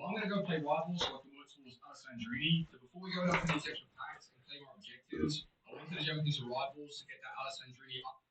Well, I'm going to go play rivals so I can work towards Alessandrini. So before we go into these extra packs and claim our objectives, I wanted to jump into rivals to get that Alessandrini up.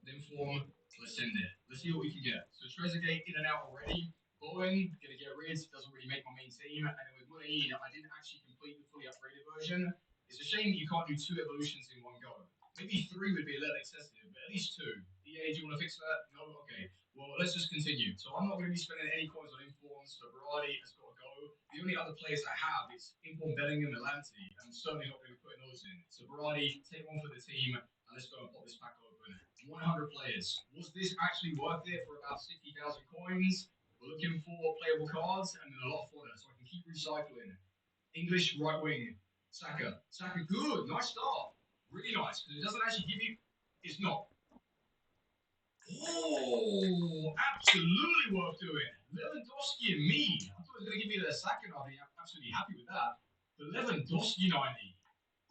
Then form, let's send it. Let's see what we can get. So Trezeguet in and out already. Bowen, going to get rid, doesn't really make my main team. And then with Money, I didn't actually complete the fully upgraded version. It's a shame that you can't do 2 evolutions in one go. Maybe 3 would be a little excessive, but at least 2. EA, do you want to fix that? No? Okay. Well, let's just continue. So I'm not going to be spending any coins on informs, so Variety has got to go. The only other players I have is Inform Bellingham and Lanty, and I'm certainly not going to be putting those in. So Variety, take one for the team, and let's go and pop this pack open. 100 players. Was this actually worth it for about 60,000 coins? We're looking for playable cards and then a lot of fodder, so I can keep recycling. English right wing, Saka. Saka, good, nice start. Really nice, because it doesn't actually give you. It's not. Oh, absolutely worth doing. Lewandowski and me. I thought it was going to give me the Saka, and I'll be absolutely happy with that. But Lewandowski 90.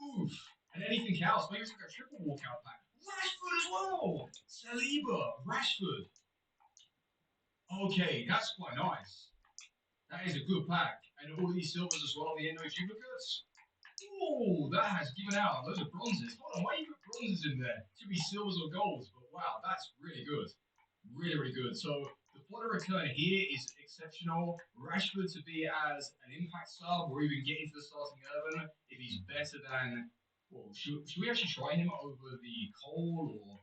Oof. And anything else? Maybe it's like a triple walkout pack. Rashford as well. Saliba, Rashford. Okay, that's quite nice. That is a good pack. And all these silvers as well, the endo duplicates. Oh, that has given out loads of bronzes. Hold on, why you put bronzes in there? Should be silvers or golds, but wow, that's really good. Really, really good. So the fodder return here is exceptional. Rashford to be as an impact sub or even get into the starting 11 if he's better than. Well, should we actually try him over the Cole or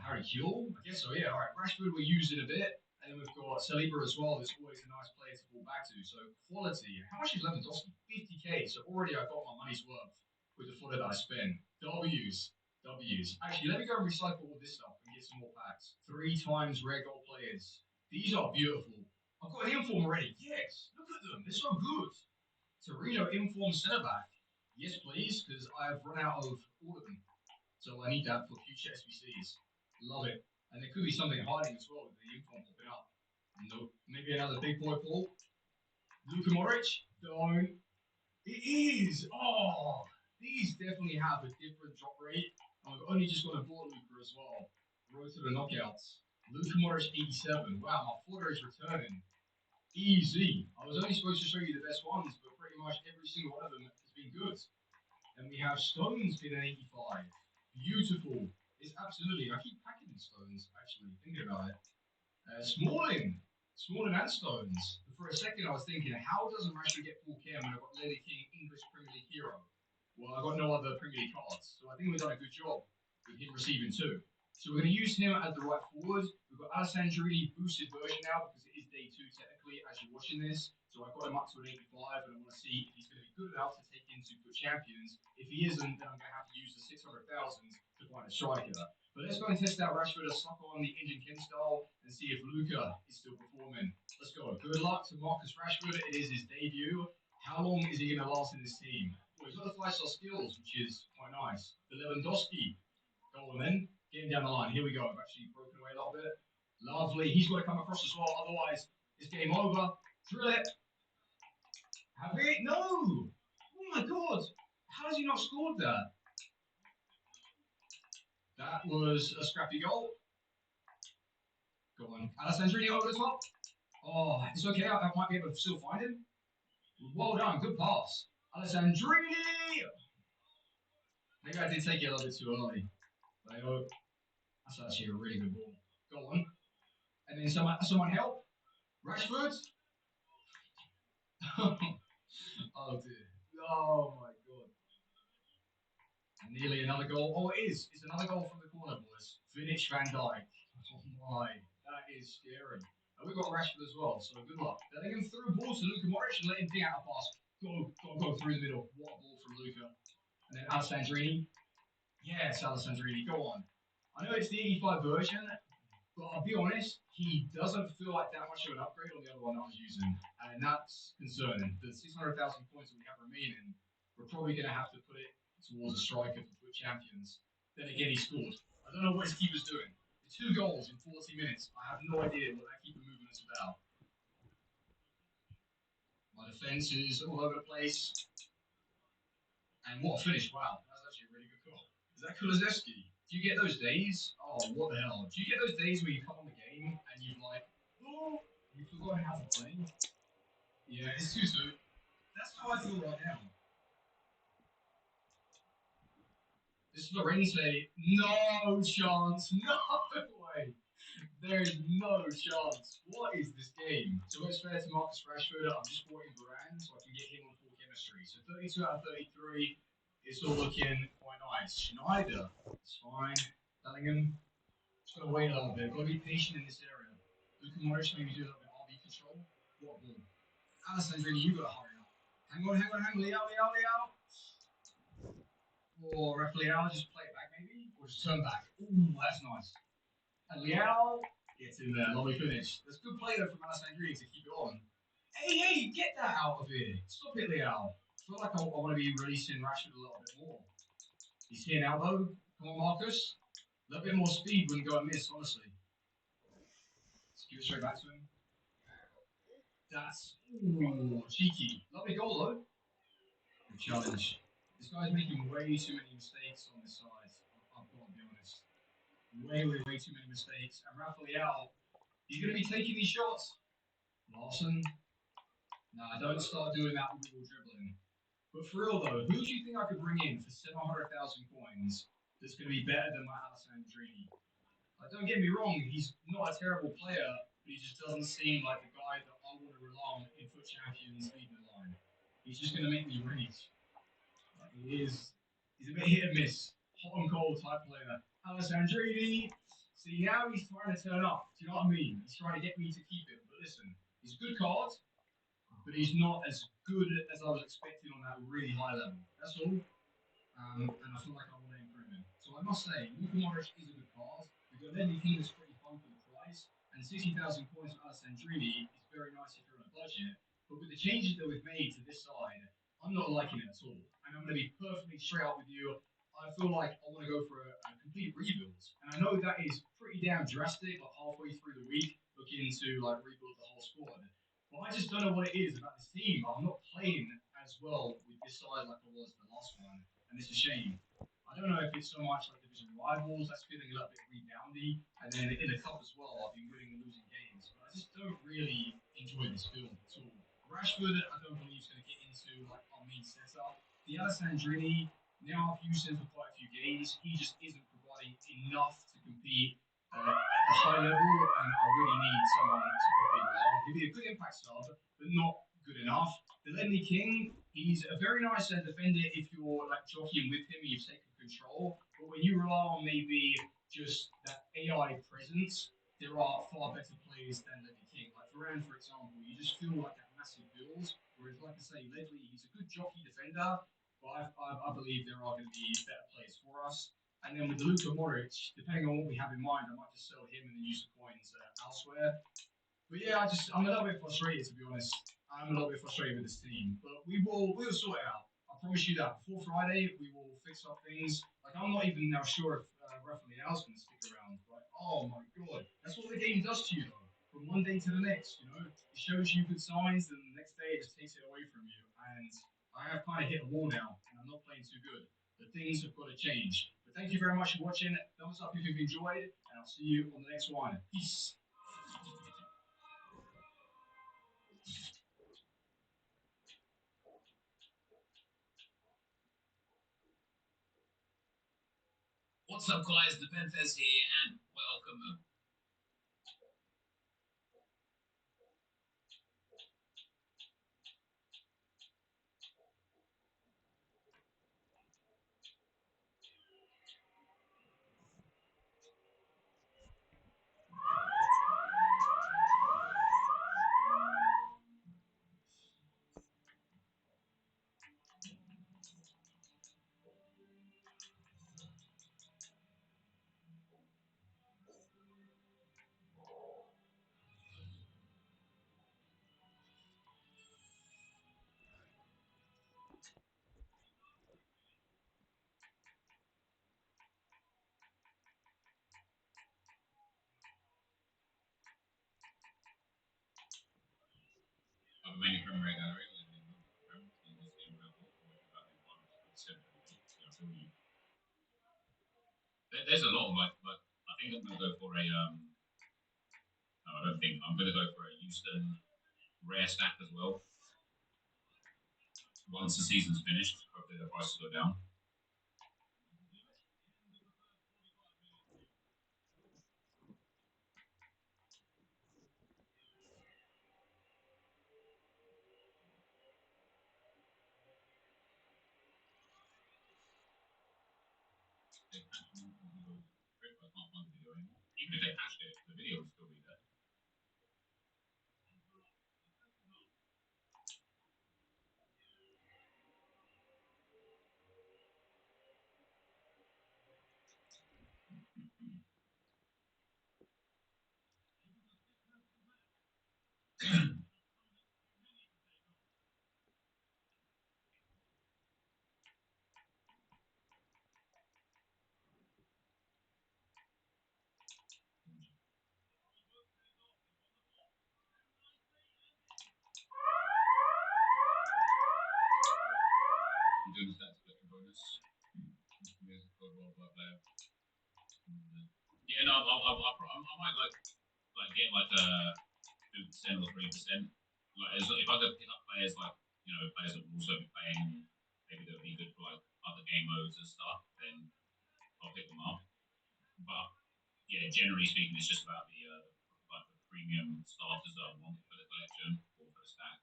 Harry Kewell? I guess so, yeah. All right, Rashford we're using a bit. And then we've got Saliba as well. That's always a nice player to fall back to. So quality. How much is Lewandowski? 50k. So already I got my money's worth with the fodder that I spend. W's. W's. Actually, let me go and recycle all this stuff and get some more packs. 3 times rare gold players. These are beautiful. I've got an inform already. Yes. Look at them. They're so good. Torino inform centre back. Yes, please, because I've run out of all of them. So I need that for future SBCs. Love it. And there could be something hiding as well with the inform popping up. Nope. Maybe another big boy pull. Luka Modric? Don't. It is! Oh! These definitely have a different drop rate. I've only just got a bought Luka as well. Road to the knockouts. Luka Modric 87. Wow, my fodder is returning. Easy. I was only supposed to show you the best ones, but pretty much every single one of them has been good. And we have Stones being an 85. Beautiful. It's absolutely. I keep packing Stones, actually, thinking about it. Smalling. Smalling and Stones. But for a second, I was thinking, how doesn't Rashford get full cam when I've got Lily King, English Premier League hero? Well, I've got no other Premier League cards. So I think we've done a good job with him receiving 2. So we're going to use him as the right forward. We've got Alessandrini boosted version now because it is day 2 technically as you're watching this. So I've got him up to an 85 and I want to see if he's going to be good enough to take into FUT Champions. If he isn't, then I'm going to have to use the 600,000 to find a striker. But let's go and test out Rashford, suck on the engine Kim style, and see if Luka is still performing. Let's go. Good luck to Marcus Rashford. It is his debut. How long is he going to last in this team? Well, he's got the 5-star skills, which is quite nice. The Lewandowski. Go on then. Getting down the line. Here we go. I've actually broken away a little bit. Lovely. He's got to come across as well. Otherwise, it's game over. Drill it. Have it? No. Oh my God. How has he not scored that? That was a scrappy goal. Go on. Alessandrini over the top. Oh, it's okay. I might be able to still find him. Well done. Good pass. Alessandrini! Maybe I did take it a little bit too early. But that's actually a really good ball. Go on. And then someone help. Rashford. Oh, dear. Oh, my God. Nearly another goal. Oh, it is. It's another goal from the corner, boys. Finish Van Dijk. Oh, my. That is scary. And we've got Rashford as well, so good luck. They're going through a ball to Luka Modric and let him ping out a pass. Go through the middle. What a ball from Luka. And then Alessandrini. Yes, Alessandrini. Go on. I know it's the 85 version, but I'll be honest, he doesn't feel like that much of an upgrade on the other one I was using. And that's concerning. The 600,000 points that we have remaining, we're probably going to have to put it towards a striker for FUT Champions. Then again, he scored. I don't know what his keeper's doing. 2 goals in 40 minutes. I have no idea what that keeper movement is about. My defense is all over the place. And what a finish. Wow, that's actually a really good goal. Is that Kulusevski? Do you get those days? Oh, what the hell? Do you get those days where you come on the game and you've like, oh, you've forgotten how to play? Yeah, it's too soon. That's how I feel right now. This is Lorenzo. No chance. No way. There is no chance. What is this game? So it's fair to Marcus Rashford. I'm just brought in Varane so I can get him on full chemistry. So 32 out of 33. It's all looking quite nice. Schneider. It's fine. Bellingham. Just gotta wait a little bit. Gotta be patient in this area. Luka Modric maybe do a little bit of RB control. What a ball. Alessandrini, you gotta hurry up. Hang on, hang on, hang on. Leo. Or ref Leao, just play it back maybe? Or just turn back. Ooh, that's nice. And Leao gets in there. Lovely finish. That's good play though from Alessandrini to keep it on. Hey, get that out of here. Stop it, Leao. I feel like I want to be releasing Rashford a little bit more. He's here now though. Come on, Marcus. A little bit more speed wouldn't go amiss, honestly. Let's give it straight back to him. That's cheeky. Lovely goal though. Good challenge. This guy's making way too many mistakes on this side. I've got to be honest. Way too many mistakes. And Rafael, he's going to be taking these shots. Larson, nah, don't start doing that wiggle dribbling. But for real though, who do you think I could bring in for 700,000 coins that's going to be better than my Alessandrini? Like, don't get me wrong, he's not a terrible player, but he just doesn't seem like the guy that I want to rely on in Foot Champions leading the line. He's just going to make me rage. Like, he's a bit hit and miss, hot and cold type player. Alessandrini, see now he's trying to turn up. Do you know what I mean? He's trying to get me to keep him. But listen, he's a good card, but he's not as good as I was expecting on that really high level. That's all. And I feel like I want to improve him. So I must say, Luka Modric is a good card. We've got Ledley King that's pretty fun for the price, and 60,000 points for Alessandrini is very nice if you're on a budget. But with the changes that we've made to this side, I'm not liking it at all. And I'm going to be perfectly straight up with you. I feel like I want to go for a complete rebuild. And I know that is pretty damn drastic, like halfway through the week, looking to like rebuild the whole squad. But I just don't know what it is about this team. I'm not playing as well with this side like I was the last one and it's a shame. I don't know if it's so much like division rivals that's feeling a little bit reboundy, and then in the cup as well, I've been winning and losing games, but I just don't really enjoy this build at all. Rashford, I don't believe is going to get into like our main setup. The Alessandrini, now I've used him for quite a few games, he just isn't providing enough to compete at a high level, and I really need someone to probably rely on. He'd be a good impact sub, but not good enough. The Ledley King, he's a very nice defender if you're like jockeying with him, you've taken control. But when you rely on maybe just that AI presence, there are far better players than Ledley King. Like Varane, for example, you just feel like that massive build. Whereas, like I say, Ledley, he's a good jockey defender, but I believe there are going to be better players for us. And then with the Luka Modric, depending on what we have in mind, I might just sell him and then use the coins elsewhere. But yeah, I'm a little bit frustrated to be honest. I'm a little bit frustrated with this team, but we will sort it out. I promise you that. Before Friday, we will fix up things. Like I'm not even now sure if Rafa Leao's going to stick around. Like, oh my god, that's what the game does to you though. From one day to the next, you know, it shows you good signs, and the next day it just takes it away from you. And I have kind of hit a wall now, and I'm not playing too good. The things have got to change. But thank you very much for watching. Thumbs up if you've enjoyed, and I'll see you on the next one. Peace. What's up, guys? The Benfez here, and welcome. Main Premier Gallery. There's a lot of like think I'm gonna go for a no, I don't think I'm gonna go for a Houston rare stack as well. Once the season's finished, hopefully the prices go down. I can't find the video anymore. Even if they patched it, the video would still be there. I'm doing the stats collection bonus. There's a code worldwide player. Yeah, no, I might get like a 2% or 3%. Like if I could pick up players like players that will also be playing, maybe that would be good for like other game modes and stuff, then I'll pick them up. But yeah, generally speaking, it's just about the like the premium starters that I want for the collection or for the stack.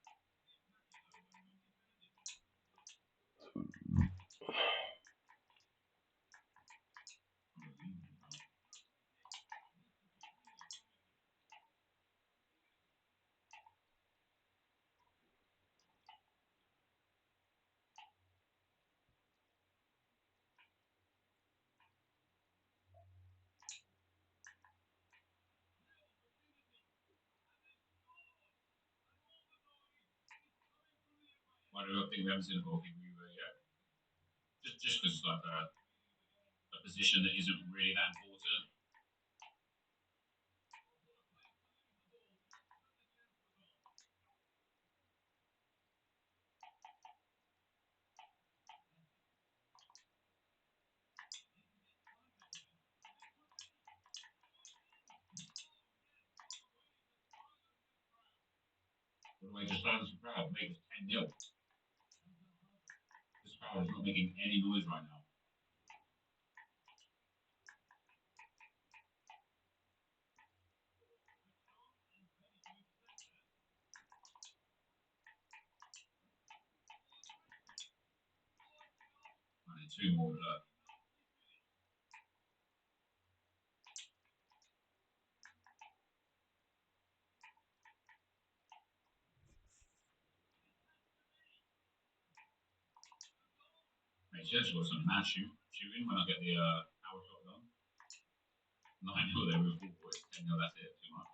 Why do I think we haven't seen a goalkeeper yet? Just because like a position that isn't really that important. By the way, just silence the crowd, make it 10-0. This crowd is not making any noise right now. I need two more. Makes sense. Got some mad shooting when I get the power shot done. 9-0 there with 4 points. 10-0, that's it. Too much.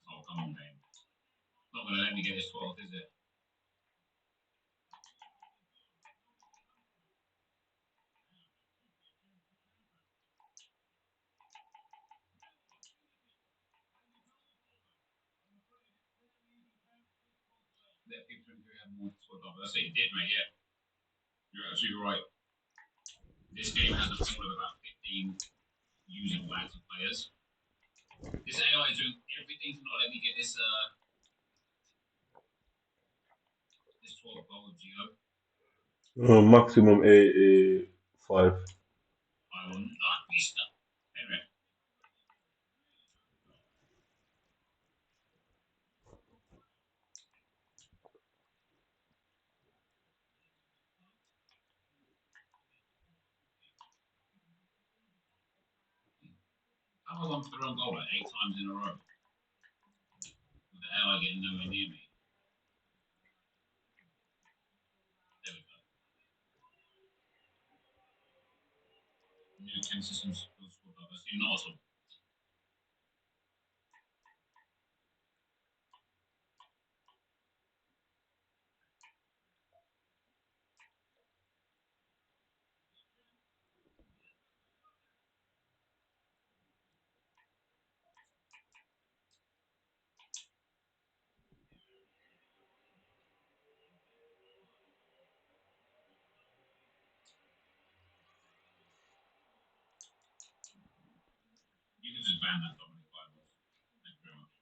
Oh, come on, man. Not going to let me get this 12th, is it? Let people have more squad up. That's it, you did, mate, yeah. You're absolutely right. This game has a pool of about 15 usable active players. This AI is doing everything to not let me get this this 12 gold Geo. Maximum a 5. I will not be stuck. Anyway, How have I gone for the wrong goal like 8 times in a row? With the ally getting nowhere near me. There we go. New systems squad diversity, not at all. You can just ban that Dominic Bibles. Thank you very much.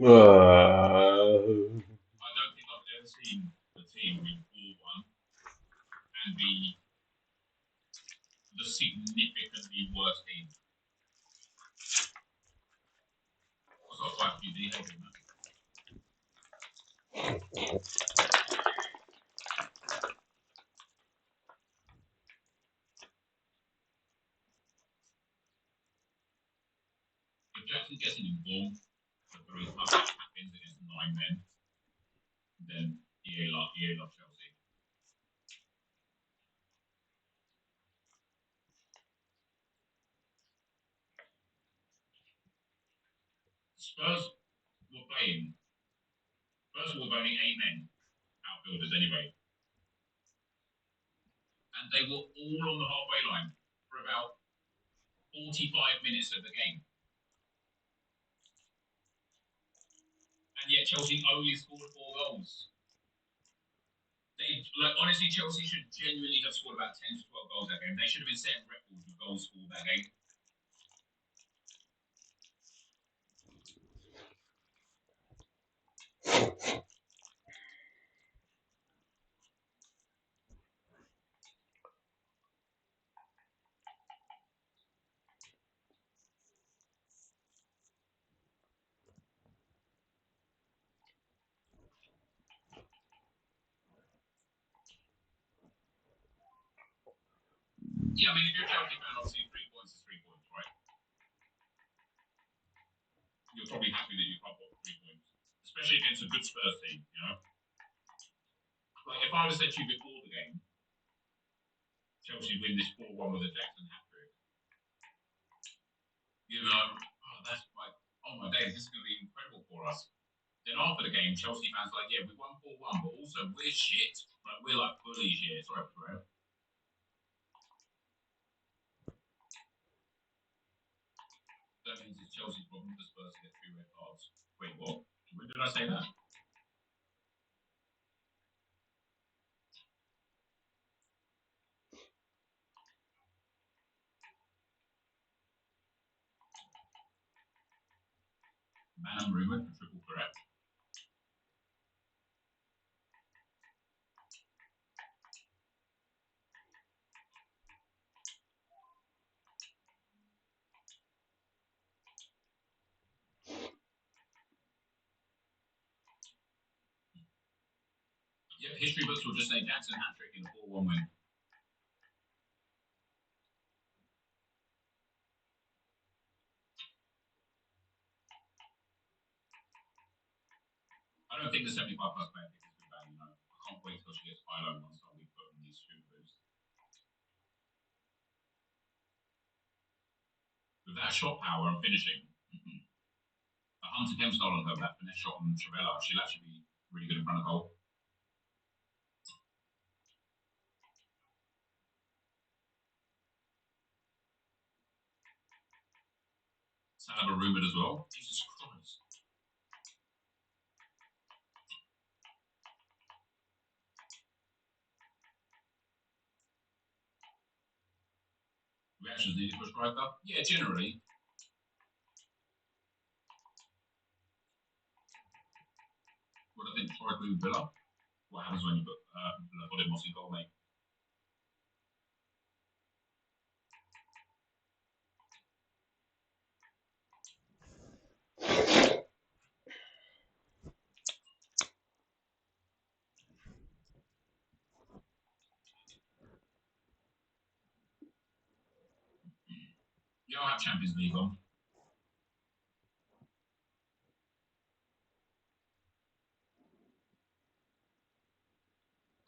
I don't think I've ever seen a team win 4-1 and be the significantly worse team. I've got quite a few DHs in that. If Jackson gets an informed for 3 tap-ins against 9 men, then EA love Chelsea. Spurs were playing. First of all, only 8 men, outfielders anyway. And they were all on the halfway line for about 45 minutes of the game. And yet Chelsea only scored 4 goals. Honestly, Chelsea should genuinely have scored about 10 to 12 goals that game. They should have been setting records with goals scored that game. Yeah, I mean, if you're a Chelsea fan, obviously 3 points is 3 points, right? You're probably happy that you've got 3 points, especially against a good Spurs team, you know? Like, if I was said to you before the game, Chelsea win this 4-1 with a Jackson hat-trick, you know, oh, that's like, oh my days, this is going to be incredible for us. Then after the game, Chelsea fans are like, yeah, we won 4-1, but also we're shit. Like, we're like fully shit. Sorry, bro. That means it's Chelsea's problem for Spurs to get 3 red cards. Wait, what? When did I say that? Man rumoured for triple threat. Yep, history books will just say Jackson hat-trick in a 4-1 win. I don't think the 75 plus player pick is good value, no. I can't wait till she gets Philo once I'll be putting these super boosts. With that shot power and finishing, a Hunter Kemp style on her, that finesse shot on Trivella, she'll actually be really good in front of goal. Saliba rumoured as well. Jesus Christ. Actions needed for a striker? Yeah, generally. What I think striker with Villa. What happens when you put Villa Podemos in goal, mate? Yeah, I'll have Champions League on.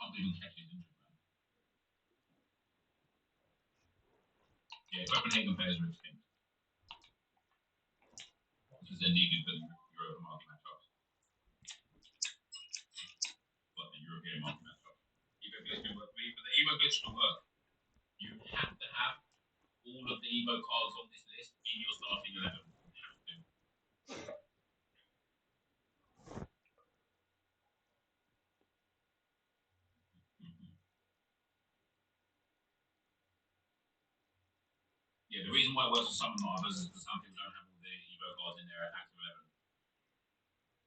Can't even catch his injury, man. Yeah, Copenhagen players are extinct. Because they're needed for the Europa market matchups. But the European market matchups. Evo glitch can work for me, but the Evo glitch to work, you have to have all of the Evo cards on this list in your starting 11. You have to. Yeah, the reason why it works for some and not others is because some people don't have all the Evo cards in their active 11.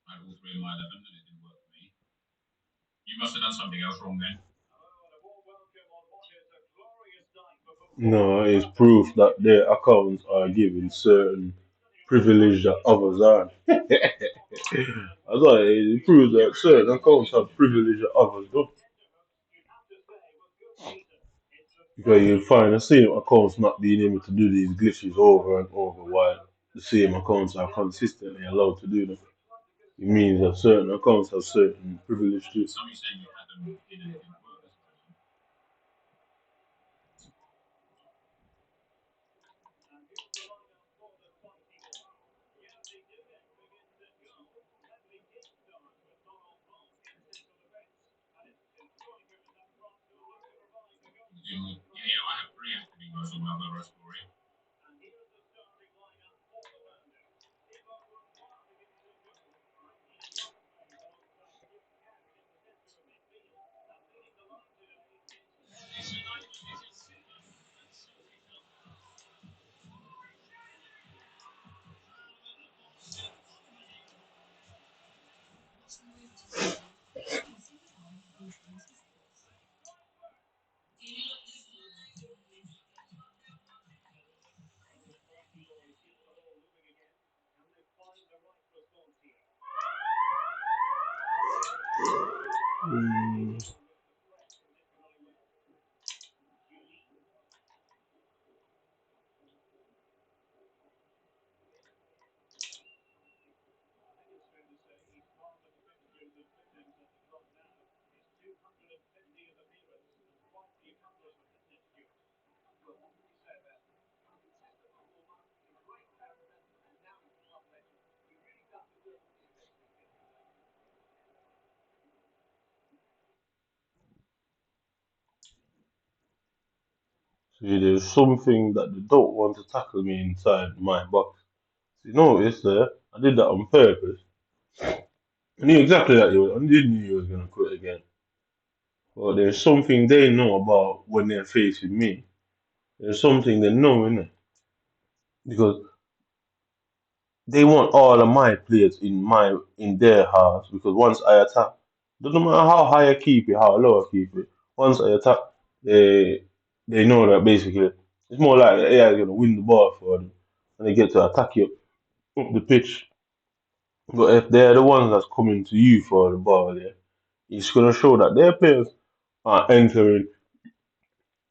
I had all three in my 11 and it didn't work for me. You must have done something else wrong then. No, it's proof that their accounts are giving certain privilege that others aren't. I thought it proves that certain accounts have privilege that others don't. Because you find the same accounts not being able to do these glitches over and over while the same accounts are consistently allowed to do them. It means that certain accounts have certain privilege too. Some you saying you had them in and it didn't work. Yeah, I have three active Evos on my other story. Mm. See, there's something that they don't want to tackle me inside my box. You notice there, I did that on purpose. I knew exactly that I didn't knew you was gonna quit again. But there's something they know about when they're facing me. There's something they know in it. Because they want all of my players in their house because once I attack, doesn't matter how high I keep it, how low I keep it. Once I attack, they they know that basically it's more like the AI is gonna win the ball for them and they get to attack you up the pitch. But if they're the ones that's coming to you for the ball, yeah, it's gonna show that their players are entering,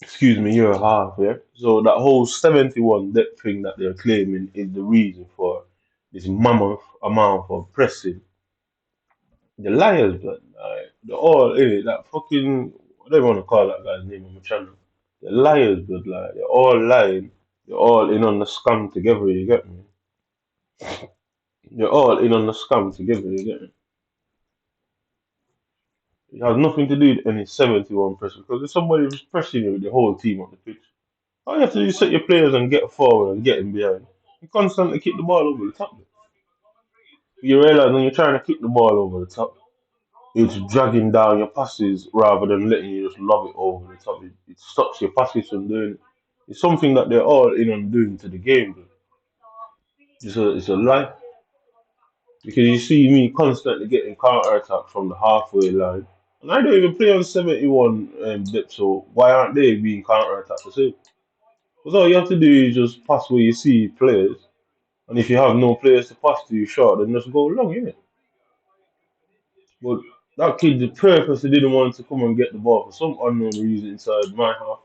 excuse me, your half, yeah. So that whole 71 depth thing that they're claiming is the reason for this mammoth amount of pressing. The liars, but they're all in it. That fucking whatever you want to call that guy's name on my channel. The liars, but like they're all lying. They're all in on the scam together. You get me? They're all in on the scam together. You get me? It has nothing to do with any 71 press because if somebody was pressing you with the whole team on the pitch, all you have to do is set your players and get forward and get in behind. You constantly kick the ball over the top. You realize when you're trying to kick the ball over the top, it's dragging down your passes rather than letting you just lob it over the top. It stops your passes from doing it. It's something that they're all in on doing to the game, bro. It's a lie. Because you see me constantly getting counter attack from the halfway line. And I don't even play on 71 depth, so why aren't they being counter attacked the same? Because all you have to do is just pass where you see players. And if you have no players to pass to you short, then just go long, innit? But that kid, the purposely didn't want to come and get the ball for some unknown reason inside my half.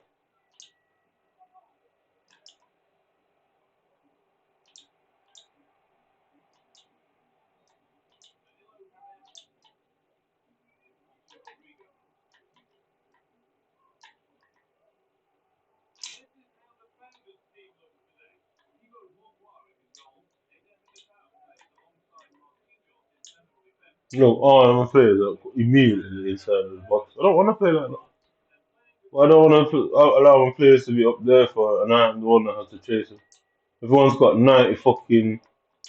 Look, all my players are immediately inside the box. I don't want to play like that. I don't want to allow my players to be up there for, and I'm the one that has to chase them. Everyone's got 90 fucking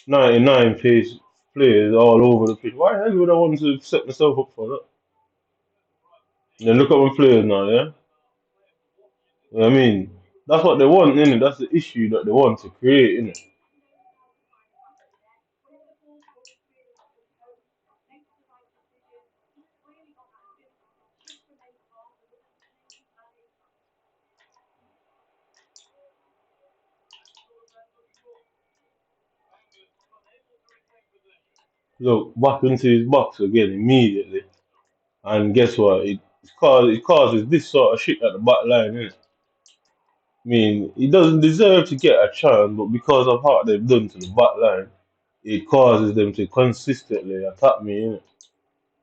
99 pace players all over the pitch. Why the hell would I want to set myself up for that? And then look at my players now, yeah? You know what I mean? That's what they want, innit? That's the issue that they want to create, innit? Look, back into his box again immediately. And guess what? It causes this sort of shit at the back line, innit? I mean, he doesn't deserve to get a chance, but because of what they've done to the back line, it causes them to consistently attack me, innit?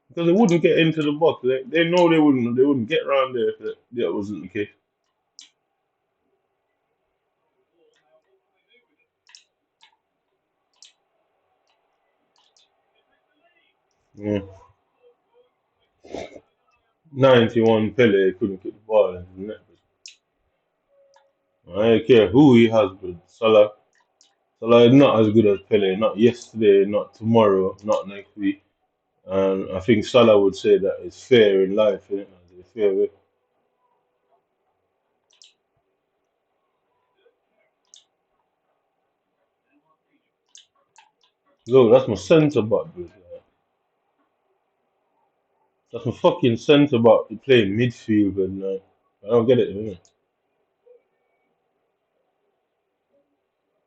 Because they wouldn't get into the box. They know they wouldn't get around there if that wasn't the case. Yeah. 91 Pele couldn't get the ball in the net. I don't care who he has, but Salah is not as good as Pele. Not yesterday, not tomorrow, not next week. And I think Salah would say that it's fair in life, isn't it? It's a fair way. Look, that's my centre back, bro. That's my fucking centre back playing midfield, and I don't get it, innit?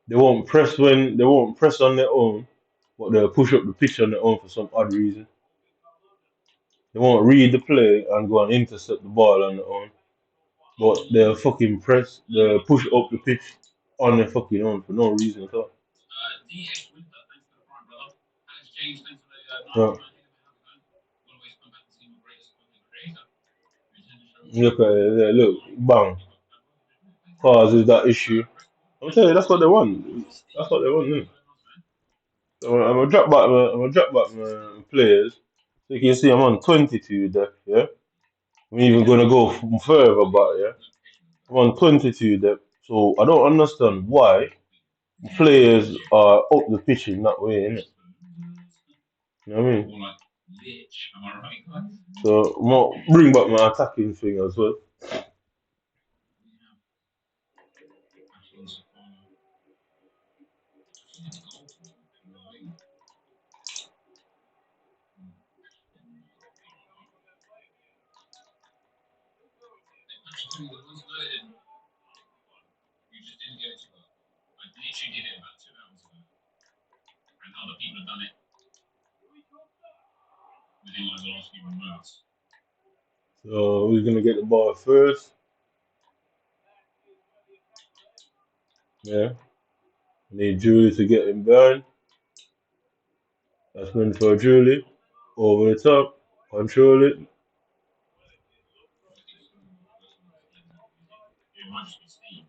They won't press on their own, but they'll push up the pitch on their own for some odd reason. They won't read the play and go and intercept the ball on their own, but they'll fucking press, they'll push up the pitch on their fucking own for no reason at all. DS Winter, thanks for the prime, brother. Alex James, thanks for the Yeah. 99. Always come back and see my greatest content creator. Look at it, yeah, look, bang, causes that issue. I'm telling you, that's what they want. That's what they want, innit? So I'm gonna drop back my players. So you can see I'm on 22 depth, yeah? I'm even gonna go further back, yeah? I'm on 22 depth. So I don't understand why players are up the pitch in that way, innit? You know what I mean? More like Lich, am I right, guys? So bring back my attacking thing as well. You just didn't get it to work. I literally did it about 2 hours ago, and other people have done it within like the last few months. So who's gonna get the ball first? Yeah. Need Julie to get him behind. That's meant for Julie. Over the top. Control it. It might just be Steve.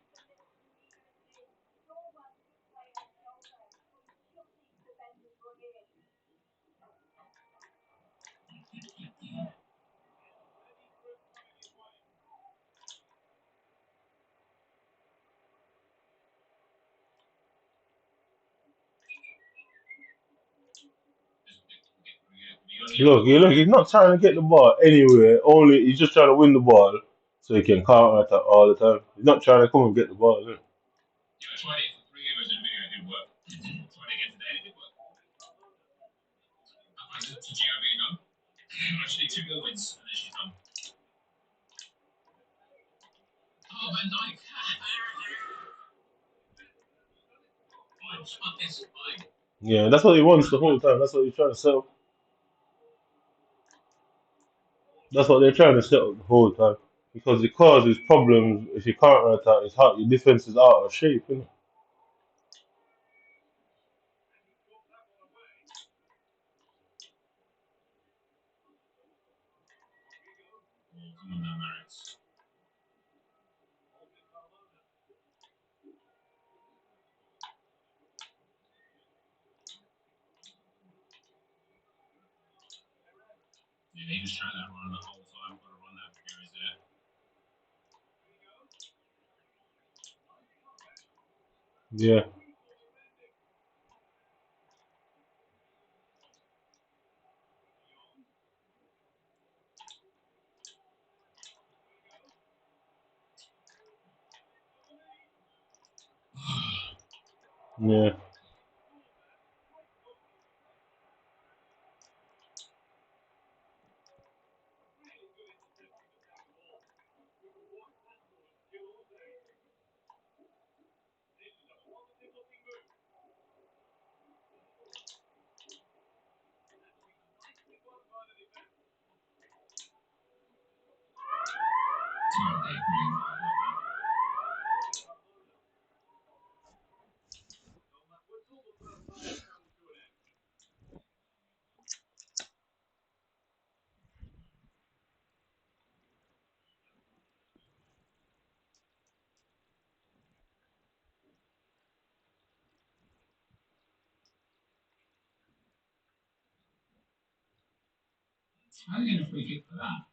Look, he's not trying to get the ball anywhere. Only he's just trying to win the ball so he can counter attack all the time. He's not trying to come and get the ball, is it? Yeah, I tried it for 3 hours in a video, it didn't work. Tried it again today, and it did work. I said to Gio, you know, I just need 2 more wins, and then she's done. Oh, Van Dyke. Fine, it's fine. Yeah, that's what he wants the whole time. That's what he's trying to set up. That's what they're trying to set up the whole time. Because it causes problems if you counter attack. It's hard. Your defense is out of shape, isn't it? Oh, come on now, Maris. Yeah, he just tried that run the whole time. Got to run that Fury's there. Yeah, yeah, Oh, they agree. How are they getting a free kick for that?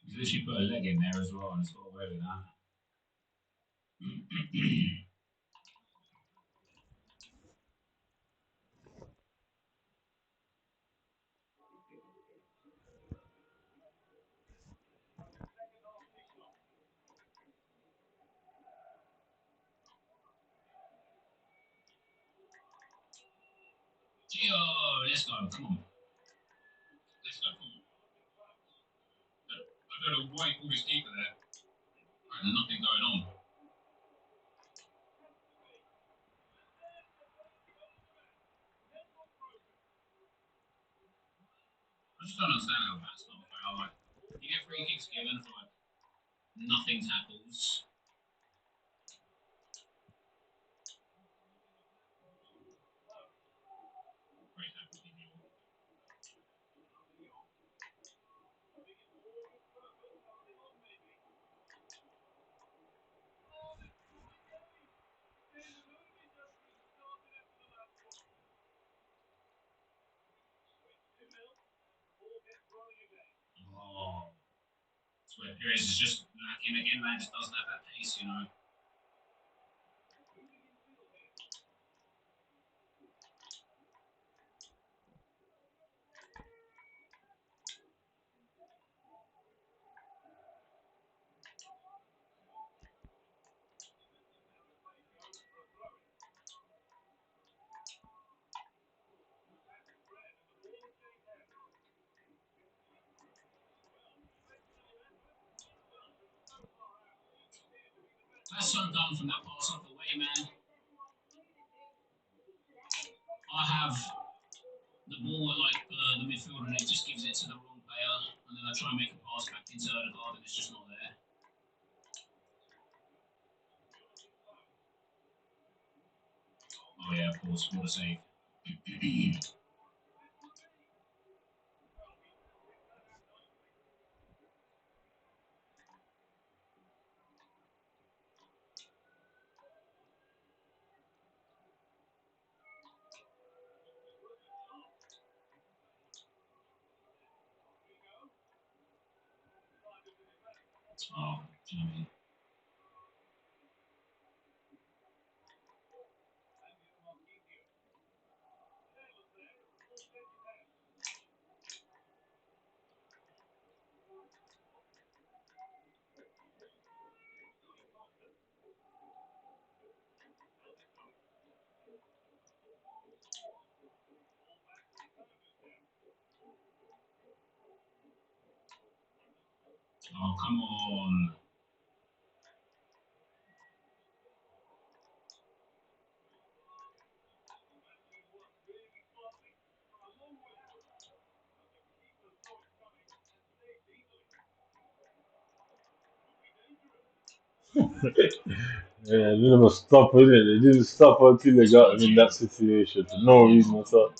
He's literally put a leg in there as well, and it's got away with that. Gio, let's go. Come on. Let's go. Come on. I don't know why he pulled his keeper there. Right, there's nothing going on. I just don't understand how that's not fair. Like, you get free kicks given for like nothing tackles. Great tackle, Oh, Sweat Perez is just lacking again, man. Just doesn't have that pace, you know. That's so dumb from that pass off the way, man. I have the ball at like the midfielder and it just gives it to the wrong player, and then I try and make a pass back into Odegaard and it's just not there. Oh yeah, of course, what a save. Oh, Jimmy. Oh, come on. Yeah, they never stop, innit? They didn't stop until they got him in that situation for no reason at all.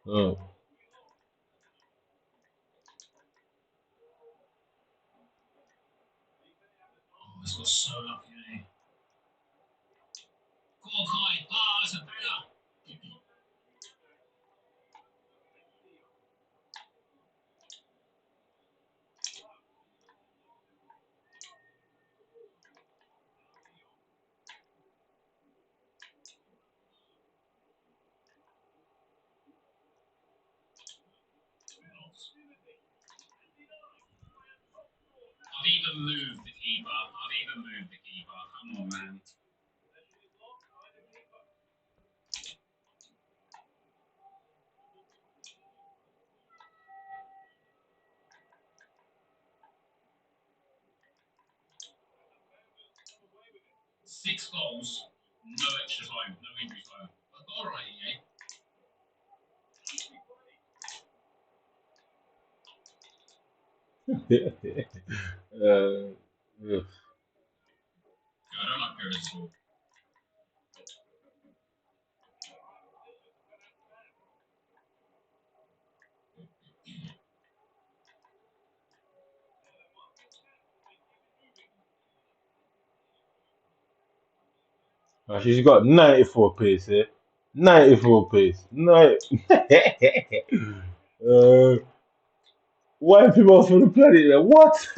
Oh. Oh, this was so lucky, eh? Go on, Kai. Ah, it's a banger. 2 I've even moved the keeper. I've even moved the keeper. Come on, man. Six goals, no extra time, no injury time. All right, EA. Yeah. I don't like Perez at all. She's got 94 pace, eh? 94 pace. uh, White people from the planet, like, what?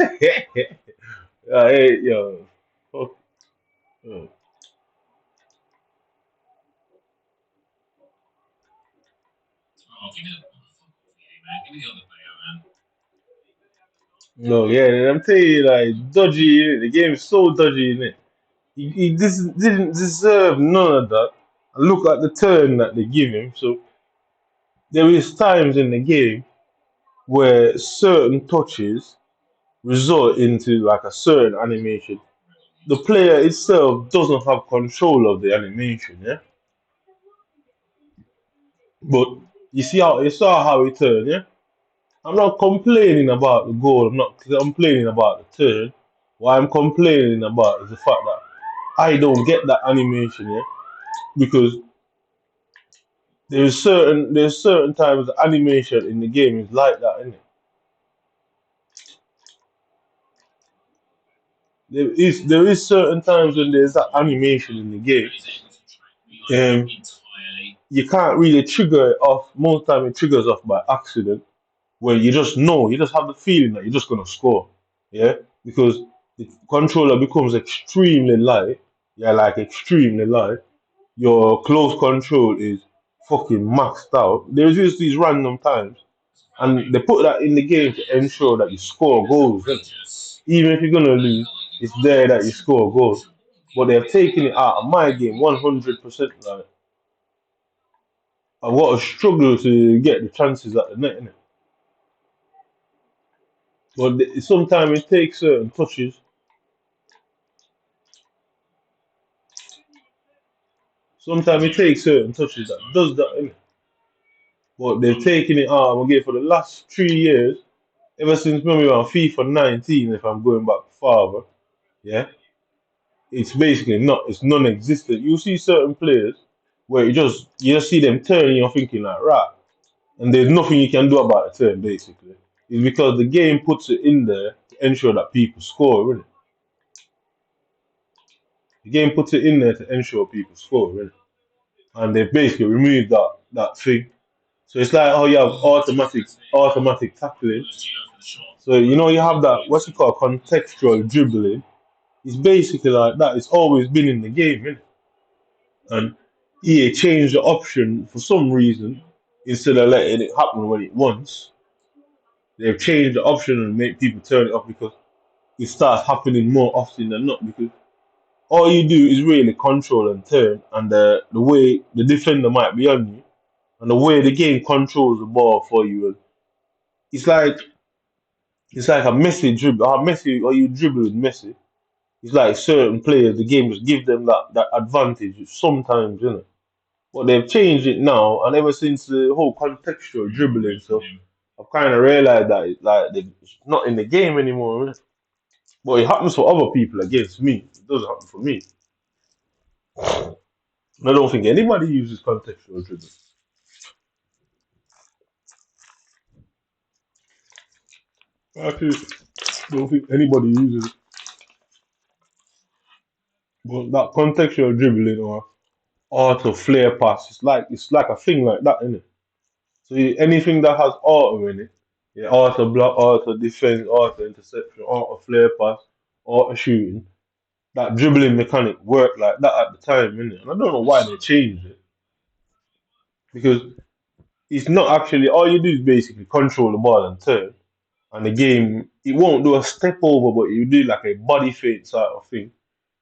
Hey, yo. Fuck. Oh. Oh, give me the fuck off, EA, man. Give me the other player, man. No, yeah, I'm telling you, like, dodgy, innit? The game is so dodgy, innit? He didn't deserve none of that. And look at the turn that they give him. So there is times in the game where certain touches result into like a certain animation. The player itself doesn't have control of the animation, yeah. But you saw how he turned, yeah. I'm not complaining about the goal. I'm not complaining about the turn. What I'm complaining about is the fact that I don't get that animation, yeah, because there's certain times the animation in the game is like that, isn't it? There is certain times when there's that animation in the game. That is able to track me like Um, entirely. you can't really trigger it off. Most time it triggers off by accident, where you just know, you just have the feeling that you're just gonna score, yeah, because the controller becomes extremely light, yeah, like extremely light. Your close control is fucking maxed out. There's just these random times, and they put that in the game to ensure that you score goals. Innit? Outrageous. Even if you're gonna lose, Like, you it's can't there even that you score goals. triple But they're taking it out of my game 100%. Like I've got to struggle to get the chances at the net, innit? But sometimes it takes certain touches. Sometimes it takes certain touches that does that, innit? But they've taken it out again for the last 3 years, ever since maybe around FIFA 19, if I'm going back farther, yeah, it's basically not, it's non-existent. You see certain players where you just see them turning, you're thinking like, right, and there's nothing you can do about the turn, basically. It's because the game puts it in there to ensure that people score, really. The game puts it in there to ensure people score, innit? And they've basically removed that thing. So it's like how you have automatic tackling. So you have that what's it called contextual dribbling. It's basically like that. It's always been in the game, innit? And EA changed the option for some reason instead of letting it happen when it wants. They've changed the option and make people turn it off because it starts happening more often than not. Because all you do is really control and turn, and the way the defender might be on you, and the way the game controls the ball for you, and it's like it's like a Messi dribble, how Messi or you dribble with Messi. It's like certain players, the game just give them that advantage sometimes, you know. But they've changed it now, and ever since the whole contextual dribbling stuff, I've kind of realized that it's not in the game anymore. Innit? But it happens for other people against me. It doesn't happen for me. And I don't think anybody uses contextual dribbling. I actually don't think anybody uses it. But that contextual dribbling or auto flare pass, it's like a thing like that, isn't it? So anything that has auto in it, yeah, auto block, auto defense, auto interception, auto flare pass, auto shooting, that dribbling mechanic worked like that at the time, innit? And I don't know why they changed it. Because it's not actually all you do is basically control the ball and turn. And the game it won't do a step over, but you do like a body fake sort of thing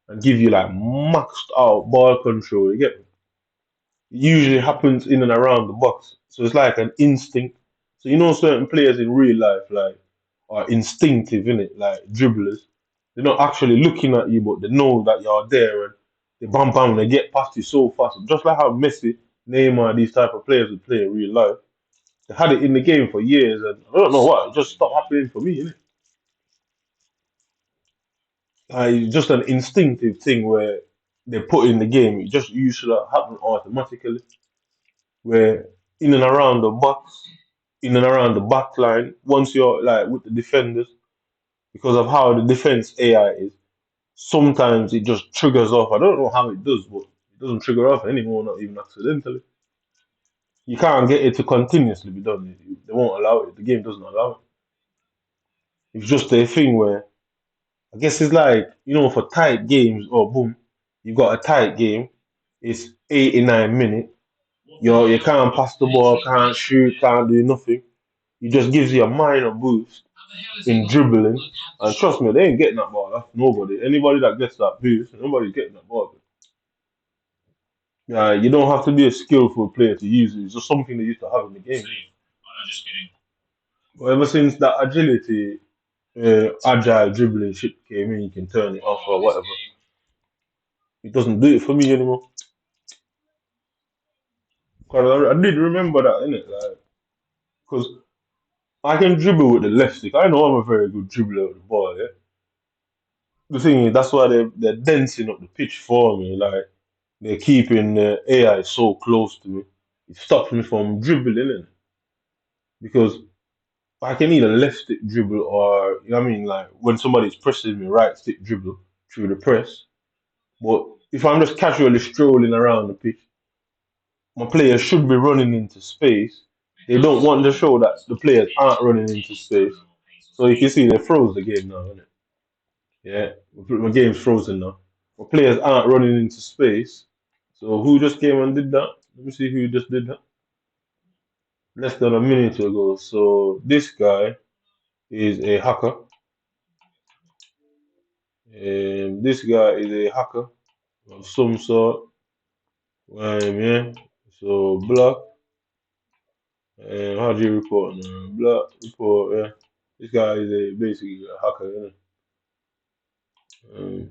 and give you like maxed out ball control. You get me? It usually happens in and around the box. So it's like an instinct. So certain players in real life like are instinctive in it, like dribblers. They're not actually looking at you, but they know that you're there and they bam bam they get past you so fast. Just like how Messi, Neymar, these type of players would play in real life. They had it in the game for years and I don't know what, it just stopped happening for me, innit? It's just an instinctive thing where they put in the game. It just used to happen automatically. Where in and around the box, in and around the back line, once you're like with the defenders, because of how the defense AI is, sometimes it just triggers off. I don't know how it does, but it doesn't trigger off anymore, not even accidentally. You can't get it to continuously be done. They won't allow it. The game doesn't allow it. It's just a thing where I guess it's like, for tight games, or boom, you got a tight game, it's 89 minutes. You can't pass the ball, can't shoot, can't do nothing. It just gives you a minor boost in dribbling. And trust me, they ain't getting that ball. That's nobody. Anybody that gets that boost, nobody's getting that ball. Yeah, you don't have to be a skillful player to use it. It's just something they used to have in the game. Just kidding. But ever since that agility, agile dribbling shit came in, you can turn it off or whatever. It doesn't do it for me anymore. 'Cause I did remember that, innit? Like, because I can dribble with the left stick. I know I'm a very good dribbler with the ball, yeah? The thing is, that's why they're densing up the pitch for me. Like, they're keeping the AI so close to me. It stops me from dribbling, innit? Because I can either left stick dribble or, you know what I mean? Like, when somebody's pressing me, right stick dribble through the press. But if I'm just casually strolling around the pitch, my players should be running into space. They don't want to show that the players aren't running into space. So you can see they froze the game now, innit? Yeah, my game's frozen now. My players aren't running into space. So who just came and did that? Let me see who just did that. Less than a minute ago. So this guy is a hacker. This guy is a hacker of some sort. Yeah. So block. How do you report now? Block report. Yeah. This guy is basically a hacker. Um,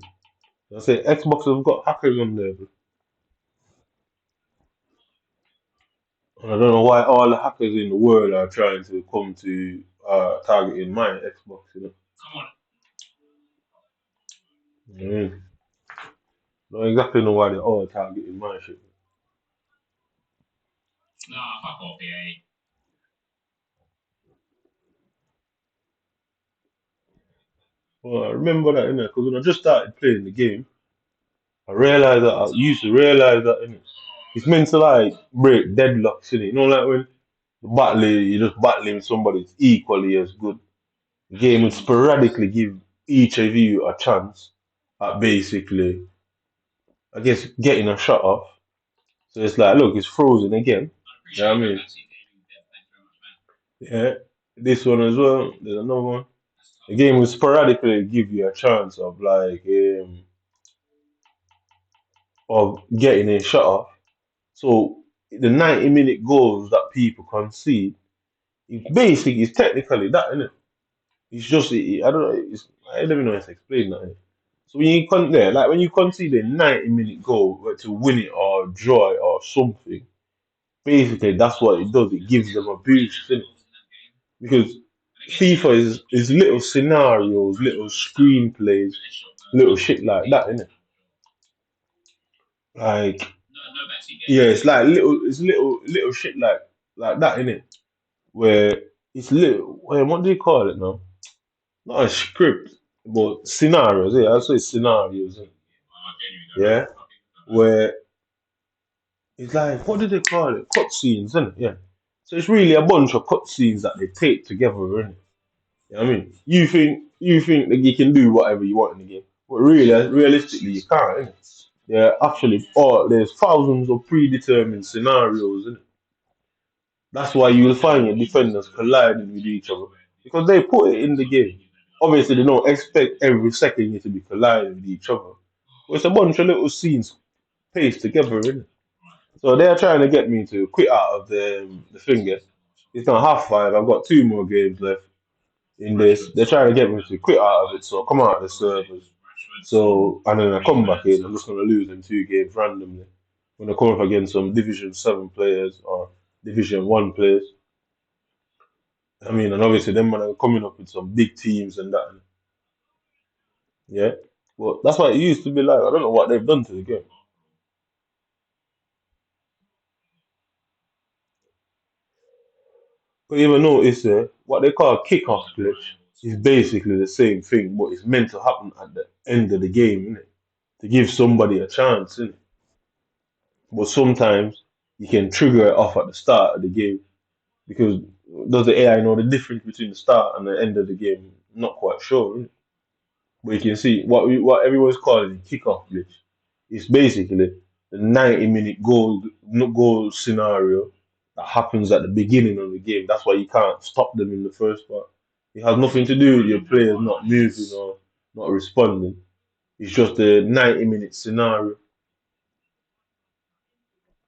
I say Xbox have got hackers on there, bro. And I don't know why all the hackers in the world are trying to come to targeting my Xbox. Mm. Don't exactly know why they're all targeting my shit. Nah, fuck off, EA. Well, I remember that, innit? Because when I just started playing the game, I realize that I used to realize that innit? It's meant to like break deadlocks, innit? You know, like when you're just battling with somebody that's equally as good. The game would sporadically give each of you a chance at basically, I guess, getting a shot off. So it's like, look, it's frozen again. You know what I mean? Yeah. This one as well. There's another one. The game will sporadically give you a chance of getting a shot off. So the 90-minute goals that people concede, it's technically that, isn't it? It's just I don't know. I don't even know how to explain that. Innit? So when you like when you concede a 90-minute goal to win it or draw it or something, basically that's what it does. It gives them a boost, innit? Because FIFA is little scenarios, little screenplays, little shit like that, innit? Like yeah, it's little shit like that, innit? Where it's little what do you call it now? Not a script, but scenarios. Yeah, I say scenarios. Yeah, where it's like what do they call it? Cutscenes, isn't it? Yeah. So it's really a bunch of cutscenes that they take together, isn't it? You know what I mean? You think that you can do whatever you want in the game, but really, realistically, you can't. Innit? Yeah, actually, there's thousands of predetermined scenarios, innit? That's why you will find your defenders colliding with each other because they put it in the game. Obviously, they don't expect every second you to be colliding with each other. But it's a bunch of little scenes paced together, innit? So they're trying to get me to quit out of the finger. It's not half five. I've got two more games left in this. They're trying to get me to quit out of it, so I come out of the servers. So and then I come back in. I'm just gonna lose in two games randomly. When I come up against some Division 7 players or Division 1 players. I mean, and obviously them man are coming up with some big teams and that. Yeah. Well, that's what it used to be like. I don't know what they've done to the game. But you ever notice what they call kickoff glitch is basically the same thing, but it's meant to happen at the end of the game, innit? To give somebody a chance, innit? But sometimes you can trigger it off at the start of the game because does the AI know the difference between the start and the end of the game? Not quite sure, innit? But you can see what everyone's calling kickoff glitch. It's basically the 90-minute goal scenario that happens at the beginning of the game. That's why you can't stop them in the first part. It has nothing to do with your players not moving or not responding. It's just a 90-minute scenario.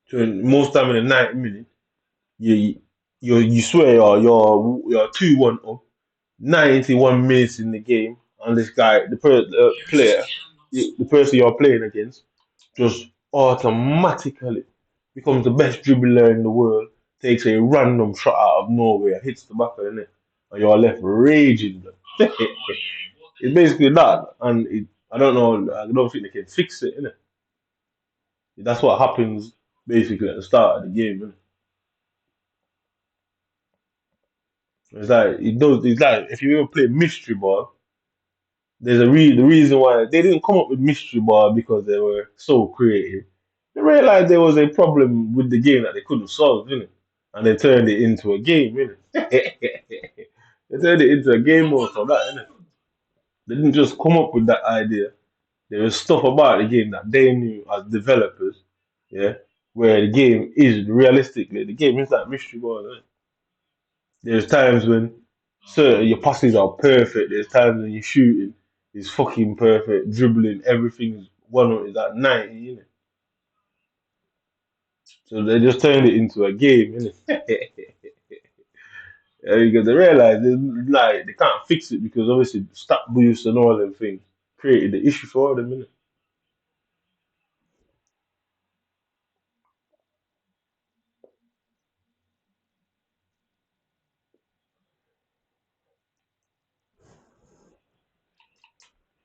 So most time in the 90 minutes, you swear you're 2-1 up, 91 minutes in the game, and this guy, the person you're playing against, just automatically becomes the best dribbler in the world, takes a random shot out of nowhere, hits the back of the net, and you're left raging. It's basically that, and I don't know. I don't think they can fix it, innit? That's what happens basically at the start of the game, innit? It's like it does. It's like if you ever play mystery ball, the reason why they didn't come up with mystery ball because they were so creative. They realized there was a problem with the game that they couldn't solve, innit? And they turned it into a game, innit? They turned it into a game mode for that, innit? They didn't just come up with that idea. There was stuff about the game that they knew as developers, yeah, where the game is realistically the game is like mystery ball, innit? There's times when certain your passes are perfect. There's times when you're shooting is fucking perfect, dribbling, everything is at 90, innit? So they just turned it into a game, innit? Because they realize like they can't fix it because obviously stat boosts and all them things created the issue for them, innit?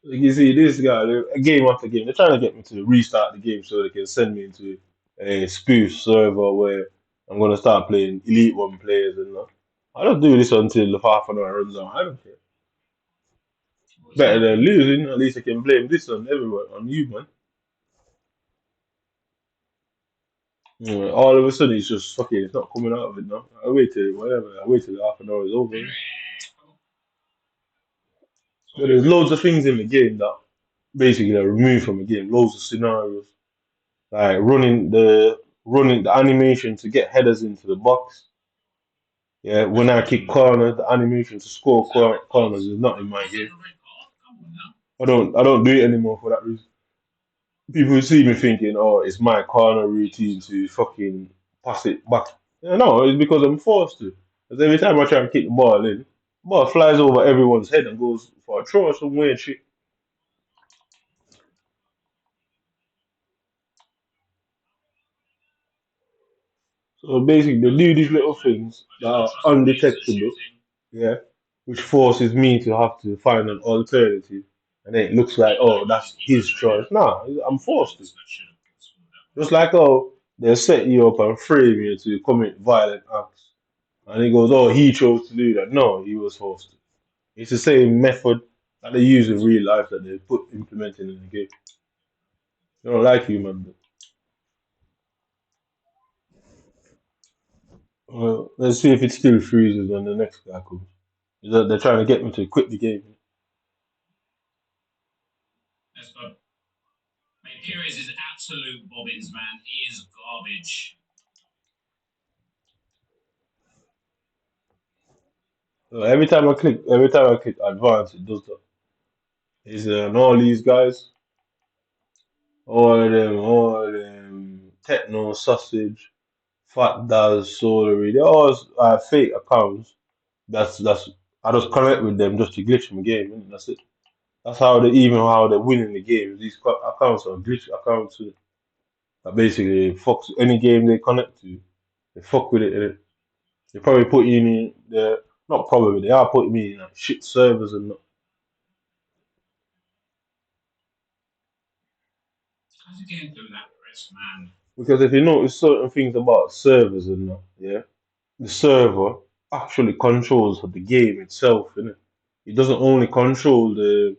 Like you see, this guy, game after game, they're trying to get me to restart the game so they can send me into a spoof server where I'm gonna start playing Elite 1 players and that. I don't do this until the half an hour runs out. I don't care. Better than losing, at least I can blame this on everyone, on you, man. All of a sudden, it's just fucking. It's not coming out of it now. I waited, whatever. I waited half an hour is over. But there's loads of things in the game that basically are removed from the game. Loads of scenarios, like running the animation to get headers into the box. Yeah, when I kick corner, the animation to score corners is not in my game. I don't do it anymore for that reason. People see me thinking, oh, it's my corner routine to fucking pass it back. Yeah, no, it's because I'm forced to. Because every time I try and kick the ball in, the ball flies over everyone's head and goes for a throw or some weird shit. So basically, they do these little things that are undetectable, yeah, which forces me to have to find an alternative. And then it looks like, oh, that's his choice. Nah, I'm forced to. Just like, oh, they set you up and frame you to commit violent acts. And he goes, oh, he chose to do that. No, he was forced to. It's the same method that they use in real life that they put implementing in the game. They don't like you, man. Well, let's see if it still freezes when the next guy comes. They're trying to get me to quit the game. Let's go. Mate, Pires is absolute bobbins, man. He is garbage. So every time I click advance, it does that. It's all these guys, all of them, techno sausage, fat Daz, solery. They're all fake accounts. That's I just connect with them just to glitch my game. And that's it. That's how they're winning the games. These accounts are glitch accounts that basically fucks any game they connect to. They fuck with it. Innit? They probably put you in the not probably they are putting me in like shit servers and not. How's he getting through that press, man? Because if you notice certain things about servers and that, yeah, the server actually controls the game itself, innit? It doesn't only control the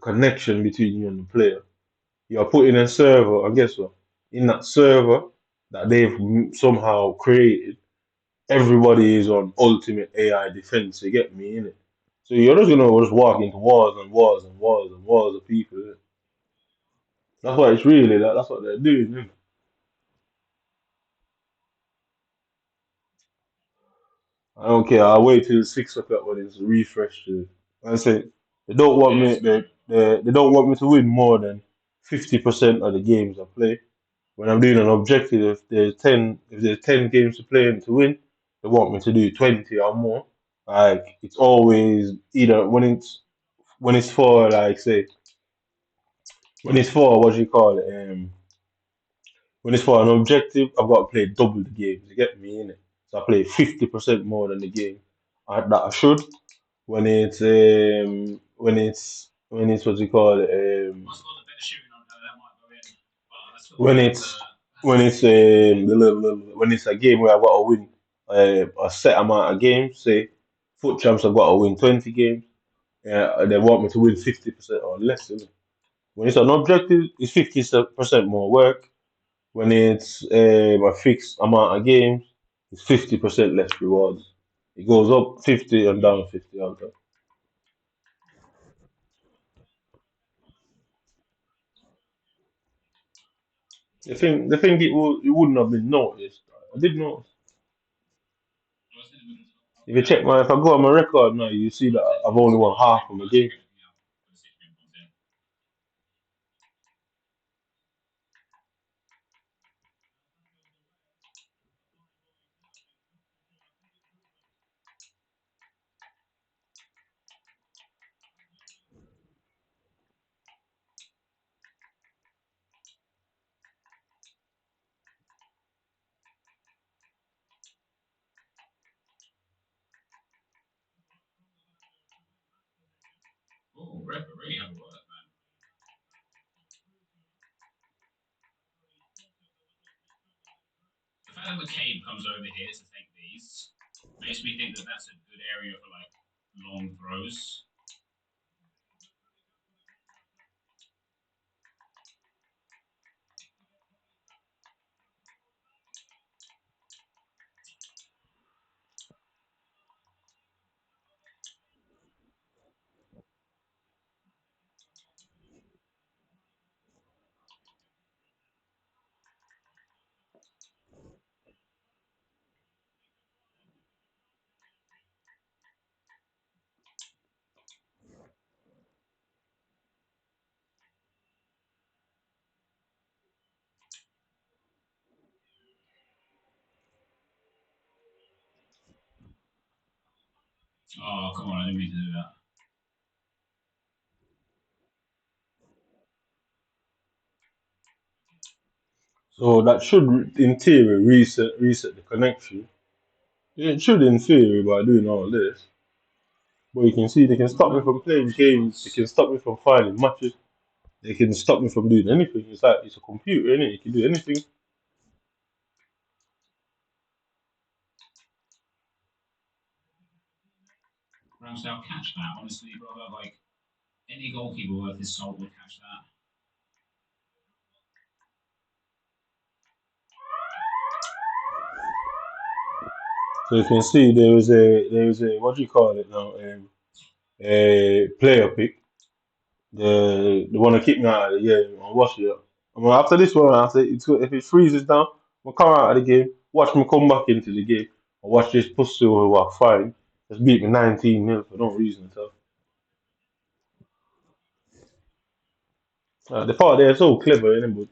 connection between you and the player. You are put in a server, and guess what? In that server that they've somehow created, everybody is on ultimate AI defense. You get me, innit? So you're just gonna just walk into walls and walls and walls and walls of people. Innit? That's why it's really like that's what they're doing. Innit? I don't care. I'll wait till 6 o'clock when it's refreshed. I say they don't want me. They don't want me to win more than 50% of the games I play. When I'm doing an objective, if there's ten games to play and to win, they want me to do 20 or more. Like it's always either when it's for like say when it's for what do you call it when it's for an objective, I've got to play double the games. You get me in it. So I play 50% more than the game that I should. When it's what you call it when it's when it's a game where I've got to win a set amount of games. Say foot champs, I've got to win 20 games. Yeah, they want me to win 50% or less. Innit? When it's an objective, it's 50% more work. When it's a fixed amount of games, it's 50% less rewards. It goes up 50 and down 50 all the time. The thing it wouldn't have been noticed. I did notice. If I go on my record now, you see that I've only won half of my game. Oh, referee, have a word, man. The fact that McCabe comes over here to take these makes me think that that's a good area for like long throws. Oh, come on, I didn't mean to do that. So that should, in theory, reset the connection. It should, in theory, by doing all this. But you can see they can stop me from playing games. They can stop me from finding matches. They can stop me from doing anything. It's like it's a computer, innit? You can do anything. Ramsdale catch that, honestly, brother. Like, any goalkeeper worth his salt would catch that. So you can see there was a what do you call it now? A player pick. The one that kicked me out of the game. I watch it. I mean, after this one, I say if it freezes down, I'll come out of the game. Watch me come back into the game. I watch this pussy who are fine. Just beat me 19-0 for no reason at all. The part there is so clever, innit? But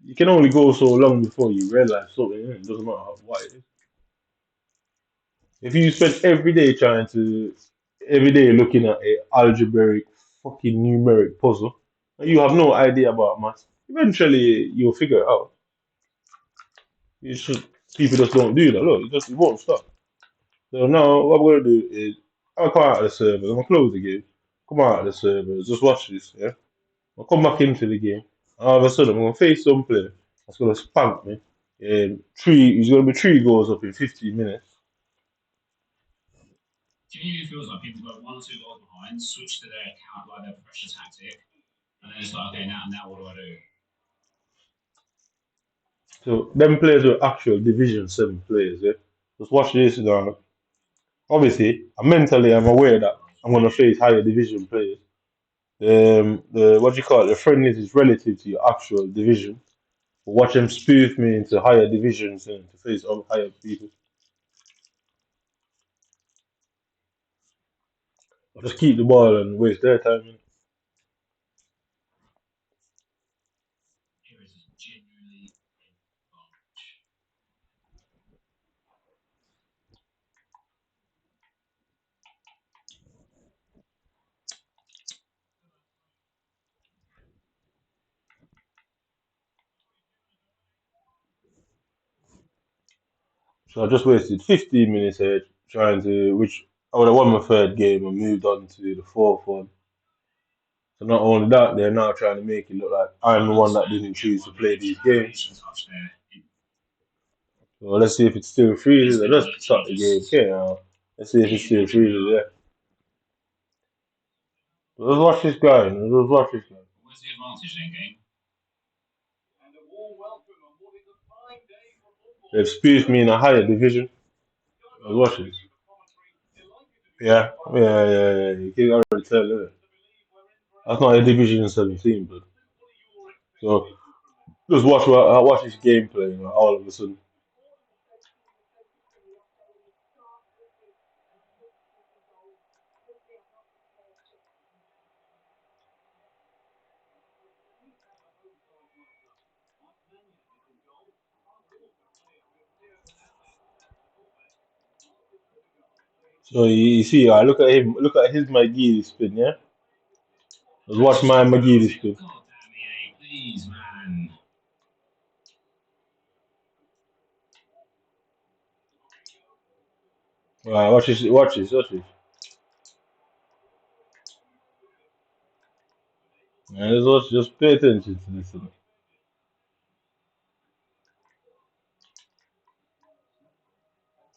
you can only go so long before you realize something. Innit? It doesn't matter what it is. If you spend every day looking at a algebraic fucking numeric puzzle, and you have no idea about maths, eventually you'll figure it out. You should, people just don't do that. Look, it won't stop. So now what I'm gonna do is I'll come out of the server, I'm gonna close the game, come out of the server, just watch this, yeah? I'll come back into the game, and all of a sudden I'm gonna face some player that's gonna spank me. He's gonna be 3 goals up in 15 minutes. Genuinely feels like people go 1 or 2 goals behind, switch to their account, like their pressure tactic, and then it's like, okay, now what do I do? So them players were actual Division 7 players, yeah? Just watch this now. Obviously, I'm aware that I'm gonna face higher division players. The what do you call it? The friendlies is relative to your actual division. But watch them spoof me into higher divisions and to face other higher people. I'll just keep the ball and waste their time. Here is genuinely So I just wasted 15 minutes here trying to, which I would have won my third game and moved on to the fourth one. So not only that, they're now trying to make it look like I'm the one that didn't choose to play these games. So let's see if it still freezes. I just start the game. Okay, now let's see if it still freezes. Yeah. Let's watch this guy. Let's watch this guy. Where's the advantage then, game? They've spoofed me in a higher division. Let's watch this. Yeah. You can already tell. Yeah. That's not a Division 17, but so just watch his gameplay. All of a sudden. So you see, I look at him. Look at his McGee spin. Yeah. Let's watch my McGee spin. God damn it, please, man. Alright, watch this. Watch this. Watch this. Man, just pay attention to this.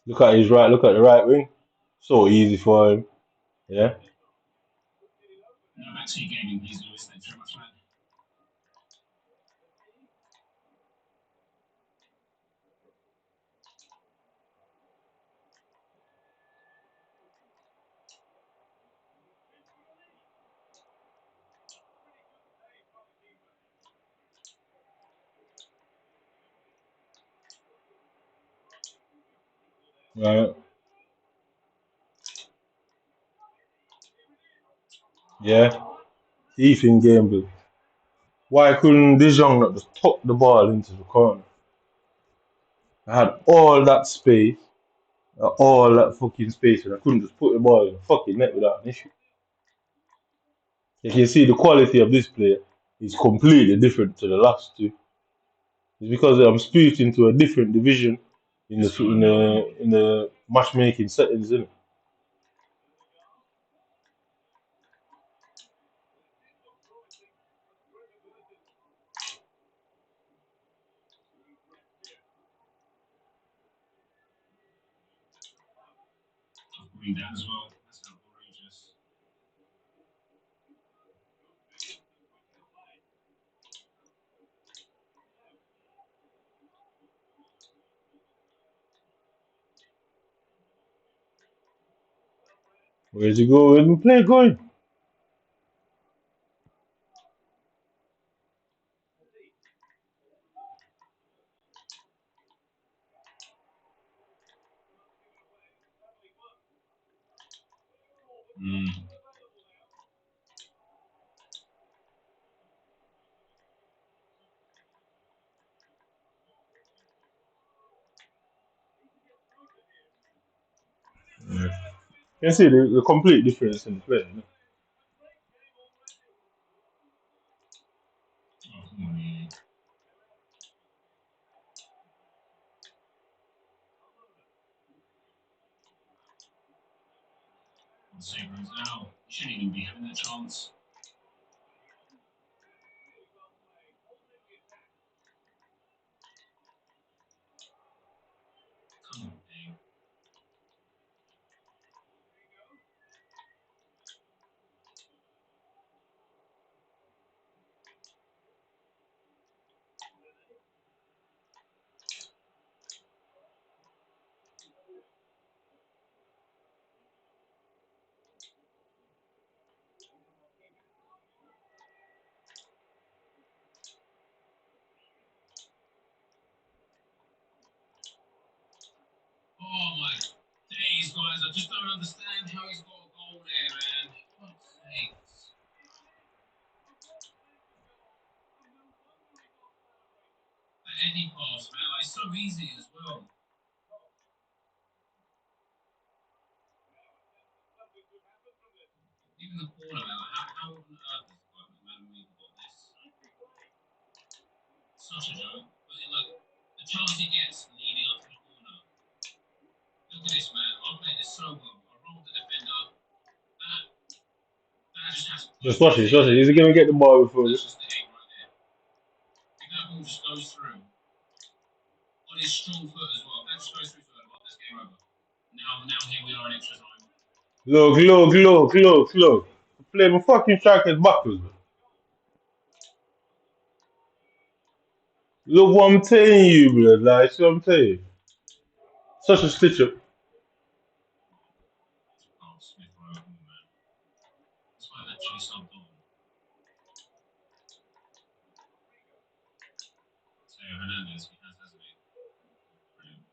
Look at his right. Look at the right wing. So easy for him. Yeah. No, back to your gaming, please, Lewis. Thanks very much, man. Right. Yeah. Ethan Gamble. Why couldn't Dijon not just tuck the ball into the corner? I had all that space. all that fucking space and I couldn't just put the ball in the fucking net without an issue. You can see the quality of this player is completely different to the last two. It's because I'm spewed into a different division in the matchmaking settings, isn't it? Going down as well. That's outrageous. Where's he go? Where's the player going? Mm. Yeah. You can see the complete difference in the play. You know? Oh, come on, yeah. Seagram's now. You shouldn't even be having that chance. Come on, Dave. Oh my days, guys! I just don't understand how he's got a goal there, man. For fuck's sakes. The Eddie pass, man, like so easy as well. Even the corner, man. Like, how on earth is like man even got this? Such a joke. But like the chance he gets leading up to the corner. Look at this, man. I played this so well. I rolled the defender. That that just has. Just watch it, just watch it. He's gonna get the ball before That's this. just the aim right there. If that ball just goes through on his strong foot as well. If that just goes through to him, that's game over. Now here we are in extra time. Look. Play my fucking strikers backwards, man. Look what I'm telling you, blood. Like, see what I'm telling you. Such a stitch up. Oh, Smith Rowe, man. That's why actually subbed on. Teo Hernandez, he has, hasn't he? Brilliant.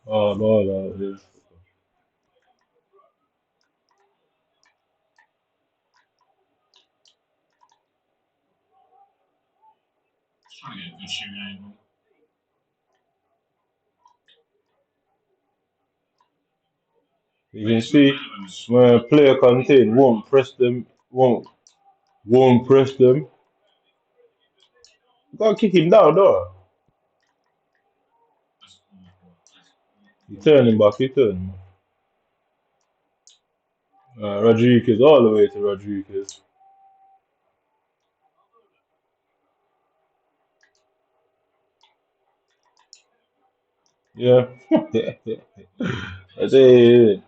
Oh, no. Just trying to get a good shooting angle. You can see when a player contain won't press them. You gotta kick him down, though. That's awful. That's You awful. turn him back, you turn him back. Rodriguez, all the way to Rodriguez. Yeah. I say,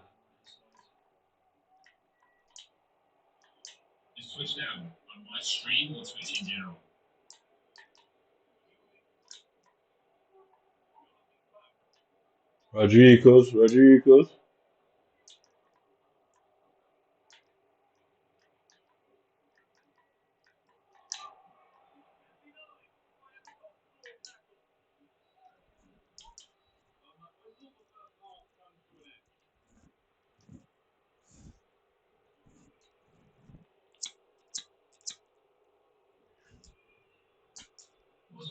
It's Twitch down on my stream or Twitch in general. Rodriguez.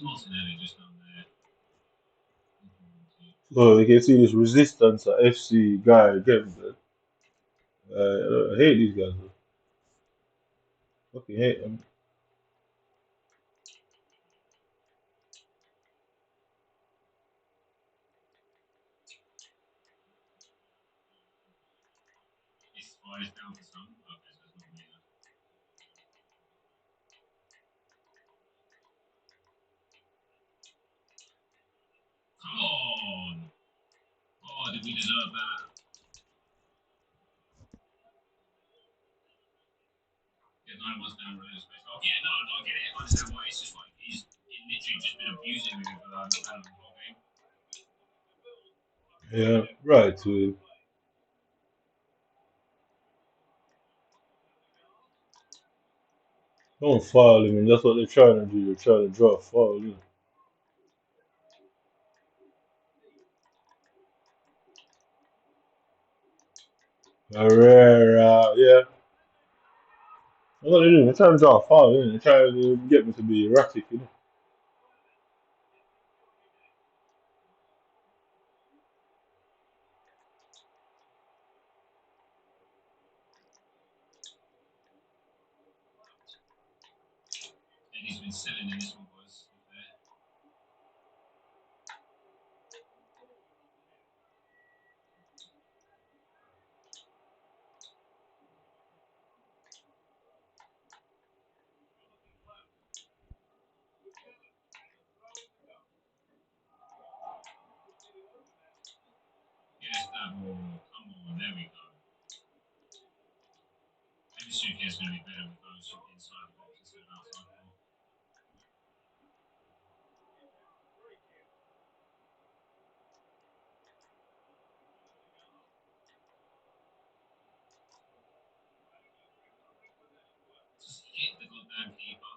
Martinelli just down there. So you can see this resistance at FC guy again, bro. I hate these guys, bro. Fucking hate them. It's fine, it's down to some. Okay, so it's not me. Come on! Oh, did we deserve that? Yeah, 9 was down really space. Oh, yeah, no, I get it. I understand why. It's just like he's literally just been abusing me for the whole game. Yeah, right. To don't foul him, and that's what they're trying to do. They're trying to draw a foul. You know. Herrera, yeah. That's what they're doing. They're trying to draw a foul. You know? They're trying to get me to be erratic. You know. And he's been selling in this one, boys. Yes, that ball. Come on, there we go. Maybe Suki is going to be better with those inside the box instead of outside the box. Just hit the goddamn keeper.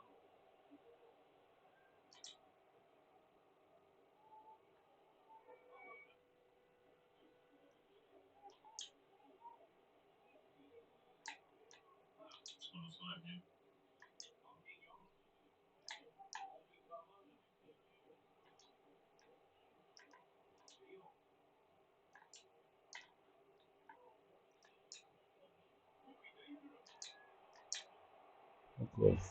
It's gone offside again. Of course.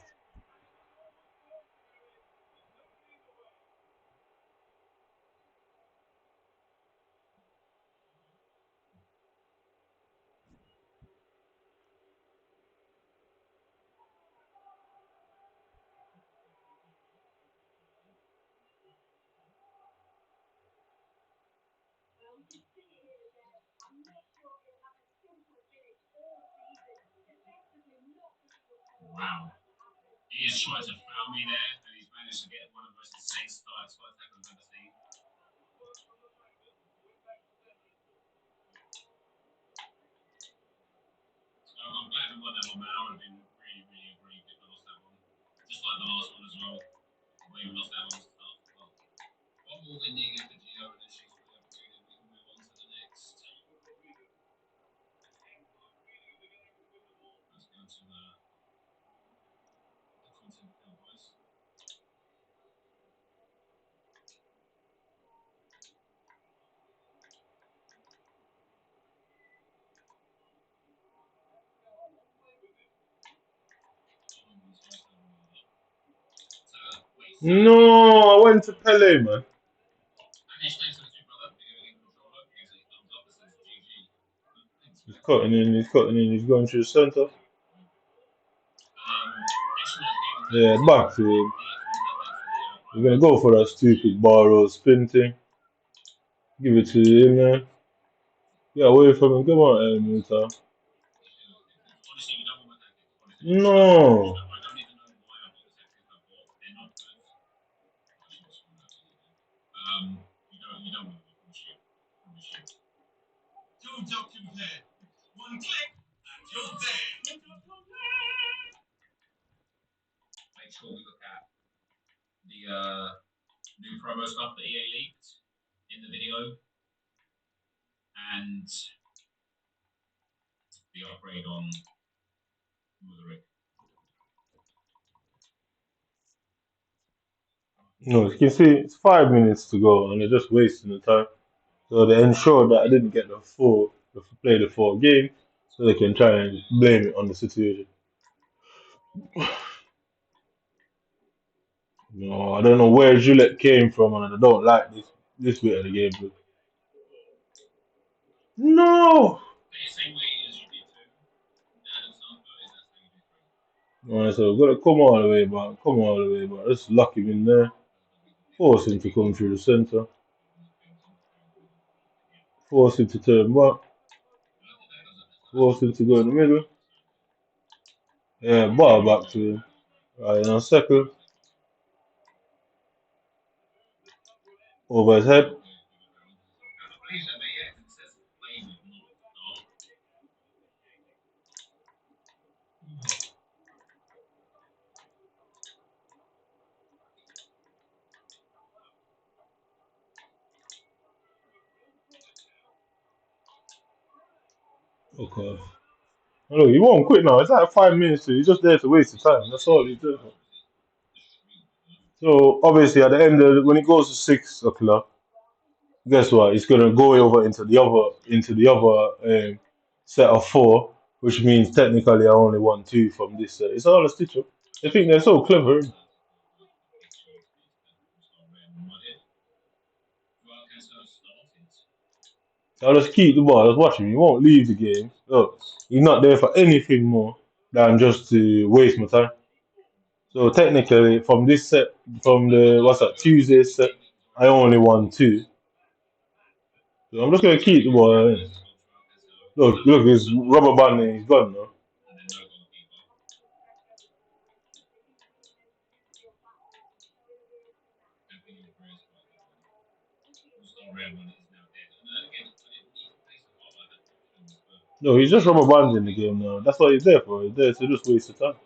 Wow. He is trying to foul me there, and he's managed to get one of the most insane starts I've ever seen. So I'm glad we won that one, man. I would have been really, really aggrieved if I lost that one. Just like the last one as well. Where we lost that one stuff. But one more than needed for Gio, and then she's fully upgraded. We can move on to the next. Let's go to the content now, boys. No, I went to Pele, man. He's cutting in. He's cutting in. He's going to the centre. Yeah, back to him. We're gonna go for that stupid borrow spin thing. Give it to him, man. Get away from him. Come on, Elmuta. No. One click, and you're there. Make sure we look at the new promo stuff that EA leaked in the video and the upgrade on Mudrick. No, you can see it's 5 minutes to go, and they're just wasting the time. So they ensure that I didn't get play the full game, so they can try and blame it on the situation. No, I don't know where Gillette came from, and I don't like this bit of the game. But no, The same way as you did too. Dad and son, but is that how you do no, so we've got to come all the way back, come all the way back. Just lock him in there, force him to come through the center, force him to turn back, force him to go in the middle. Yeah, ball back to him. Right, in a second, over his head. I believe so, mate, yeah, 'cause it says play with, not start. Okay. Look, he won't quit now. It's like 5 minutes. He's just there to waste the time. That's all he's doing. So obviously, at the end of when it goes to 6 o'clock, guess what? It's gonna go over into the other set of four, which means technically I only won two from this set. It's all a stitch up. I think they're so clever. I'll just keep the ball. Just watch him. He won't leave the game. Look, he's not there for anything more than just to waste my time. So technically, from this set, from the what's that Tuesday set, I only won two. So I'm just gonna keep the ball. Look, look, his rubber band, he's gone now. No, he's just rubber bands in the game now. That's what he's there for. He's there to just waste the time.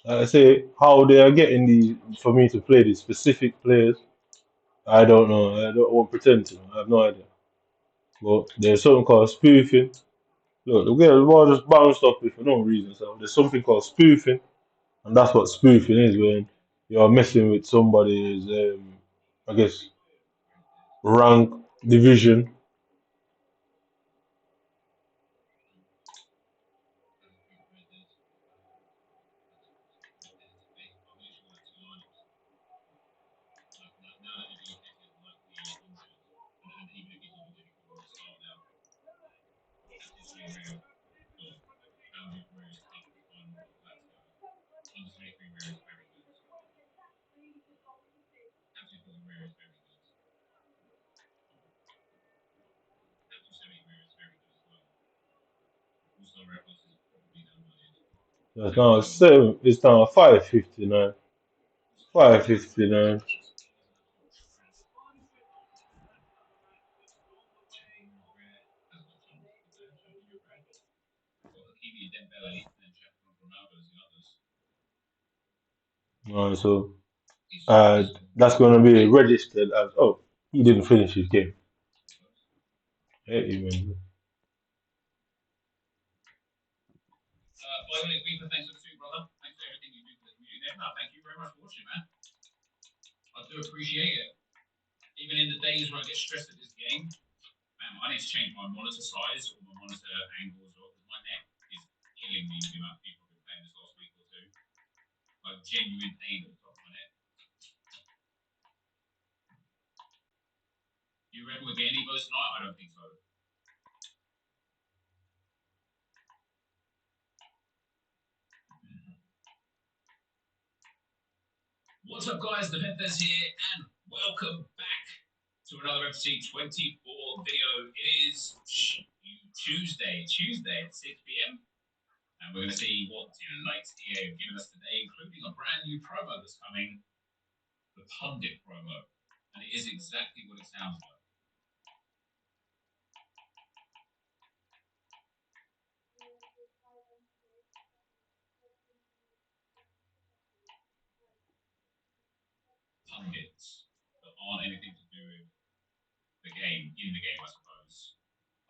Like I say, how they are getting these for me to play these specific players, I don't know. I don't want to pretend to. I have no idea. But there's something called spoofing. Look, the ball just bounced off me for no reason. So there's something called spoofing, and that's what spoofing is when you're messing with somebody's, I guess, rank, division. It's now 7. It's now 5:59. 5:59. So that's going to be registered as he didn't finish his game. Hey, even. By the way, Reaper, thanks for the food, brother. Thanks for everything you do for the community. No, thank you very much for watching, man. I do appreciate it. Even in the days where I get stressed at this game, man, I need to change my monitor size or my monitor angle as well because my neck is killing me with the amount of people who've been playing this last week or two. Like genuine pain at the top of my neck. You reckon we'll get any votes tonight? I don't think so. What's up, guys? The Venthes here, and welcome back to another FC 24 video. It is Tuesday at 6 p.m. And we're going to see what lights EA have given us today, including a brand new promo that's coming, the Pundit promo. And it is exactly what it sounds like. Pundits that aren't anything to do with the game, in the game, I suppose,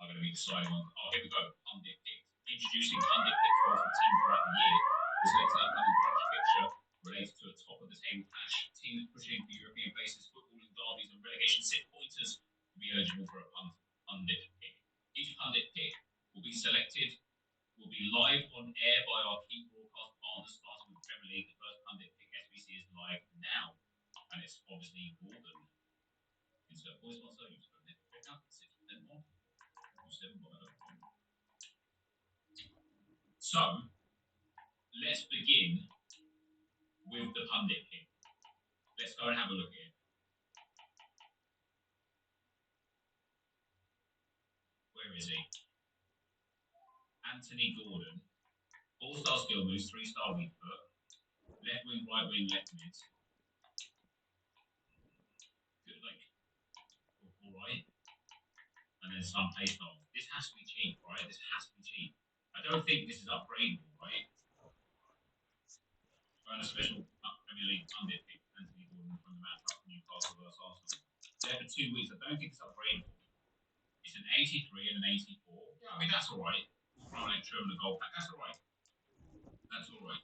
are going to be deciding on. Oh, here we go. Pundit picks. Introducing Pundit picks for team throughout the year. The selected upcoming cash fixture relates to a top-of-the-table cash. Teams pushing for European places, football and derbies and relegation sit pointers will be eligible for a pundit pick. Each pundit pick will be live on air by our key broadcast partners, starting with Premier League. The first pundit pick SBC is live now, and it's obviously Gordon. Insert voice sponsor, use code net checkout, 6% more. So, let's begin with the pundit pick. Let's go and have a look at it. Where is he? Anthony Gordon. 4-star skill moves, 3-star weak foot. Left wing, right wing, left mid. Good, like, alright. And then some play styles. This has to be cheap, right? This has to be cheap. I don't think this is upgradable, right? Earn a special Premier League pundit pick Anthony Gordon from the matchup Newcastle versus Arsenal. There for 2 weeks. I don't think it's upgradable. It's an 83 and an 84. Yeah, I mean, that's alright. Throw an extra and a goal pack. That's alright. That's alright.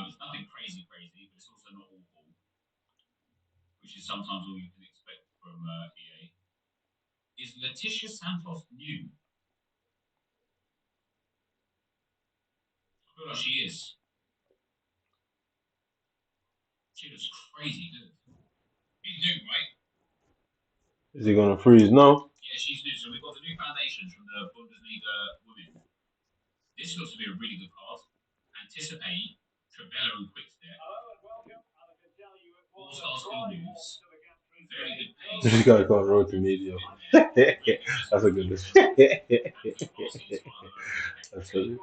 It's nothing crazy, but it's also not awful, which is sometimes all you can expect from EA. Is Letitia Santos new? I feel like she is. She looks crazy good. She's new, right? Is he gonna freeze now? Yeah, she's new. So we've got the new foundations from the Bundesliga women. This looks to be a really good card. Anticipate, Trevella and Quickstep. 4-star skill moves. Very good pace. This guy got road to media. That's a good one. That's funny.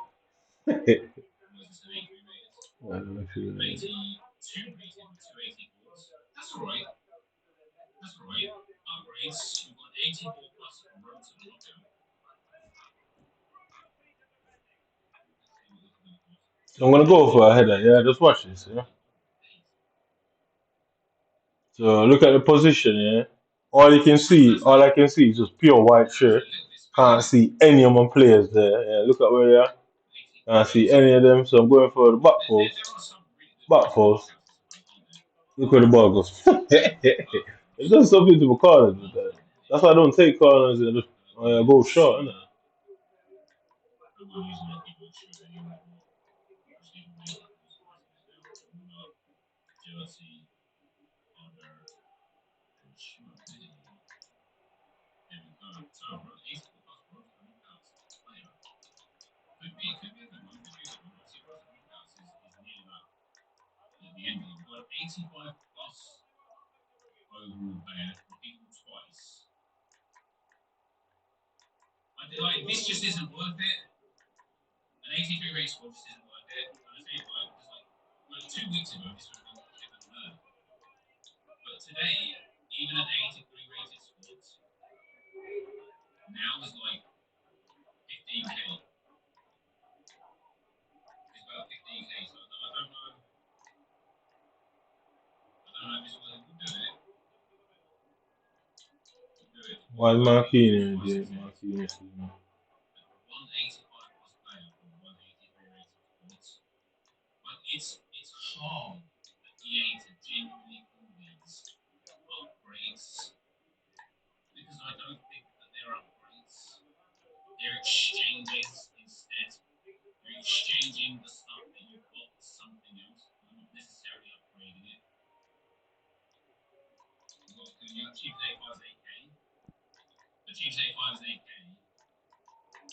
That's alright. Upgrades. We've got 84 plus road to the knockout. I'm gonna go for a header, yeah, just watch this, yeah. So look at the position, yeah. All I can see is just pure white shirt. Can't see any of my players there. Yeah, look at where they are. Can't see any of them, so I'm going for the back post. Back post. Look where the ball goes. It does something to my corners, but that's why I don't take corners and just go short, innit? Could be a good one. Obviously, Russell Newhouse is near that at the end. We've got 85 plus overall player, repeatable twice. This just isn't worth it. An 83 race squad just isn't worth it. And I say it because like 2 weeks ago this would have been given early. But today, even an 83 rated squad now is like 15k. It's about 15k, so I don't know. I don't know if it's worth it. We'll do it. Why Marquinhos did Marquinhos? 185 plus player from 183 rated squads. But it's hard for EA to genuinely call these upgrades because I don't think that they're upgrades. They're exchanges instead. You're exchanging the stuff that you've got for something else. You're not necessarily upgrading it. Your Chiefs A5 is 8k. The Chiefs A5 is 8k.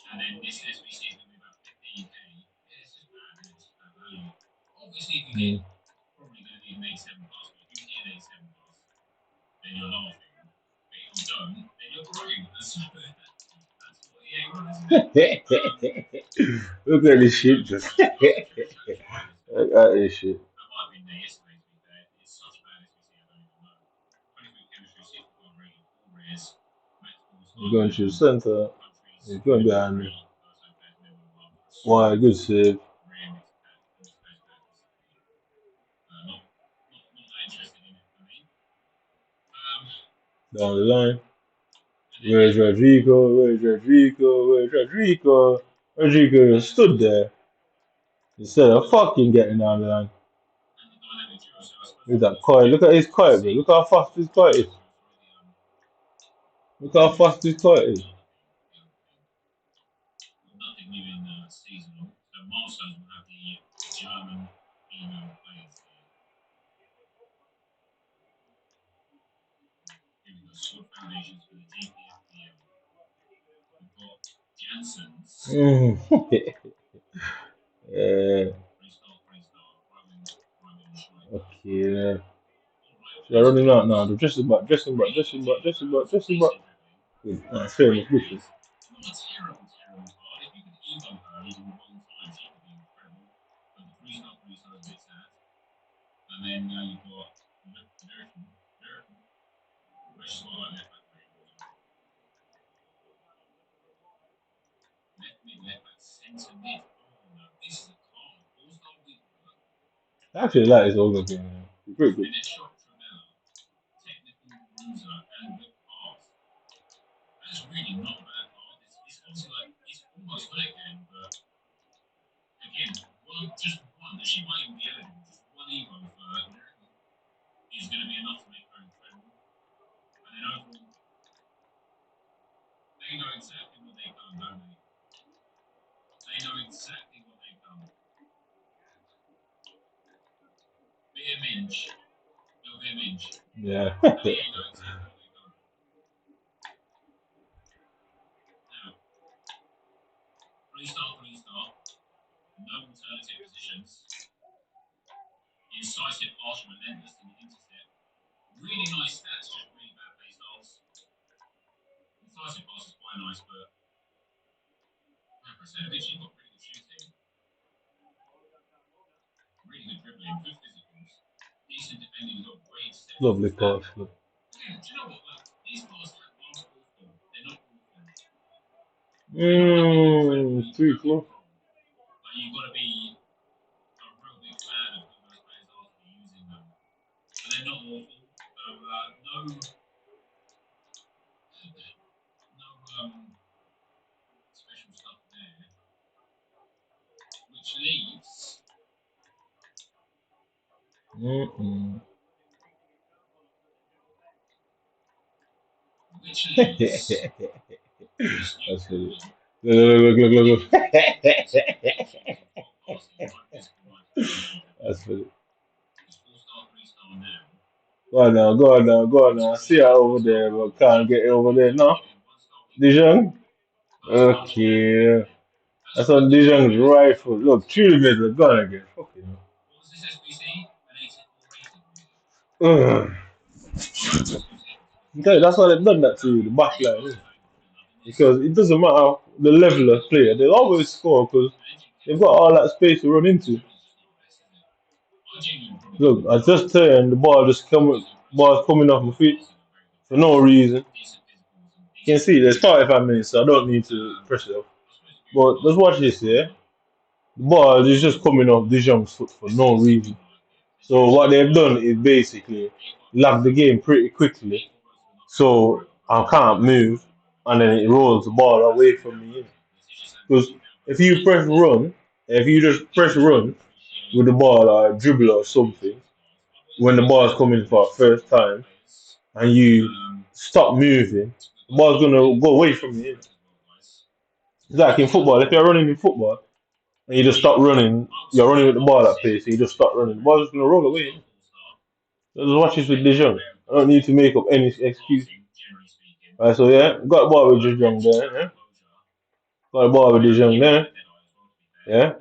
And then this SBC is going to be about 15k. Yeah, it's just bad. It's bad value. Obviously, if you get probably going to need an A7 plus, but if you get an A7 plus, then you're laughing. But if you don't, then you're crying. That's what EA runs, isn't it? Look at this shit, just look at this shit. That might have been there yesterday, to be fair. It's such bad SBC, I don't even know. 23 chemistry, 65 rating, 4 rares, max He's going to the centre. He's going behind me. Why, good save. Down the line. Where's Rodrigo? Where's Rodrigo? Where's Rodrigo? Rodrigo stood there. Instead of fucking getting down the line. And the dynamic duo. So I suppose Look at that kite. Look at his kite, bro. Look how fast his kite is. Look how fast his kite is. nothing new in seasonal. So milestones will have the German female players here. Here we go. Sword foundations for the GPFPL. We've got Janssens. Yeah. Freestyle. Roman Schneid. Okay. All They're right. running out now. They're just about. Good. Alright, fair enough. Good. Not a terrible card. If you could evo her even one time, she could be incredible. But the freestyle is a bit sad. And then you've got Durfin. Which is what I left back very good. Left back, centre mid. Oh no, this is a card. All-star week. Actually, that is all good. Pretty good. Shot Travella, technical bruiser, and whip pass. That's really not a bad card. It's obviously like it's almost good again, but again, just one. She might even be eligible. Just one evo for Miracle is going to be enough to make her incredible. And then overall, they know exactly what they've done, don't they? They know exactly what they've done. Be a minge. They'll be a minge. Yeah. They know exactly what they've done. Now, three-star. No alternative positions. Incisive, harsh, relentless, and intercept. Really nice stats, just really bad play styles. Incisive pass is quite nice, but Krasenovic, you've got pretty good shooting. Really good dribbling, good physicals. Decent defending, you've got great steps. Lovely pass. Again, do you know what? Like, these passes aren't awful. They're not awful. Too close. Like, you've got to be a real big fan of who those players are to be using them. But they're not awful. So, no special stuff there. Which leaves. That's good. Look. That's funny. Go on now. I see her over there, but can't get over there. No? Dijon? Okay. That's on Dijon's rifle. Look, 3 minutes, gone again. Fucking hell. What was this SBC? An 84 rating. Okay, that's why they've done that to you, the backline. Because it doesn't matter the level of player, they'll always score because they've got all that space to run into. Look, I just turned the ball's coming off my feet for no reason. You can see there's 45 minutes, so I don't need to press it off. But let's watch this here. The ball is just coming off Dijon's foot for no reason. So what they've done is basically lock the game pretty quickly, so I can't move, and then it rolls the ball away from me. Because if you just press run with the ball or dribble or something, when the ball is coming for a first time, and you stop moving, the ball's gonna go away from you. It's like in football. If you're running in football and you just stop running, you're running with the ball at pace, and you just stop running, the ball's just gonna roll away. Just watch this with Dijon. I don't need to make up any excuse. Alright, so yeah, got the ball with Dijon there. Yeah? Got the ball with Dijon there. Yeah?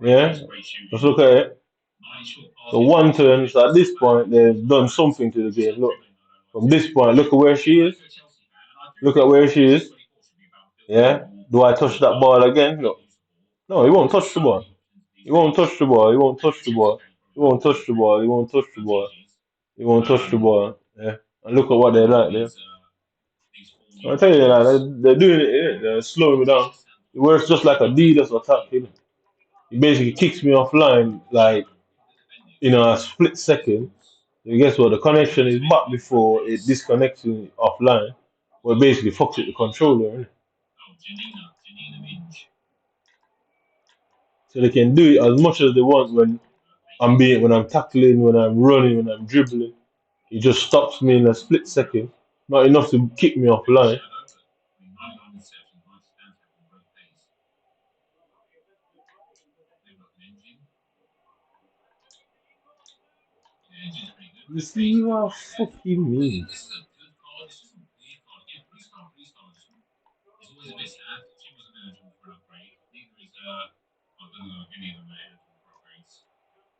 Yeah? Let's look at it. So one turn, so at this point, they've done something to the game. Look, from this point, look at where she is. Look at where she is. Yeah? Do I touch that ball again? No. No, he won't touch the ball. He won't touch the ball. He won't touch the ball. He won't touch the ball. He won't touch the ball. He won't touch the ball. Yeah. And look at what they're like there. I tell you, like, they're doing it, yeah? They're slowing me down. It works just like Adidas or tap, you know. It basically kicks me offline, like, in a split second. So guess what? The connection is back before it disconnects me offline. Well, it basically fucks with the controller, innit? So they can do it as much as they want when I'm tackling, when I'm running, when I'm dribbling. It just stops me in a split second. Not enough to kick me off line. I mean, 99 interceptions, 90 stamp tackle, great pace. Maybe like an engine. Yeah, engine's pretty good. You see what I fucking mean? This is a good card. It's just a weird card. Again, three star is always a bit sad. She wasn't eligible for an upgrade. Neither is I don't know if any of them are eligible for upgrades.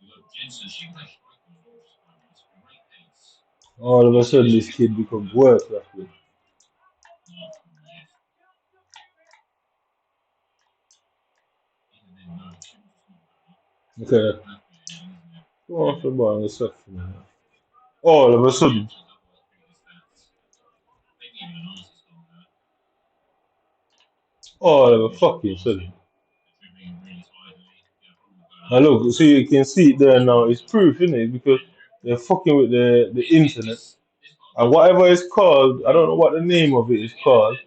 We've got Jensen. She can play striker as well, which is quite nice. Great pace. All of a sudden, this kid becomes worse after. Not yet. Even then, no. She was just not very. Okay, That's the engine, isn't it? go on for about a second. All of a sudden, She's otherwise pretty good stats. Maybe even an artist on that. all of a fucking sudden. Dribbling really tidily. Yeah, probably going Now up. look, so you can see it there now. It's proof, isn't it? Because they're fucking with the internet. And whatever it's called, I don't know what the name of it is called,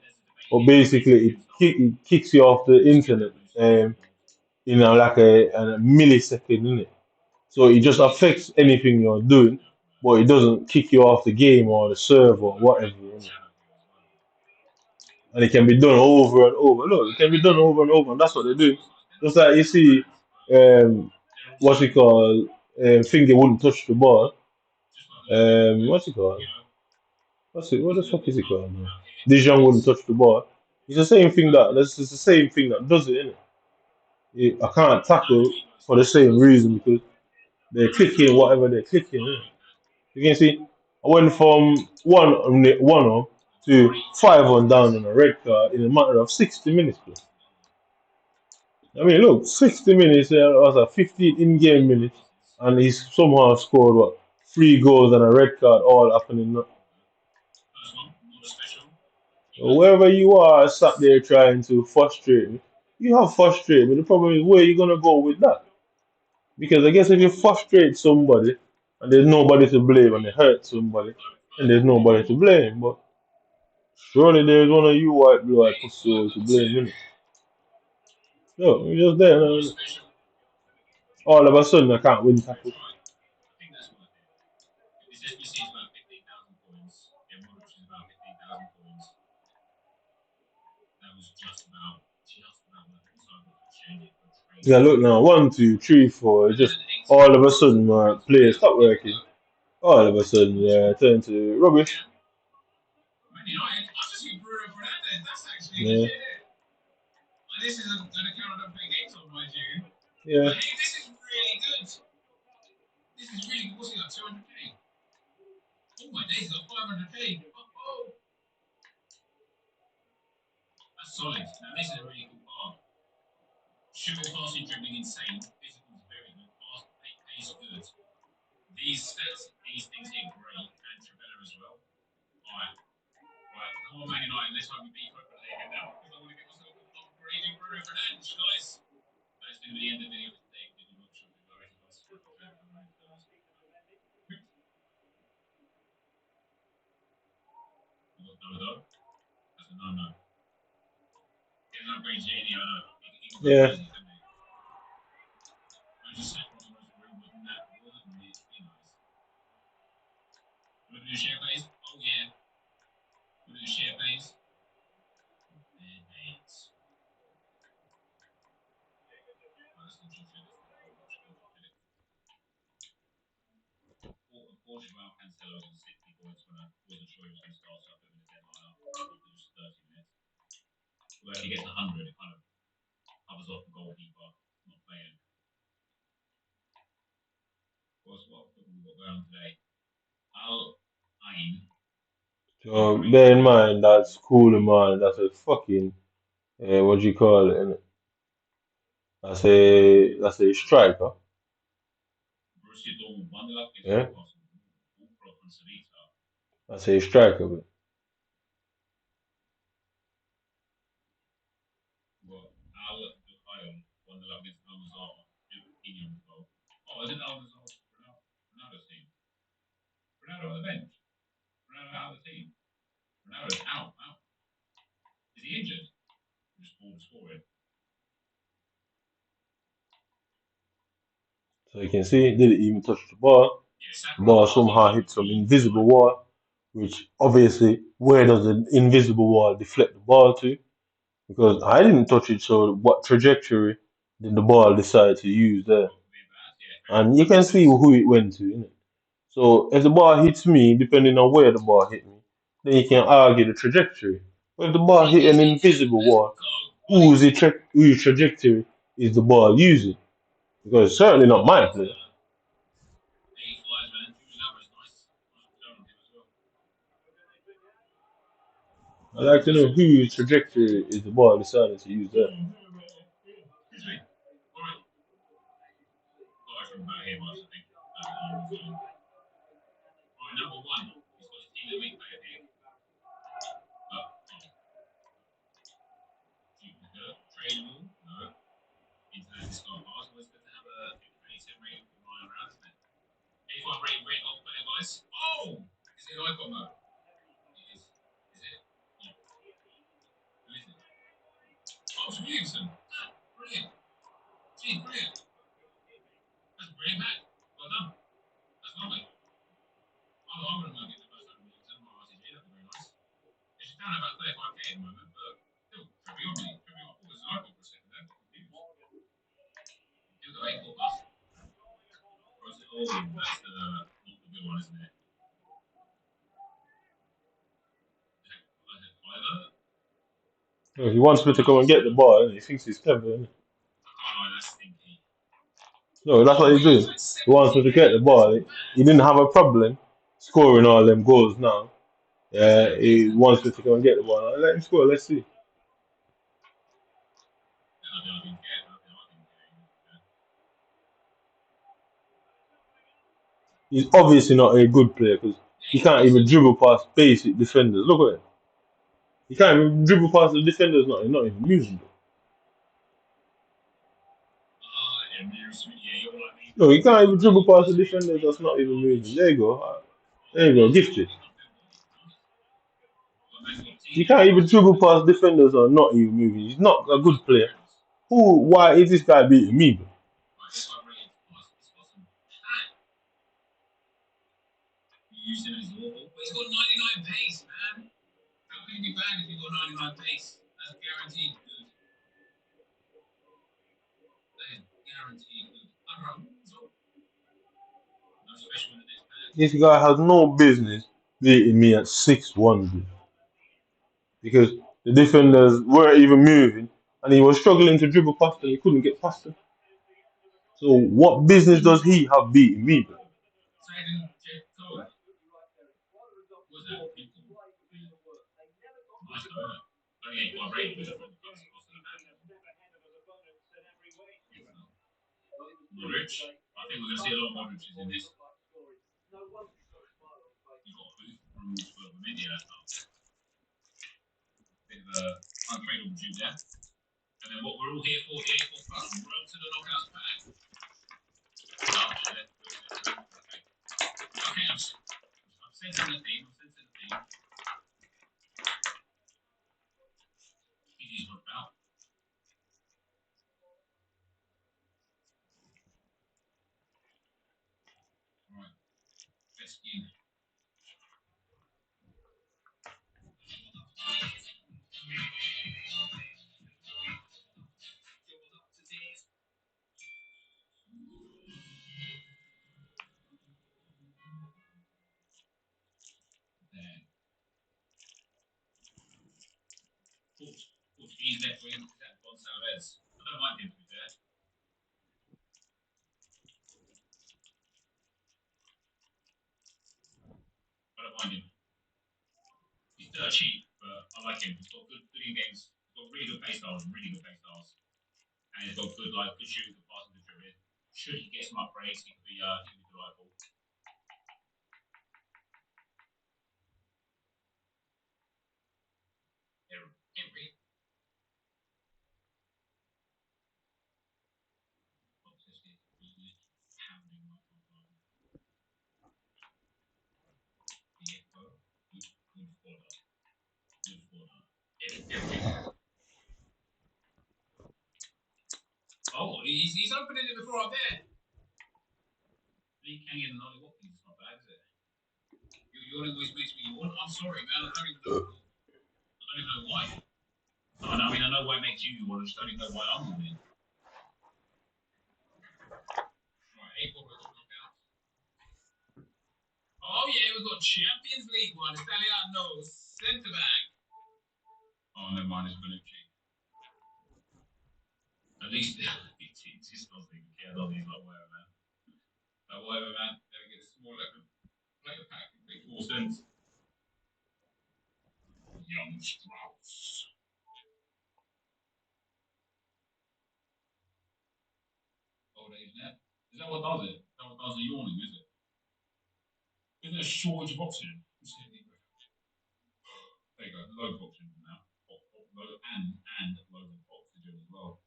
but basically it kicks you off the internet in like a millisecond, innit? So it just affects anything you're doing, but it doesn't kick you off the game or the server or whatever. Innit? And it can be done over and over. Look, it can be done over and over, and that's what they do. Just like you see, what's it called? Think they wouldn't touch the ball. What's it called? What's it? What the fuck is it called? Man? Dijon wouldn't touch the ball. It's the same thing it's the same thing that does it, innit? I can't tackle for the same reason because they're clicking whatever they're clicking. Innit? You can see, I went from one up to 5 on down on a red card in a matter of 60 minutes. Bro. I mean, look, 60 minutes, was a 15 in-game minutes, and he's somehow scored what 3 goals and a red card, all happening. Wherever you are, sat there trying to frustrate me. You have frustrated me. The problem is where you gonna go with that? Because I guess if you frustrate somebody and there's nobody to blame and they hurt somebody, and there's nobody to blame, but surely there's one of you white blue eyed pussies to blame, innit? No, you're just there. All of a sudden I can't win tackle. I think that's what it is. This SBC is about 15,000 coins. Yeah, Modric is about 15,000 coins. That was just about worth it. So I got to exchange it for a trade. Yeah, look now, 1, 2, 3, 4. It's just all of a sudden my players stop working. All of a sudden, yeah, turn to rubbish. Man United, I just see Bruno Fernandes. That's actually Yeah. legit. Like, this is an account I don't play games on, mind you. Yeah. But hey, this is really good. This is really good. What's he got? 200k? Oh my days, he's got 500k. Oh, that's solid. Now, this is a really cool card. Shooting, passing, dribbling, insane. Physical is very good. Pace good. These stats, these things here, great. And Trivella as well. Alright. Right. Come on, Man United. Let's hope we beat Copenhagen now. Because I want to get myself an upgraded Bruno Fernandes, guys. That's going to be the end of the video for today. If you want to show me guys, you got no. That's a no. Get an upgrade, JD. I know. He can go crazy, couldn't he? Just sacrifice the most real than that. Wouldn't it be nice? Want to do share phase? Oh, yeah. Want to do share phase? Dead dates. Unfortunately, Raul Cancelo was on 60 points when I wasn't sure he was going to start, so I put him in the dead lineup after just 30 minutes. Although if he gets 100, it kind of covers off the goalkeeper not playing. What football we got going on today? Aint. So bear in mind that's cool, man. That's a fucking what do you call it? Innit? That's a striker. Borussia Dortmund won the luck against Yeah, Newcastle. Bullcroft and Savita. that's a striker. But Well, Al won the luck against Almazar. Coutinho as well. Oh, isn't Almazar's Ronaldo's team? Ronaldo on the bench. Ronaldo out of the team. Ronaldo's out. Is he injured? Just pulled the score in. So you can see, didn't even touch the ball. The ball somehow hit some invisible wall, which obviously, where does the invisible wall deflect the ball to? Because I didn't touch it, so what trajectory did the ball decide to use there? And you can see who it went to, innit? So if the ball hits me, depending on where the ball hit me, then you can argue the trajectory. But if the ball hit an invisible wall, whose trajectory is the ball using? Because it's certainly not my play. I'd like to know whose trajectory is the ball decided to use there. He wants me to come and get the ball, and he thinks he's clever. Innit? No, that's what he's doing. He wants me to get the ball. He didn't have a problem scoring all them goals now. Yeah, he wants me to come and get the ball. I'll let him score. Let's see. He's obviously not a good player because he can't even dribble past basic defenders. Look at him. He can't even dribble past the defenders. Not even moving. No, he can't even dribble past the defenders. That's not even moving. There you go. There you go. Gifted. He can't even dribble past defenders or not even moving. He's not a good player. Why is this guy beating me? Bro? This guy has no business beating me at 6-1 because the defenders weren't even moving and he was struggling to dribble past them. He couldn't get past them. So what business does he have beating me? Bro? Big Kangan and Ollie Watkins is not bad, is it? You always makes me want. I'm sorry, man. I don't even know why. I mean, I know why it makes you want. I just don't even know why I'm winning. Right, 8 knockouts. Oh yeah, we've got Champions League one. Italiano, centre back. Oh, never mind. It's Bonucci. At least it just doesn't even care. Does he? He's like, whatever, man. Like, whatever, man. Gotta get a small player pack. It makes more sense. Young Strauss. Old age net. Is that what does it? Is that what does the yawning, is it? Isn't there a shortage of oxygen? There you go, loads of oxygen now. And loads of oxygen as well.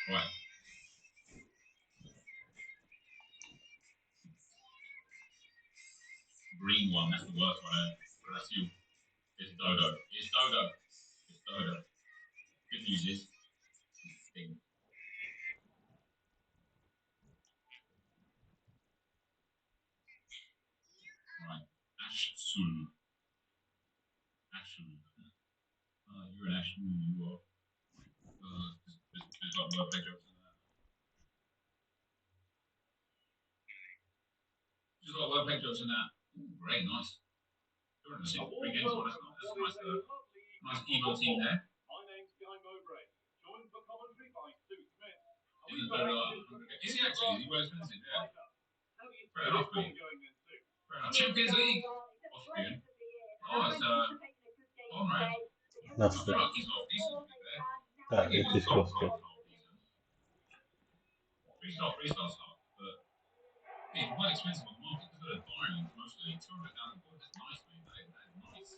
Right. Green one, that's the worst one. That's you. It's Dodo. It's Dodo. It's Dodo. Good news is, thing. Right. Ashsun. Ashsun. You're an Ashsun, you are. There's like wordplay jokes in that. Just like wordplay jokes in that. Ooh, great, nice. You're in the 3 games on. That's nice. Nice Evo team there. Is he actually? Is he well expensive? Yeah. Fair enough, mate. Fair enough. Champions League. Austrian. Oh, it's Conrad. I That's feel it. like he's half decent, to be fair. That is disgusting. 3 stars half, but yeah, quite expensive on the market because they're Ireland mostly. 200,000 points. That's nice, mate. That is nice.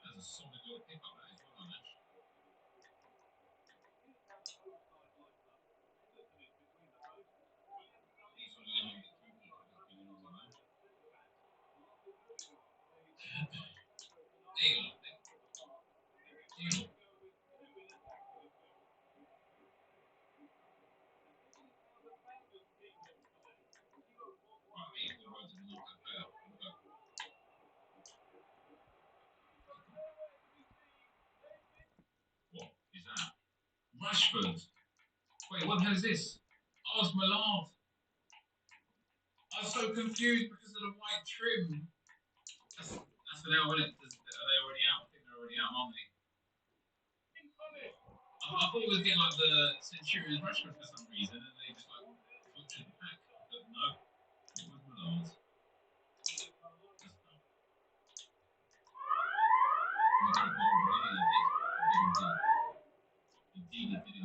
That's a solid little pickup. That is well done, Ash. He's sort of living with 3 people. That's been on the loan. There you go. There you go. Right, 8 roads and not that player. What is that? Rashford. Wait, what the hell is this? Oh, it's Millard. I was so confused because of the white trim. That's the now, isn't it? Are they already out? I think they're already out, aren't they? I thought we were getting like the Centurion Rashford for some reason, and they just like butchered the pack. But no, it was Millard. That's dumb. Indeed, it did.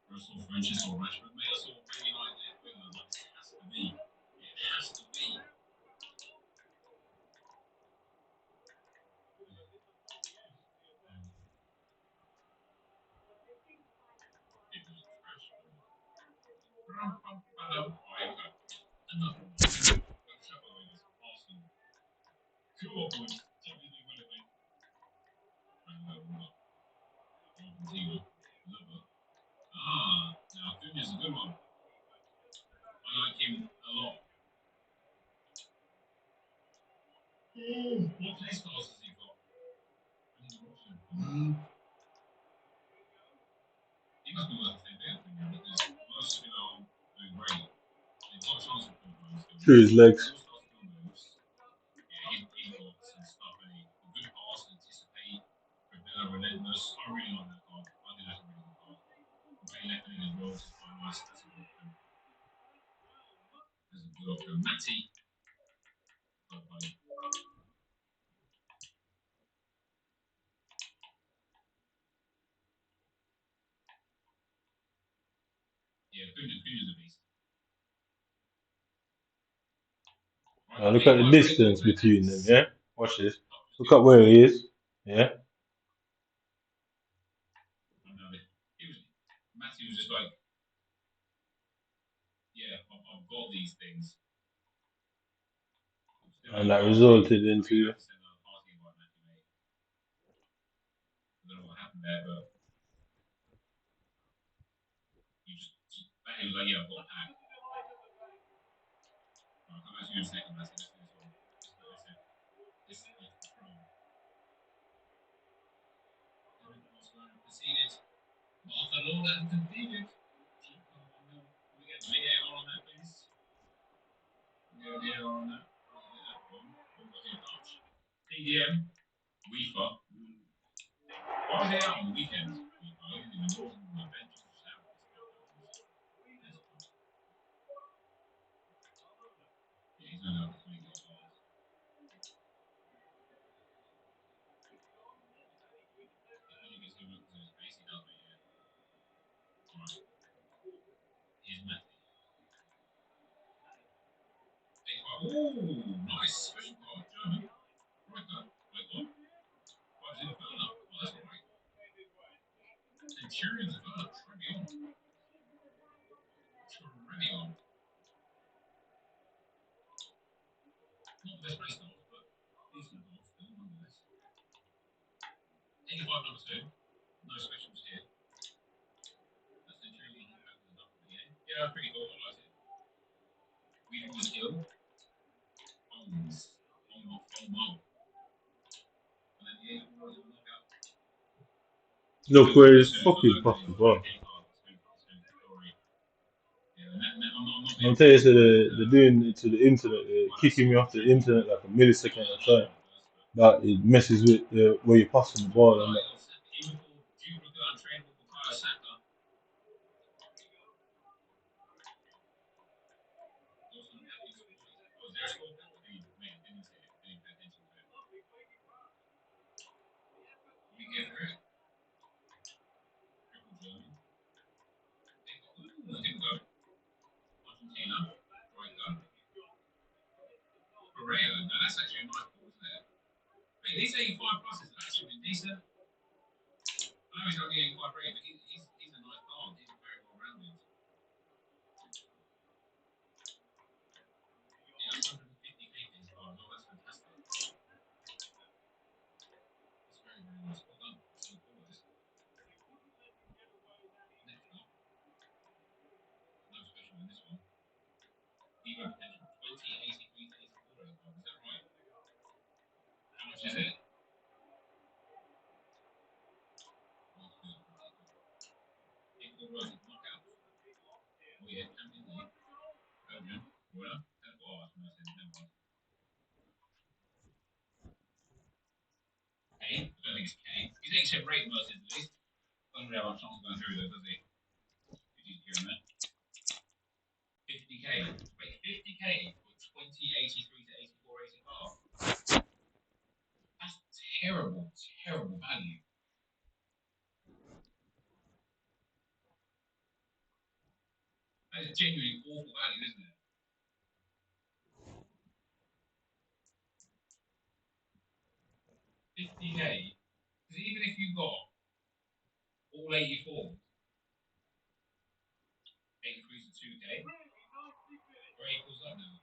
Russell, Francis, or Rashford. Mate, I saw Man United there. I was like, it has to be. It has to be. It was trash. Enough. Arsenal. 2 points. Champions League winner, mate. Argentina. Now Cunha's a good one. I like him a lot. What play styles has he got? I need to watch him. He must be worth the same bit, I think, because most doing great. They've got a chance of still. Through his legs. Yeah, he's got some stuff, and a good pass, anticipate, relentless. I really like that card. I think that's a really good card. Play left in as well, which is quite nice. That's a good option. That's a good option. Matty. Yeah, Cunha's a beast. Now look at the distance between them, yeah? Watch this. Look at where he is, yeah? Matthew was just like, yeah, I've got these things. And that resulted into there, but you just bang it like, yeah, I've got a pack. I'll come back to you in a second. Let's do this one. This is control. Proceeded. Martha Lord has conceded. Can we get VAR on that, please? Yeah, VAR on that. PDM. WIFA. Why was he out on the weekend? I didn't even know on the bench. Just out. Yeah, he's only out for 20 goals. He gets him because of his pace. He does, mate. Yeah. Alright. Here's Matthew. Ooh, nice. Special card. German. Right there. Like what? Why is it a burner? Oh, that's right. Centurions of burner. Trevion. Trevion. Not the best race off, but decent off still, nonetheless. 85 number 2. No specials here. That's Centurion. Yeah, that's pretty cool. I like it. We can just kill. Bones. Boom. And then the 84 is a knockout. Look where his fucking pocket gone. I'll tell you, so they're doing it to the internet, they're kicking me off the internet like a millisecond at a time. But it messes with where you're passing the ball and that. Argentina, right. Pereira, now that's actually a nice ball, isn't it? Wait, these 85 pluses are actually decent. I know he's only 85 rate, but he's a nice dog. He's very well rounded. Yeah, 150 kgs as well. Oh, that's fantastic. That's very, very nice. Well done. So cool. Next up. No special in this one. Evo potential 20, 83 to 84. Is that right? How much is it? Equal rose knockout. Oh yeah, Champions League. Belgium. Winner. Oh, that's nice. Never mind. K. I don't think it's K. He's except rate versus at least. Doesn't really have a chance going through though, does he? If he's hearing that. 50k. Wait, 50k for 2083 to 84 racing car. That's terrible, terrible value. That is genuinely awful value, isn't it? 50k. Because even if you got all 84, 83 to 2k, where equals up now?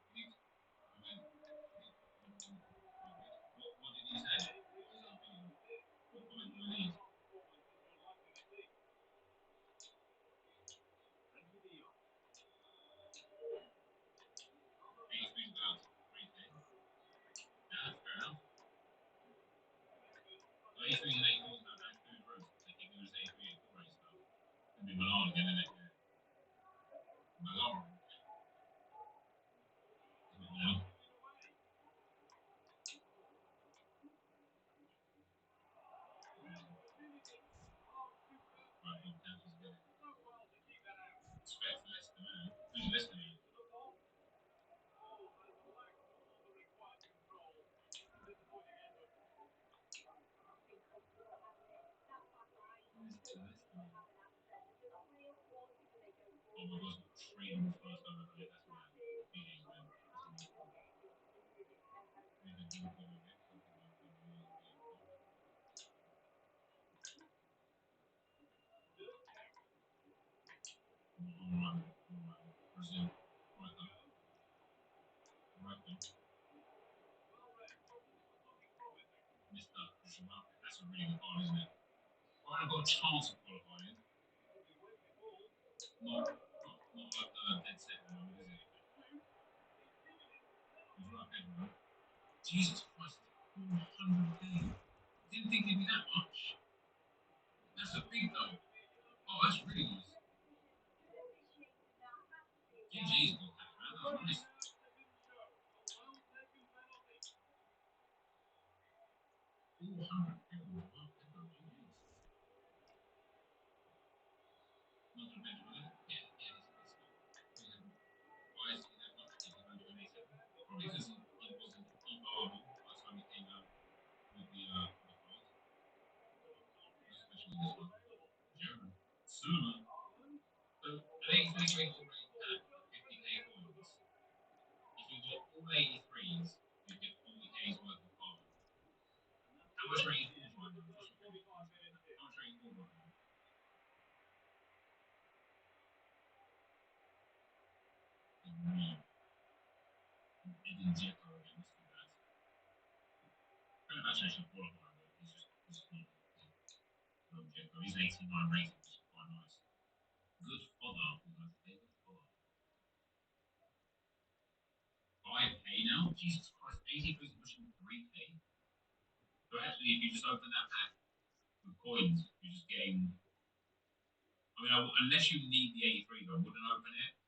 What did he say? What was that opinion? What comment do we need? 83 is about 3k. Yeah, fair enough. 83 and 84 is about 92 gross. They keep doing this 83 84 race stuff. It's going to be Milan again, isn't it? Milan. Now. Expect Leicester, man. Who's Leicester? Oh my god, trading first over there. That's mad. BJ's man. Brazil. Right up. Mr. That's a really good card, isn't it? I've got a chance of qualifying. Not like dead set at the moment, is it? He's right, Pedro. Jesus Christ, 400k. Didn't think it'd be that much. That's a big though. Oh, that's really nice. GG's got that, man. That's nice. 400 people. Wow, Pedro, GG's. Not to mention, yeah, why is he that much? He's 127. Probably because he wasn't unbarable by the time he came out with the cards. Especially this one. German. Suma. So, an 83 already had 50k coins. If you got all 83s, you get 40k's worth of cards. How much are 84s right now? How much are 84s right now? Edin Dzeko again, that's too bad. Actually, I should qualify, but he's not. No Dzeko. He's 89 rated, which is quite nice. Good fodder. Good fodder. 5k now? Jesus Christ, 83 is pushing 3k. So actually, if you just open that pack with coins, you're just getting. I mean, unless you need the 83, I wouldn't open it.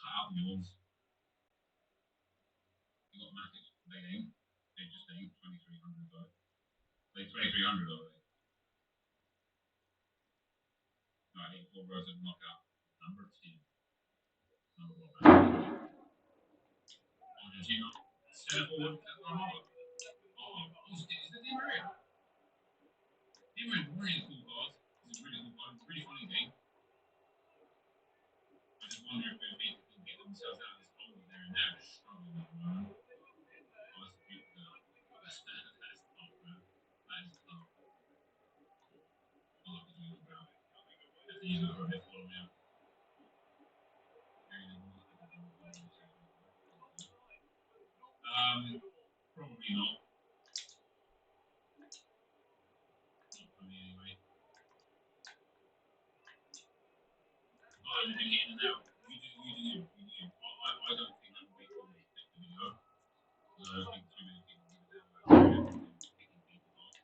Cut out the yawns. You got Matic. They ain't. They just ain't 2300 though. They 2300 are they? No, 84 rows of knockout. Number 2. Number 1. Argentina. Centre forward. Oh, is the Di Maria? Di Maria is really cool card. It's a really cool card. It's a really funny game. I just wonder if they can get themselves out of this hole that they're in now, just struggling at the moment. Oh, that's beautiful. That's tough, man. That is tough. I like the Eagle about. If the Eagles are a bit follow me out. Probably not. Not for me anyway. I'm in and out. You do. I don't think that would be cool to pick the video. Because I don't think too many people give a damn about picking people off.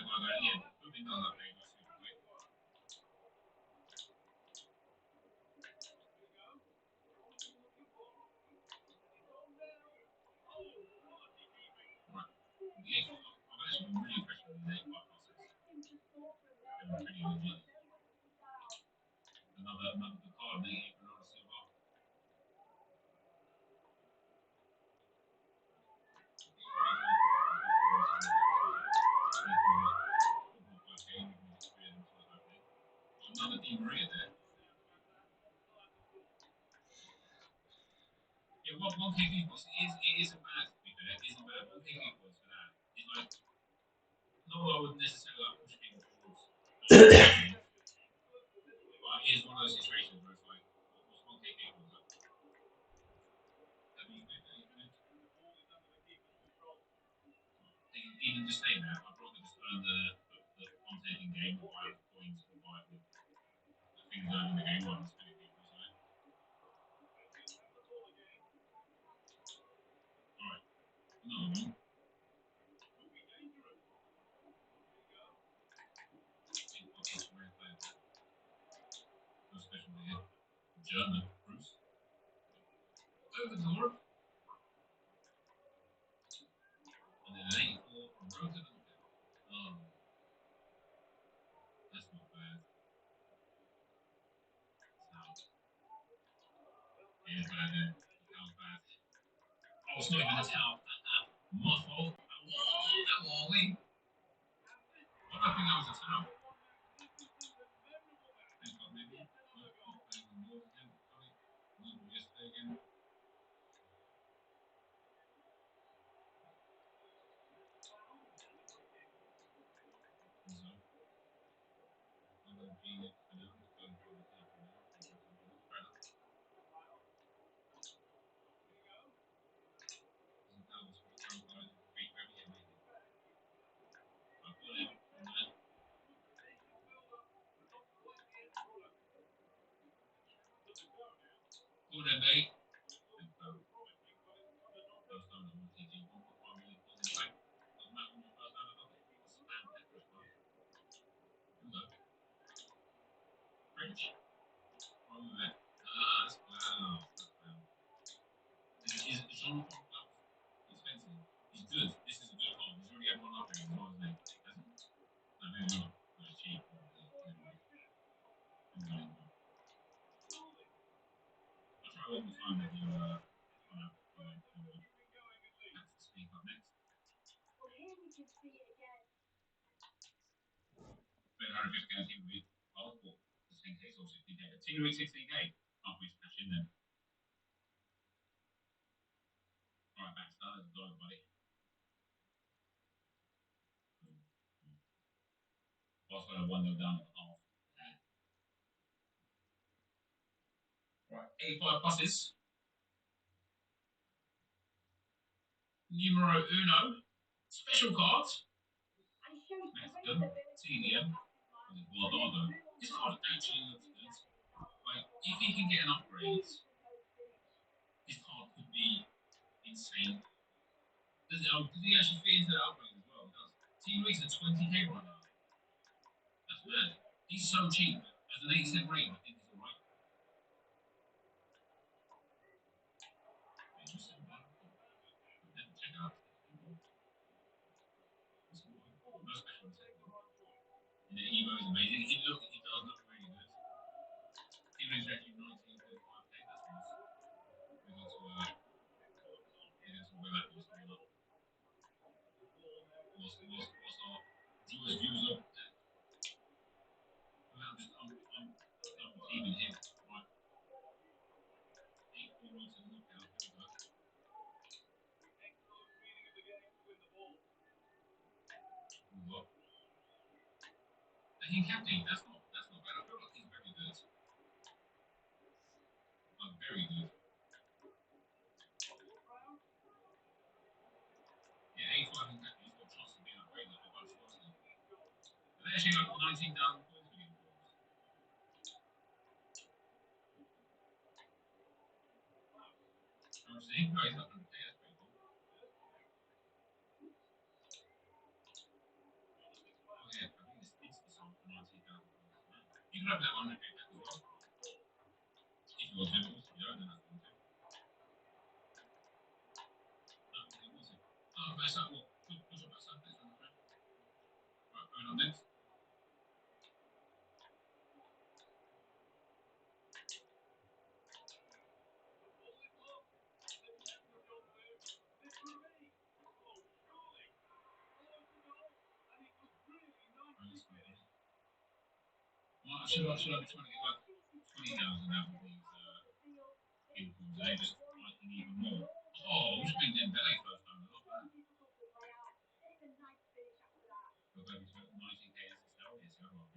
But yeah, moving on that page, super quick. Right. I'm actually really impressed with the name bypasses. They were pretty legit. Another card, the Bernardo Silva. Another Di Maria there. Yeah, 1k points. It isn't bad, to be fair. It isn't bad. 1k points for that. It's like, not that I would necessarily like push people towards. But it is one of those situations where it's like, what's 1k points? Even just saying that, I'd rather just earn the content in game or buy the coins or buy the things earned in the game rather than spending people, isn't it? Alright, another one. No special here. German, Bruce. Overlord. And then an 84 Road to Knockout. Oh, that's not bad. Sound. Yeah, bad there. Sounds bad. Oh, it's not even a towel. My fault. That wall, wait. I don't think that was a towel. Maybe. Yesterday again. Right, 85 pluses. Numero uno. Special cards. Mexican. TDM. Guardado. This card actually looks good. Like, if he can get an upgrade, this card could be insane. Does he actually fit into that upgrade as well? He does. Team Reed's at 20k right now. That's mad. He's so cheap. As an 87 rating, I think he's alright. Check out. No special second. And the Evo is amazing. He does look really good. Team Reed's actually 19.5k. That's nice. We go to what's our viewers up? I'm leaving him. Right. 8 4 to knockout. Here we go. What? He captain. That's not bad. I feel like he's very good. Very good. Yeah, 85 in captain. He's got a chance to be an upgrade. Like, I've got a chance to. They actually got 19,000 points for him. So he can go, he's not 100k. That's pretty cool. Oh yeah, I think this insta song for 19,000 points. You can have that 100k back as well. If you want to, but also if you don't, then that's fine too. Oh, that's that one. Good job, that's that. Thanks very much, man. Right, going on next. Well, should I be trying to get like 20,000 out of these imports? They just liking even more. Oh, we should make them belly first time. I love that. Go back to 19k SSL. Yes, you're right.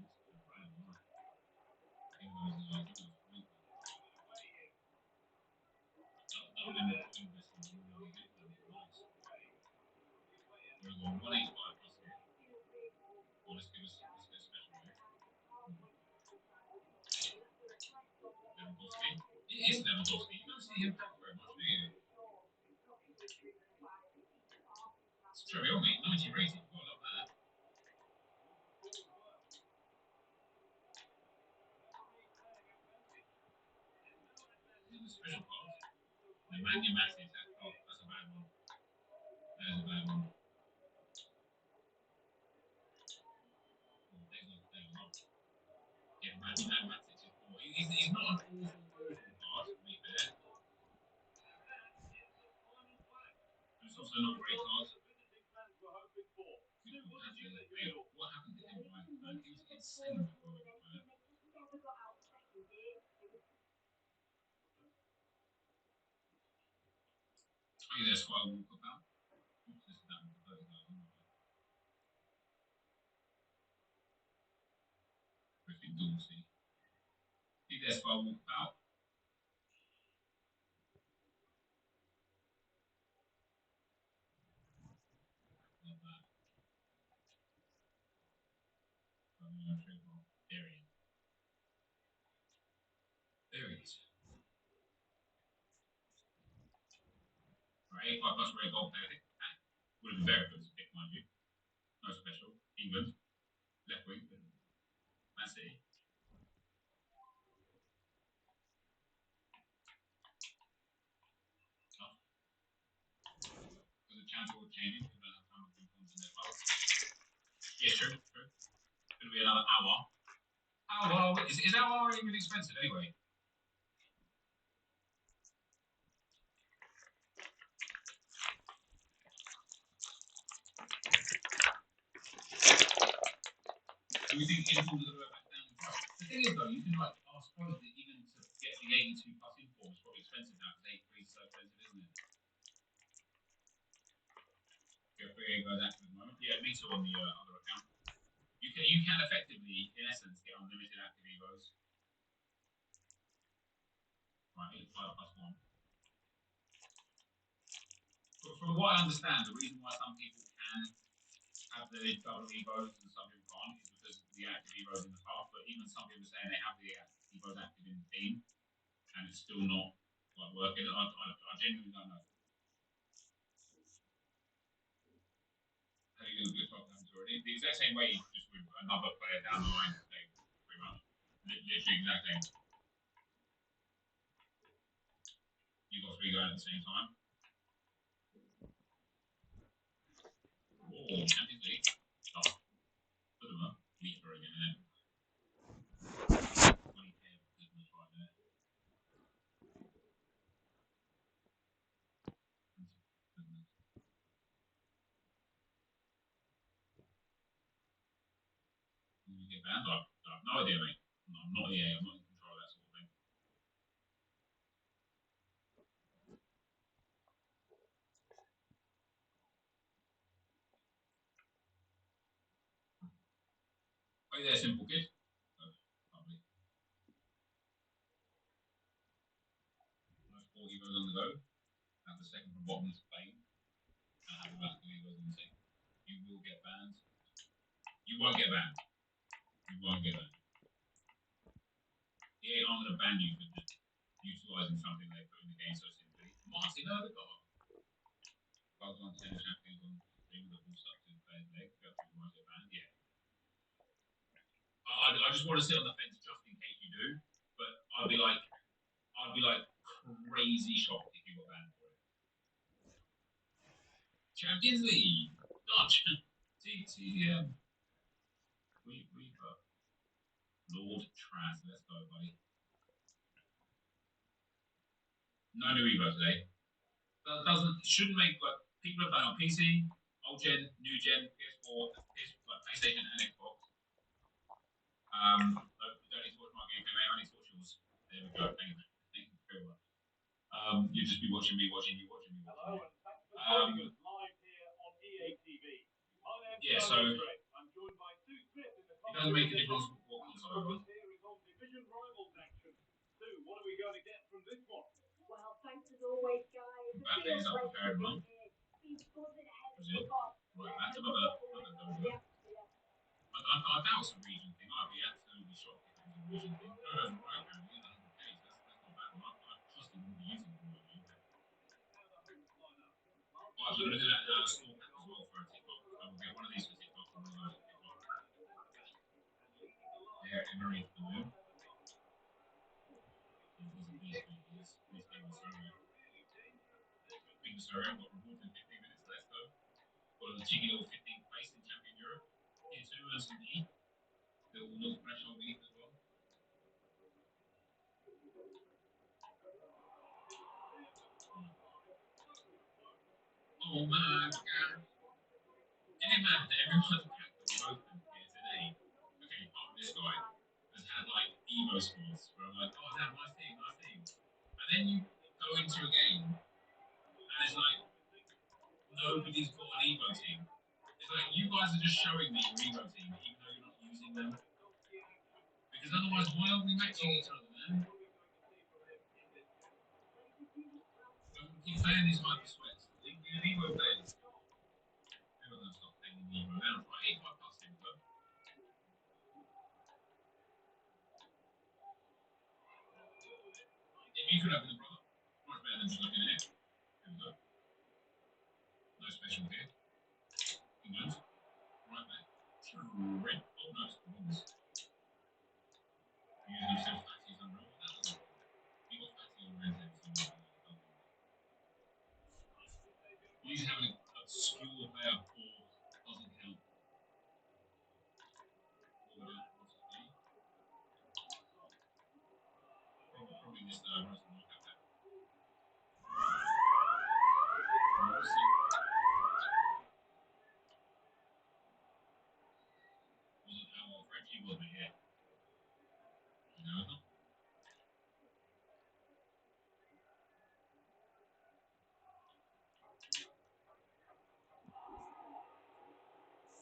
That would have been really good. Nice. We're going 185 plus here. Well, let's get a special here. Lewandowski. It is Lewandowski. You don't see him back very much, do you? It's Cherry on me. 90 rating. Oh, I love that. The special card. The Mania Massive. Oh, that's a bad one. That is a bad one. Yeah, Mania Massive is poor. He's not an awful card, to be fair. But it's also not a great card. What happened to him? Man, he was insane. Oh, yeah, that's what I walk about. Oops, this is that one for 30,000. 15 We'll see. See there's why I walk out. Love that. There he is. There he is. Right, 8 plus for a gold player. Would have been very good to pick, mind you. No special. England. Left wing. Man City. There's a chance of changing because I don't have time to do points in their files. Yeah, true. It's going to be another hour. Is hour even expensive anyway? Do we think imports are going to go back down in price? The thing is, though, you can I suppose that even to get the 82 plus import is probably expensive now because 83 is so expensive, isn't it? Go for goes active at the moment. Yeah, me too on the other account. You can effectively, in essence, get unlimited active evos. Right, 85 plus 1. But from what I understand, the reason why some people can have the double evos and some people can't is because of the active evos in the path. But even some people saying they have the evos active in the team and it's still not like working. I genuinely don't know. How you going to good top happens already? The exact same way, just with another player down the line, pretty much. Literally exact same. You got 3 going at the same time. Oh, Champions League. Oh, put them up. Leave for again, innit? 20k of goodness right there. Goodness. You get banned? I have no idea, mate. I'm not EA, I'm not in control of that sort of thing. Oh, yeah, simple kid. Oh, lovely. Nice 40 goes on the go. Have the second from bottom is Spain. And have the rest of the goes on the second. You will get banned. You won't get banned. You won't get banned. EA aren't going to ban you for just utilising something they put in the game so simply. Martin Odegaard. Bugs on 10 champions on stream with the ball stuck to the player's leg. You might get banned. Yeah. I just want to sit on the fence just in case you do. But I'd be like crazy shocked if you got banned for it. Champions League. Dutch. TTM. Reaper. Lord Traz. Let's go, buddy. No new Evo today. Shouldn't make like people have done on PC, old gen, new gen, PS4, PlayStation, and Xbox. You don't need to watch my gameplay, mate. I need to watch yours. There we go. Thank you very much. You just be watching me, watching you, watching me. Hello, and thanks for joining us live here on EA TV. Yeah, so it doesn't make a difference what console you're on. Here is on Division Rivals action. Sue, what are we going to get from this one? Well, thanks as always, guys. Mbappe is up for third one. Brazil. Right, that's another go. I doubt it's a region thing. I'd be absolutely shocked if it was a region thing. Right, apparently, 100k. That's not bad. I trust he wouldn't be using it more than you. Right, we're going to do that store pack as well for a TikTok. I will get one of these for TikTok and one of those for TikTok. There, Emery for the moon. He's a beast, mate. He's getting so good. Big Surrey, got rewards in 15 minutes. Let's go. Got a cheeky little 15th place in Champion Europe. Tier 2 and some E. Little no pressure on E as well. Oh my god. Didn't it matter that everyone's pack that we've opened here today? Okay, apart from this guy, has had like emo spots where I'm like, oh damn, nice team, nice team. And then you go into a game and it's like nobody's got an emo team. It's like you guys are just showing me your emo team even though you're not using them. Because otherwise, why are we matching each other, man? When we keep playing these hyper sweats, the Evo players, they're not going to stop playing the Evo now. Right, 85 plus, here we go. Yeah, you could open the brother. Much better than just looking at it. Here we go. No special here. England. Right back. Red. Oh, no, it's bronze. Using himself fatties on roll. That doesn't. He got fatty on red head. He's having an obscure player or doesn't count. Probably missed the Rosen knockout there. Rosen. Wasn't our Frenchie, was it? Yeah. You know them?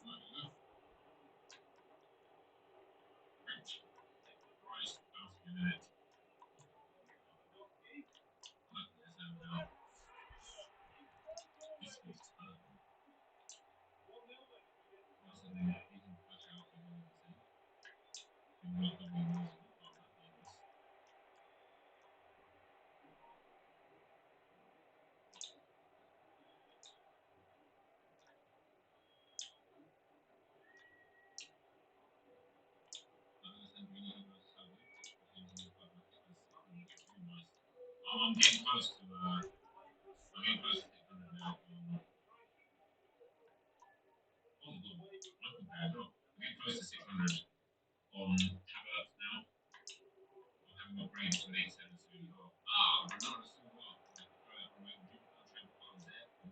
Right, we go. French. Christ, bouncing in it. Look at this now. This was turn. Wasn't he can push out the wall, see? You might not be losing the part that means. I'm getting close to 600 now on I'm getting close to 600 on Havertz now. I'm having upgrades to an 87 soon as well. Ah, Bernardo Silva. I can throw that from Jupiter, trade funds there. I'm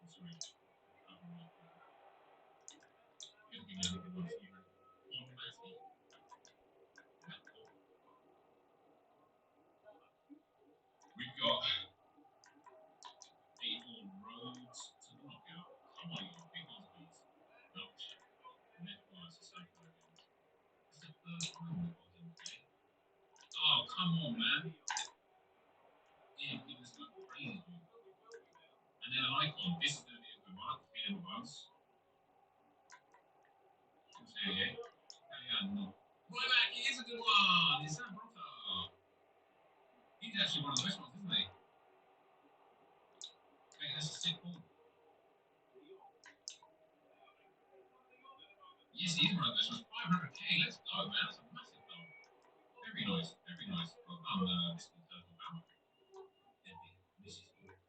sorry. Good thing I think about even on Matty. We've got 84 roads to the knockout. Come on, you big ones, please. Ouch. Net wise, so again. It's the third time we've got him today. Oh, come on, man. Yeah, he was like crazy. And then an icon. This is going to be a good one. Feeling bonus. Okay. No. Right back, he is a good one. It's Sam Brota. He's actually one of the best ones, isn't he? Hey, that's a sick ball. Yes, he is one of the best ones. 500k. Let's go, man. That's a massive goal. Very nice. Very nice. Well done, Mr. Turtle Power. This is good.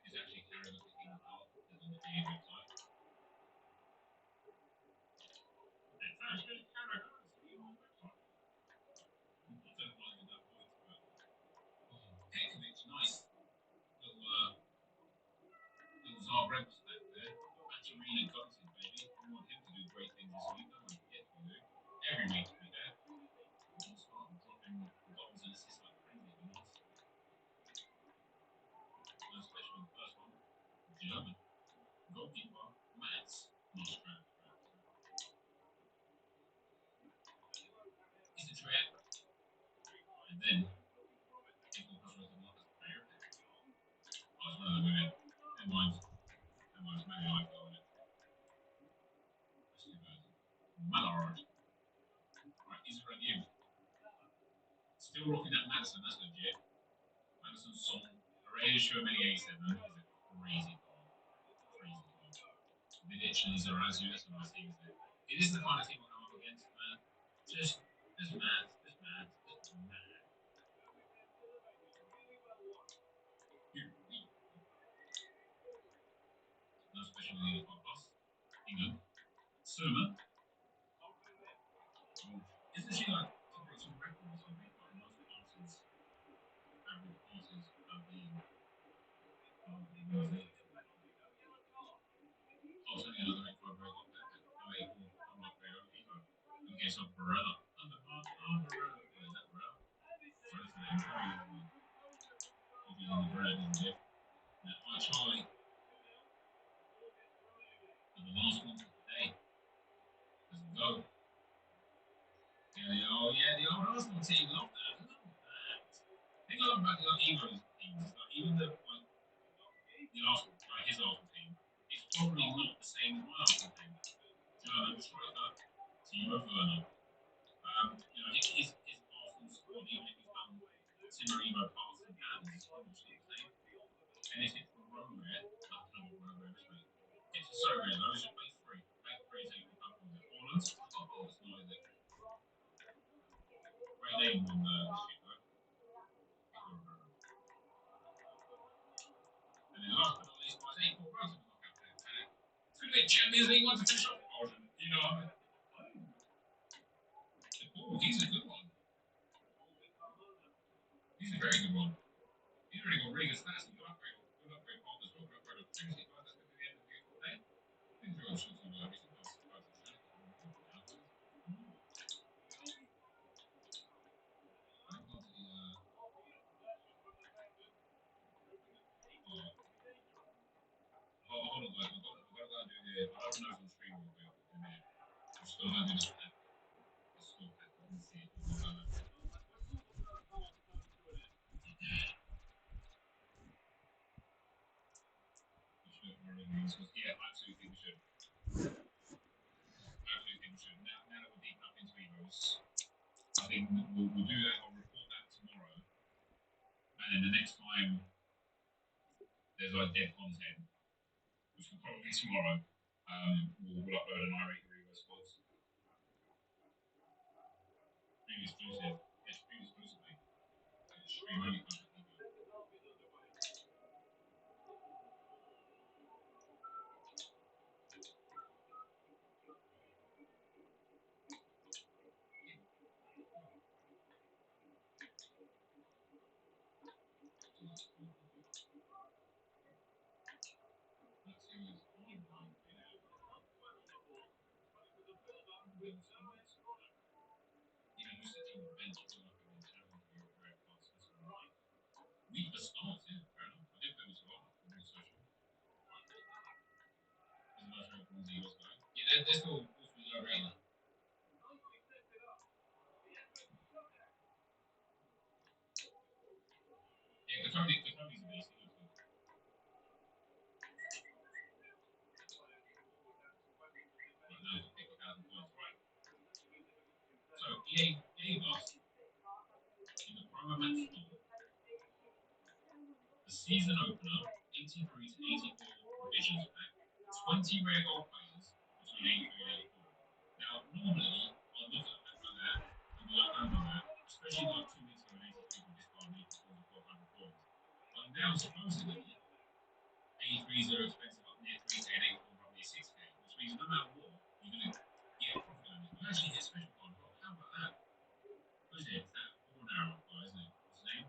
He's actually carrying the king out on the Diego side. It's actually carrying us. Pekovic, nice. Little Zagreb back there. Matcherina goated, baby. We want him to do great things this week, don't we? Yes, we do. Every week, to be fair. We'll start dropping goals and assists like crazy, it'd be nice. No special in the first one. German. Goalkeeper, Mats. Not Strat. It's a trap. And then, equal cross the Marcus player. Oh, it's one of the women. Never mind. Never mind, it's maybe I feel it. That's too bad. Mallard. Right, he's a review. Still rocking that Madison, that's legit. Madison Song. Horatio Many 87 is a crazy card. Crazy card. Vidic and Zarazu, that's a nice team, isn't it? It is the kind of team we'll come up against, man. Just mad. Just mad. Just mad. No special in the plus. England. Suma. Isn't she like top of some record or something? Like most passes, average passes per game. Oh, it's only another 85 row up there. Oh, 84. I'm like, Evo. Okay, so Barella. Undercard. Oh, Barella. What is that, Barella? What is the name? He's on the bread, isn't it? Now, Charlie. The last one for today. Let's go. Yeah, the old Arsenal team, love that. Think about like Evo's teams, like even the Arsenal, like his Arsenal team, it's probably not the same as my Arsenal team. Do you know, I'm striker, Timo Werner. His Arsenal squad, even if he's done similar Evo paths and patterns, it's almost not the same. And if it's from Rare, I don't know what Rare is, mate. It's so rare, though. It's just base three. Base three is 8 pounds. Holland? Oh, it's not, is it? Great name on the ship, though. And then last but not least, my team, Paul Rosen, knockout pack. It's going to be a Champions League one to finish off. You know what I mean? Oh, he's a good one. He's a very good one. He's already got really good stats. He's got upgrade path as well. Got upgrade opportunity. That's going to be the end of the day. I think we're shooting about everything else. Hold on, guys. I've got to go and do the. I don't know if I'm streaming in a minute. I'm still going to do this pack. This store pack. Let's see. Yeah, I absolutely think we should. Absolutely think we should. Now that we're deep enough into Evos, I think we'll do that. I'll report that tomorrow. And then the next time there's like dead content, which will probably be tomorrow, we'll upload an irate Evo sports. Stream exclusive. Yeah, stream exclusively. Stream only content. Week for starts, yeah, fair enough. I did feel so well on the social. There's no show from the US guy. Yeah, they're still supposed to be low rating. Yeah, the Tony's a beast. He looks good. But no, 50,000 points, right? So, EA gave us in the promo match store the season opener 83 to 84 provisions pack, 20 rare gold players between 83 and 84. Now, normally, I'd look at a pack like that and be like, don't do that, especially like 2 weeks ago when 83 would discard me for 400 coins. But now, supposedly, 83s are expensive up near 3k and 84 up near 6k, which means no matter what, you're going to get a profit on this. You actually get a special card. Well, how about that? Who's it? It's that Born Arrow guy, isn't it? What's his name?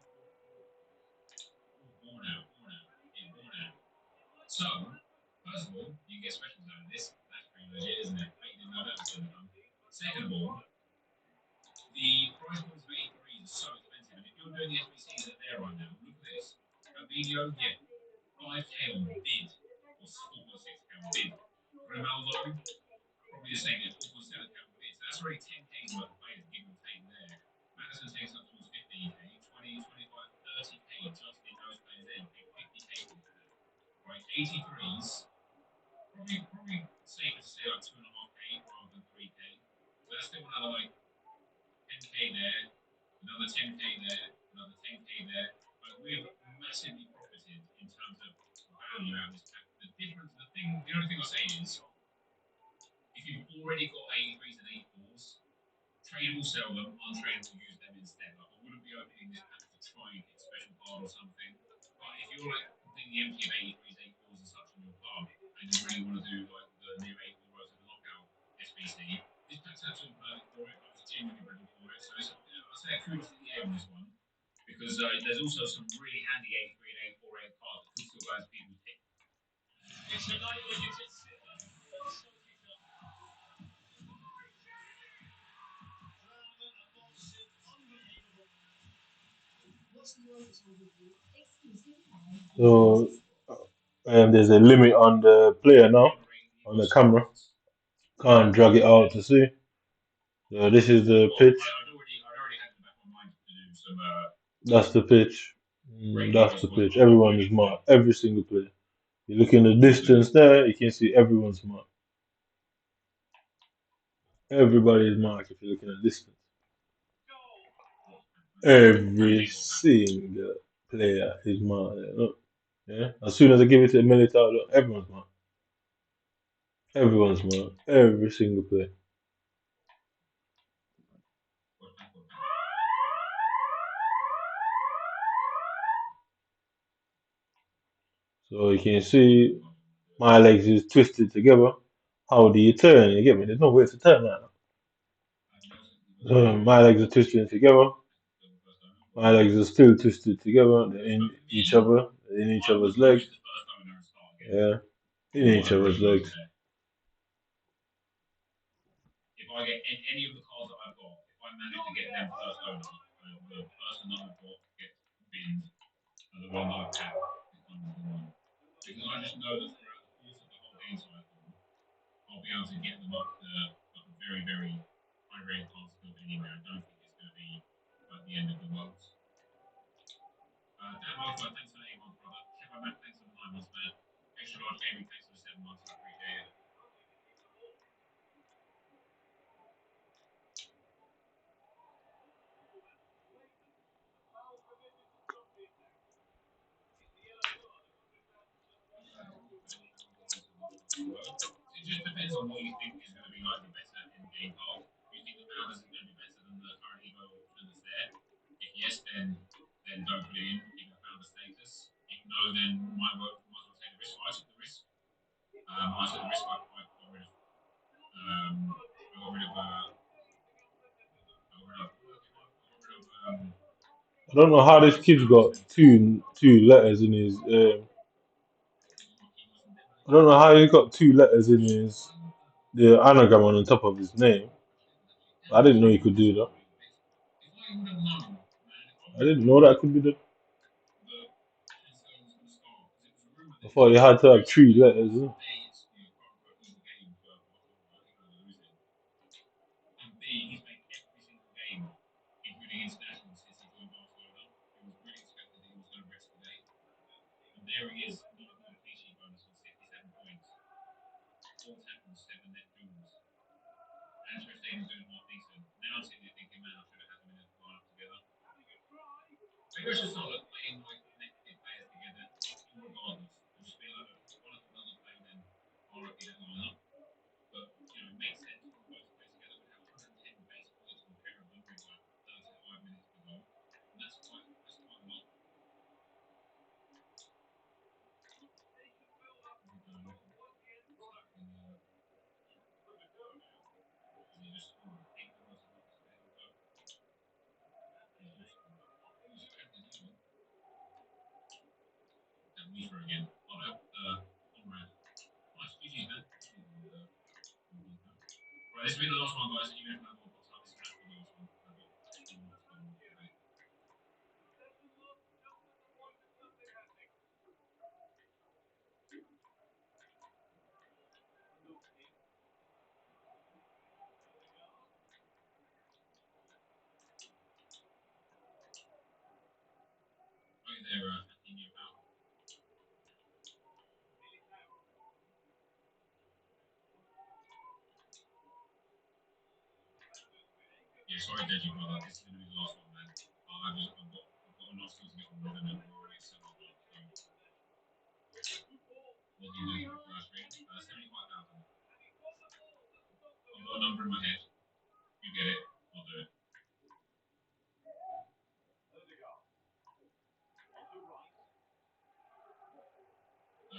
Born Arrow. Yeah, Born Arrow. So, first of all, you get specials out of this. That's pretty legit, isn't it? I didn't know that was going to come. Second of all, the price points for 83s are so expensive. And if you're doing the SBCs that they're right now, look at this. A video, yeah, 5k on bid, or 4.6k on bid. Ronaldo, probably the same, at 4.7k on bid. So that's already 10k's worth of players, give or take there. Madison takes up towards 15k, 20, 25, 30k just in those players there. You pay 50k for that. Right, 83s, probably safer to say like 2.5k rather than 3k. So that's still another like 10k there, another 10k there, another 10k there. Like we've massively profited in terms of value out of this pack. The only thing I'll say is, if you've already got 83s and 84s, tradable sell them, untradable use them instead. Like I wouldn't be opening this pack to try and hit special card or something. But if you're like completely empty of 83s, 84s and such in your club, and you really want to do like the new 84 rows of the knockout SBC, this pack's absolutely perfect for it. Like, it's genuinely ready for it. So I'll say a kudos to the EA on this one, because there's also some really handy 83 and 84 cards that could still guys people's pick. It's a night when you just sit there and soak it up. So, and there's a limit on the player now. on the camera. Can't drag it out to see. So this is the pitch. I'd already had in the back of my mind to do some. That's the pitch. That's the pitch. Everyone is marked. Every single player. You look in the distance there, you can see everyone's marked. Everybody is marked if you look in the distance. Every single player is marked. Look. Yeah. As soon as I give it to the military, look, everyone's marked. Everyone's marked. Every single player. So you can see my legs is twisted together. How do you turn? You get me? There's no way to turn that. So my legs are twisted together. My legs are still twisted together. They're in each other. They're in each other's legs. Yeah. In each other's legs. If I get any of the cards that I've got, if I manage to get them first owner, the person that I've got gets binned, and the one that I've had becomes the one. Because I just know that throughout the course of the whole game cycle, I'll be able to get them up to like a very, very high rate chance of anyway. I don't think it's going to be like the end of the world. Dan Lofa, thanks for the 8 months, brother. Shiver Mac, thanks for the 9 months, man. Extra large gaming, thanks for the 7 months. I appreciate it. It just depends on what you think is going to be like the better end game card. Do you think the Founders is going to be better than the current Evo option that's there? If yes, then don't put it in, keep the Founder status. If no, then might as well take the risk. I took the risk. I took the risk. I got rid of. I got rid of. I don't know how this kid's got two letters in his. I don't know how he's got 2 letters in his the anagram on the top of his name. I didn't know you could do that. I didn't know that could be done. I thought you had to have 3 letters. Huh? And B, he's made every single game, including international, since he joined Barcelona. It was really expected that he was going to rest today. And there he is, not a good clean sheet bonus on 67 points. 4 tackles, 7 net duels. And Ter Stegen's doing half decent. Now I'm sitting there thinking, man, I should have had them in a lineup together. Maybe I should start playing like connected players together, regardless. And just be like, look, if one of them doesn't play, then RIP that lineup. But it makes sense for them both to play together. We have 110 base points on a pair of them with like 35 minutes to go, and that's quite a lot. Again. Oh no, Conrad. Nice, GG's man. Right, this will be the last one, guys. Even if no more box up, this has to be the last one. Right there, in your power. Yeah, sorry, Deji, brother. This is going to be the last one, man. I've got a lot still to get on with, and we're already 7 o'clock. So, what do you do for our stream? 75,000. I've got a number in my head. You get it. I'll do it.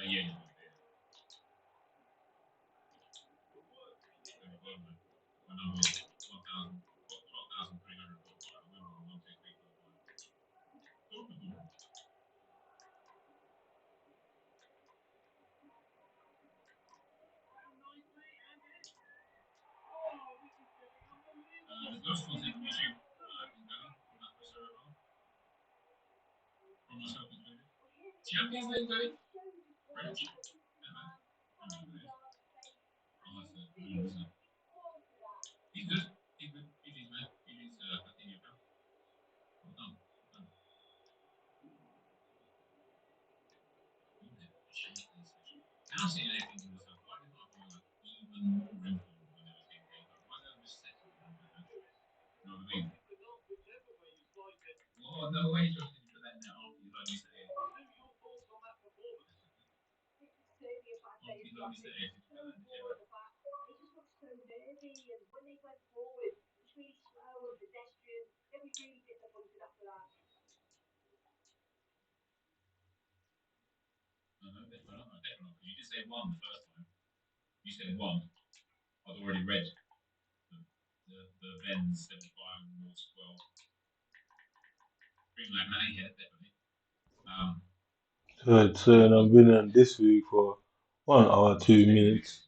Yeah, you got it. My number was 12,300. Remember, 1, 2, 3, 4, 5. There's no content on YouTube. From that poster as well. From myself included. Champions League, baby. French. Yeah, man. isn't it? He's good. He's good. He needs, man. He needs to continue, pal. Well done. Well done. And I'm sitting there thinking to myself, why didn't I buy like even more import when it was getting paid? Like, why did I just settle on that? You know what I mean? Well, no way, Justin, you put that in there after you heard me say it. After you heard me say it, you put that in the chat. No, definitely not. Definitely not. Because you did say one the first time. You said one. I'd already read the Benz 75 Morse 12. Green Light Man, yeah, definitely. So it's saying I've been on this week for 1 hour 2 minutes.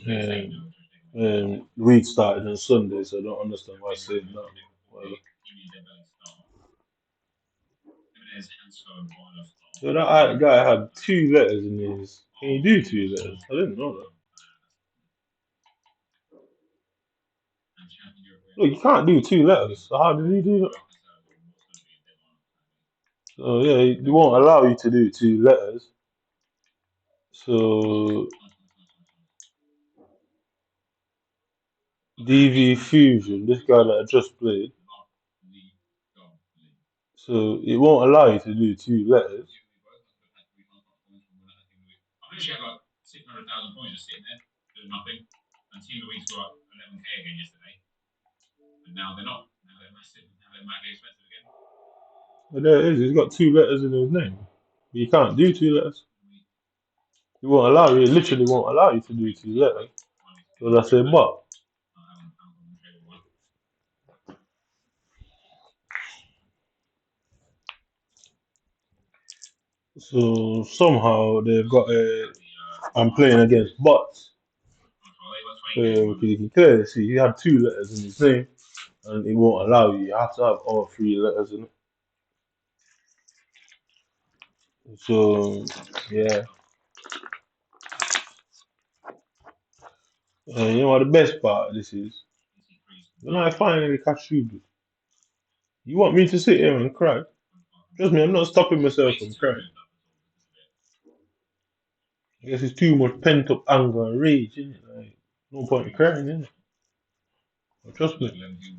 And the week started on Sunday, so I don't understand why I said that. Well, so that guy had 2 letters in his. Can you do 2 letters? I didn't know that. Look, you can't do 2 letters. So how did he do that? So yeah, they won't allow you to do 2 letters. So DV Fusion, this guy that I just played. So it won't allow you to do 2 letters. I literally had like 600,000 points just sitting there doing nothing. And Team Louise got 11k again yesterday. And now they're not. Now they're massive. Now they're madly expensive again. But there it is. He's got 2 letters in his name. You can't do 2 letters. It won't allow you. It literally won't allow you to do 2 letters. So that's a but. So somehow they've got a. I'm playing against bots. Because you can clearly see he had 2 letters in his name, and it won't allow you. You have to have all 3 letters in it. So yeah. And you know what the best part of this is? When I finally catch you, you want me to sit here and cry? Trust me, I'm not stopping myself from crying. I guess it's too much pent up anger and rage, isn't it? Like, no point in crying, isn't it? But trust me,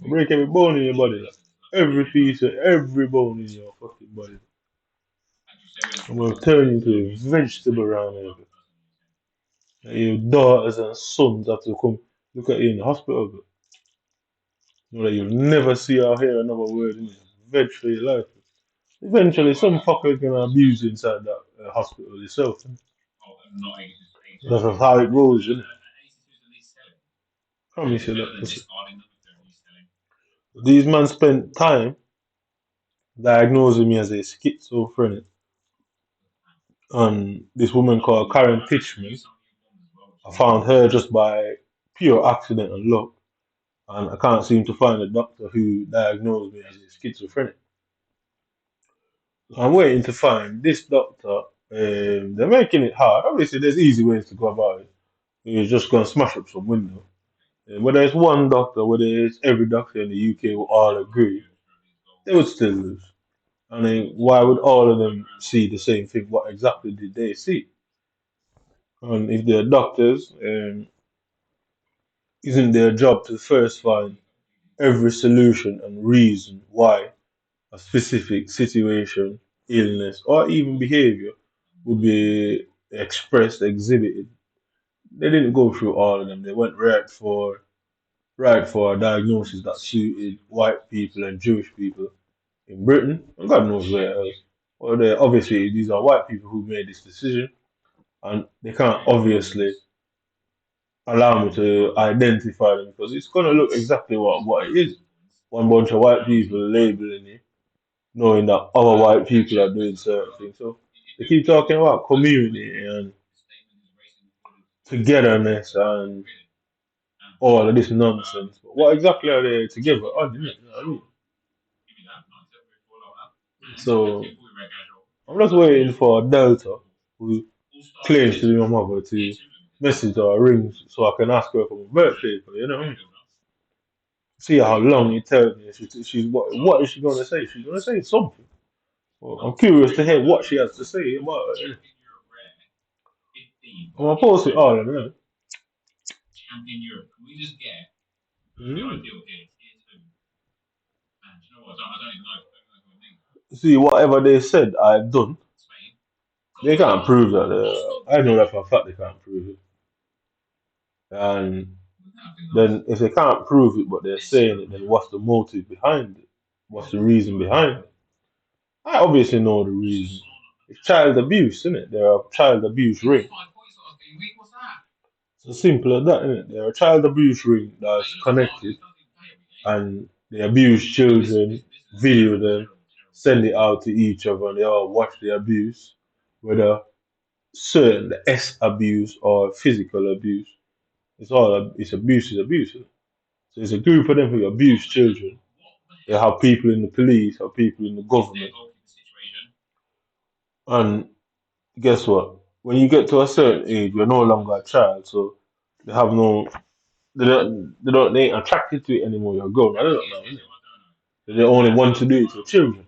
I break every bone in your body, like, every piece of every bone in your fucking body. I'm gonna turn you into a vegetable around here. Like, your daughters and sons have to come look at you in the hospital, but you know that you'll never see or hear another word in it. Veg for your life. Eventually, some fucker's gonna abuse you inside that hospital yourself. That's how it goes, isn't it? Promise you that. These men spent time diagnosing me as a schizophrenic. And this woman called Karen Pitchman, I found her just by pure accident and luck. And I can't seem to find a doctor who diagnosed me as a schizophrenic. I'm waiting to find this doctor. They're making it hard. Obviously, there's easy ways to go about it. You're just going to smash up some window. Whether it's one doctor, whether it's every doctor in the UK will all agree, they would still lose. I mean, why would all of them see the same thing? What exactly did they see? And if they're doctors, isn't their job to first find every solution and reason why a specific situation, illness, or even behavior would be expressed, exhibited? They didn't go through all of them. They went right for a diagnosis that suited white people and Jewish people in Britain, and God knows where else. Well, obviously, these are white people who made this decision, and they can't obviously allow me to identify them because it's going to look exactly what it is. One bunch of white people labeling it, knowing that other white people are doing certain things. So they keep talking about community and togetherness and all of this nonsense. But what exactly are they together on? You know what I mean? So I'm just waiting for Delta, who claims to be my mother, to message or ring so I can ask her for my birthday. You know, see how long it tells me. She's what is she gonna say? She's gonna say something. Well, I'm curious to hear what she has to say about it. I'm gonna post it all in a minute. Champion Europe. Can we just get the Mm. ideal here? Tier 2. Man, do you know what? I don't even know. I don't know what I mean. See, whatever they said I've done, Spain. they can't prove that. I know that for a fact they can't prove it. And then if they can't prove it, but they're saying it, then what's the motive behind it? What's the reason behind it? I obviously know the reason. It's child abuse, isn't it? They're a child abuse ring. What's that? So simple as that, isn't it? They're a child abuse ring that's connected, and they abuse children, video them, send it out to each other, and they all watch the abuse, whether certain the S abuse or physical abuse. It's abuse is abuse. So it's a group of them who abuse children. They have people in the police, have people in the government, and guess what? When you get to a certain age, you're no longer a child, so they have no, they ain't attracted to it anymore. You're grown. I don't know, innit? They only want to do it to children.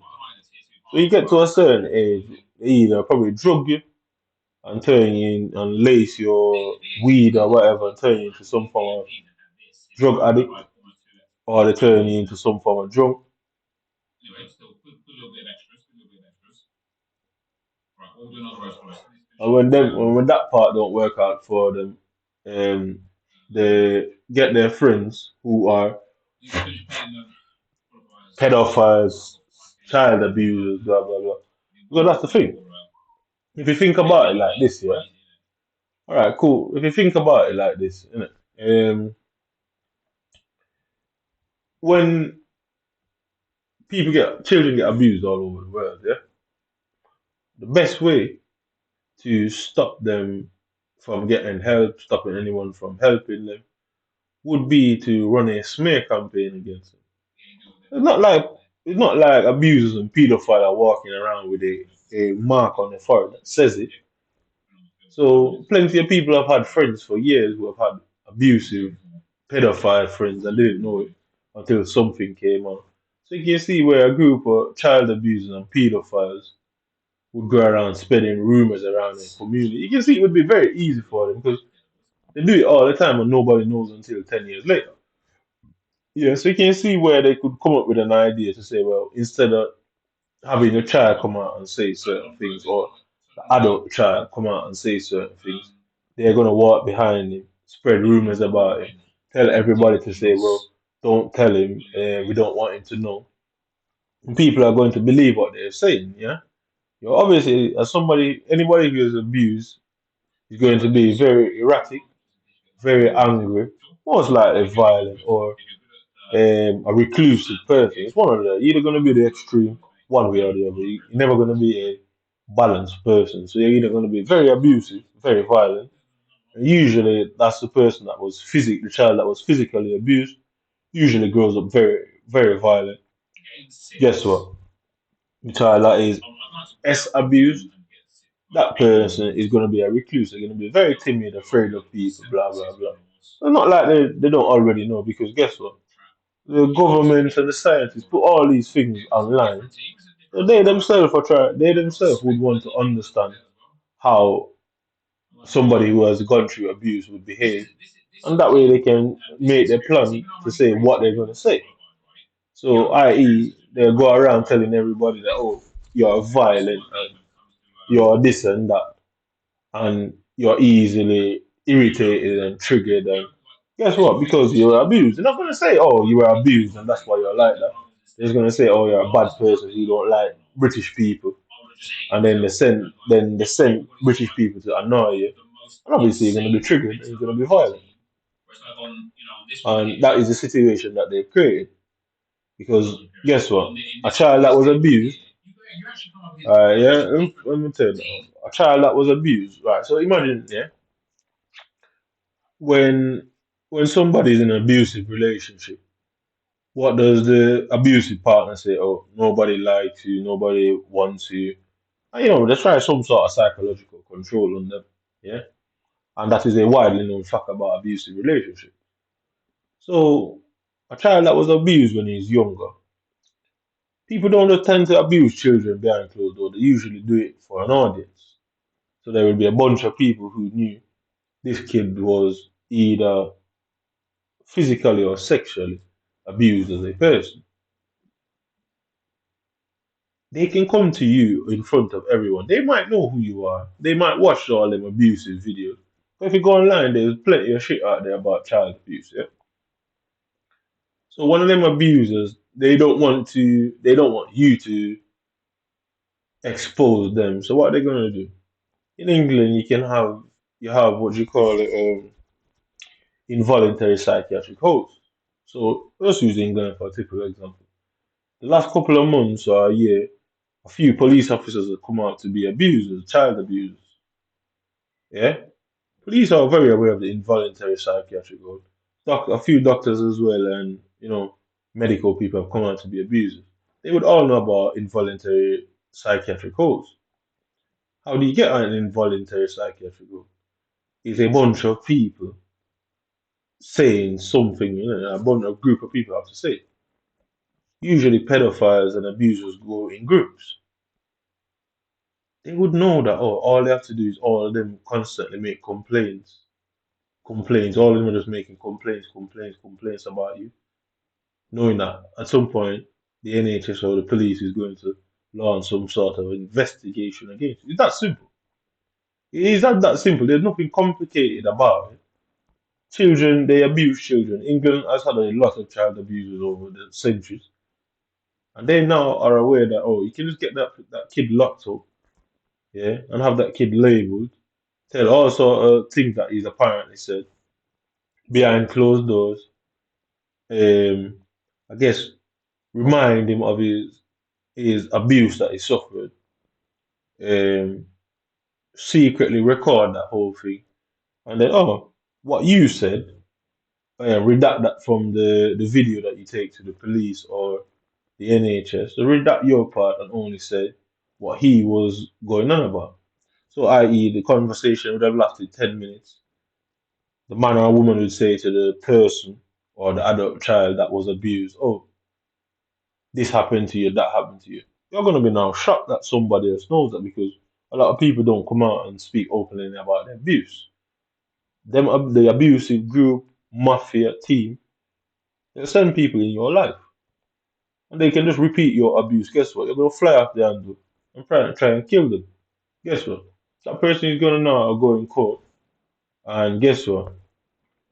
So you get to a certain age, they either probably drug you and turn you in and lace your weed or whatever and turn you into some form of drug addict, or they turn you into some form of drunk. Anyway, still put a little bit of extras. Put a little bit of extras. Right, we'll do another Rolls Royce. And when that part don't work out for them, they get their friends who are pedophiles, child abusers, blah blah blah. Well, that's the thing. If you think about it like this, yeah. All right, cool. If you think about it like this, innit? When children get abused all over the world, yeah. The best way to stop them from getting help, stopping anyone from helping them, would be to run a smear campaign against them. It's not like it's not like abusers and paedophiles are walking around with a mark on their forehead that says it. So plenty of people have had friends for years who have had abusive pedophile friends and didn't know it until something came out. So you can see where a group of child abusers and pedophiles would go around spreading rumors around the community. You can see it would be very easy for them because they do it all the time and nobody knows until 10 years later. Yeah, so you can see where they could come up with an idea to say, well, instead of having a child come out and say certain things, or the adult child come out and say certain things, they're going to walk behind him, spread rumors about him, tell everybody to say, well, don't tell him, we don't want him to know. And people are going to believe what they're saying, yeah? You know, obviously, as anybody who is abused is going to be very erratic, very angry, most likely violent, or a reclusive person. It's one of the either going to be the extreme, one way or the other. You're never going to be a balanced person. So you're either going to be very abusive, very violent. And usually that's the child that was physically abused, usually grows up very, very violent. Guess what? The child that is abused, that person is going to be a recluse. They're going to be very timid, afraid of people, blah, blah, blah. It's not like they don't already know because guess what? The government and the scientists put all these things online. So they themselves would want to understand how somebody who has gone through abuse would behave. And that way they can make their plan to say what they're going to say. So, i.e., they'll go around telling everybody that, oh, you're violent and you're this and that, and you're easily irritated and triggered. And guess what? Because you were abused, they're not going to say, "Oh, you were abused, and that's why you're like that." They're just going to say, "Oh, you're a bad person. You don't like British people," and then they send British people to annoy you. And obviously, you're going to be triggered and you're going to be violent. And that is the situation that they've created. Because guess what? A child that was abused. Yeah, let me tell you. A child that was abused, right? So imagine, yeah, when somebody's in an abusive relationship, what does the abusive partner say? Oh, nobody likes you, nobody wants you. And, they try some sort of psychological control on them. Yeah. And that is a widely known fact about abusive relationships. So, a child that was abused when he's younger, people don't just tend to abuse children behind closed doors. They usually do it for an audience. So there will be a bunch of people who knew this kid was either physically or sexually abused as a person. They can come to you in front of everyone. They might know who you are. They might watch all them abusive videos. But if you go online, there's plenty of shit out there about child abuse. Yeah. So one of them abusers, they don't want you to expose them. So what are they gonna do? In England, you have what you call it, involuntary psychiatric holds. So let's use England for a typical example. The last couple of months or a year, a few police officers have come out to be abusers, child abusers. Yeah, police are very aware of the involuntary psychiatric hold. A few doctors as well, and medical people have come out to be abusers. They would all know about involuntary psychiatric holds. How do you get an involuntary psychiatric hold? It's a bunch of people saying something, a group of people have to say. Usually pedophiles and abusers go in groups. They would know that all they have to do is all of them constantly make complaints. Complaints. All of them are just making complaints about you. Knowing that at some point the NHS or the police is going to launch some sort of investigation against you. It's that simple. It is that simple. There's nothing complicated about it. Children, they abuse children. England has had a lot of child abusers over the centuries. And they now are aware that, you can just get that kid locked up, yeah, and have that kid labeled, tell all sort of things that he's apparently said behind closed doors. I guess remind him of his abuse that he suffered. Um, secretly record that whole thing, and then what you said, redact that from the video that you take to the police or the NHS. So redact your part and only say what he was going on about. So, i.e., the conversation would have lasted 10 minutes. The man or woman would say to the person or the adult child that was abused, this happened to you, that happened to you. You're going to be now shocked that somebody else knows that because a lot of people don't come out and speak openly about the abuse. The abusive group, mafia team, they send people in your life and they can just repeat your abuse. Guess what? You're going to fly off the handle and try and kill them. Guess what? That person is going to now go in court. And guess what?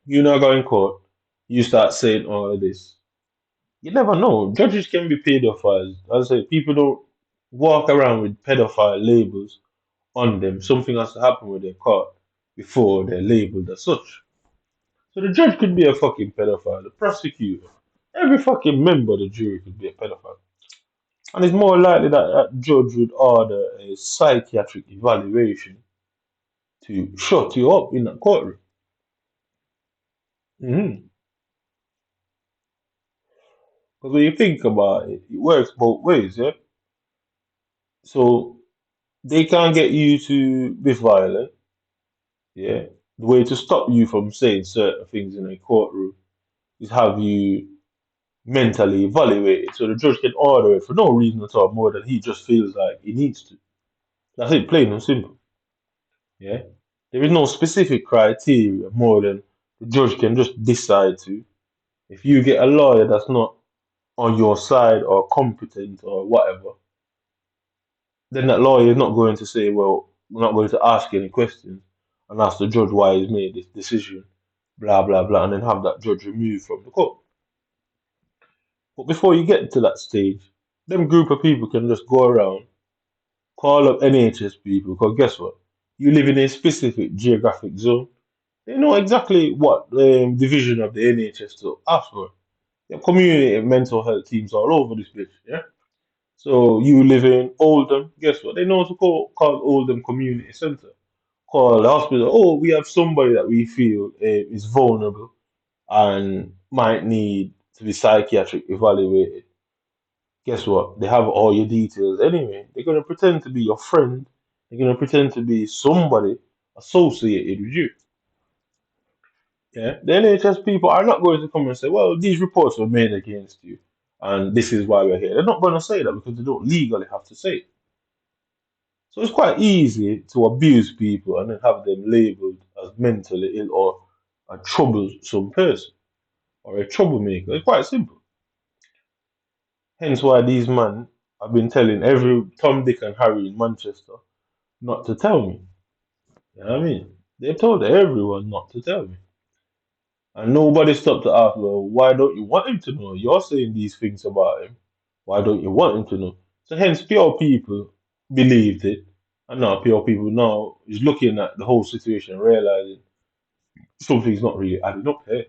You now go in court, you start saying all of this. You never know. Judges can be pedophiles. As I say, people don't walk around with pedophile labels on them. Something has to happen with their court before they're labeled as such. So the judge could be a fucking pedophile, the prosecutor, every fucking member of the jury could be a pedophile. And it's more likely that that judge would order a psychiatric evaluation to shut you up in that courtroom. Because when you think about it, it works both ways, yeah? So they can't get you to be violent, yeah? The way to stop you from saying certain things in a courtroom is have you mentally evaluated. So the judge can order it for no reason at all more than he just feels like he needs to. That's it, plain and simple. Yeah. There is no specific criteria more than the judge can just decide to. If you get a lawyer that's not on your side or competent or whatever, then that lawyer is not going to say, well, we're not going to ask any questions and ask the judge why he's made this decision, blah, blah, blah, and then have that judge removed from the court. But before you get to that stage, them group of people can just go around, call up NHS people, because guess what? You live in a specific geographic zone. They know exactly what division of the NHS to ask for. There are community and mental health teams all over this place, yeah? So you live in Oldham, guess what? They know to call Oldham Community Centre. Call the hospital. Oh, we have somebody that we feel is vulnerable and might need to be psychiatric evaluated. Guess what? They have all your details anyway. They're going to pretend to be your friend. They're going to pretend to be somebody associated with you. Yeah, the NHS people are not going to come and say, well, these reports were made against you, and this is why we're here. They're not going to say that because they don't legally have to say it. So it's quite easy to abuse people and then have them labeled as mentally ill or a troublesome person or a troublemaker. It's quite simple. Hence why these men have been telling every Tom, Dick, and Harry in Manchester not to tell me. You know what I mean? They've told everyone not to tell me. And nobody stopped to ask, well, why don't you want him to know? You're saying these things about him. Why don't you want him to know? So hence pure people believed it. And now pure people now is looking at the whole situation and realizing something's not really adding up here.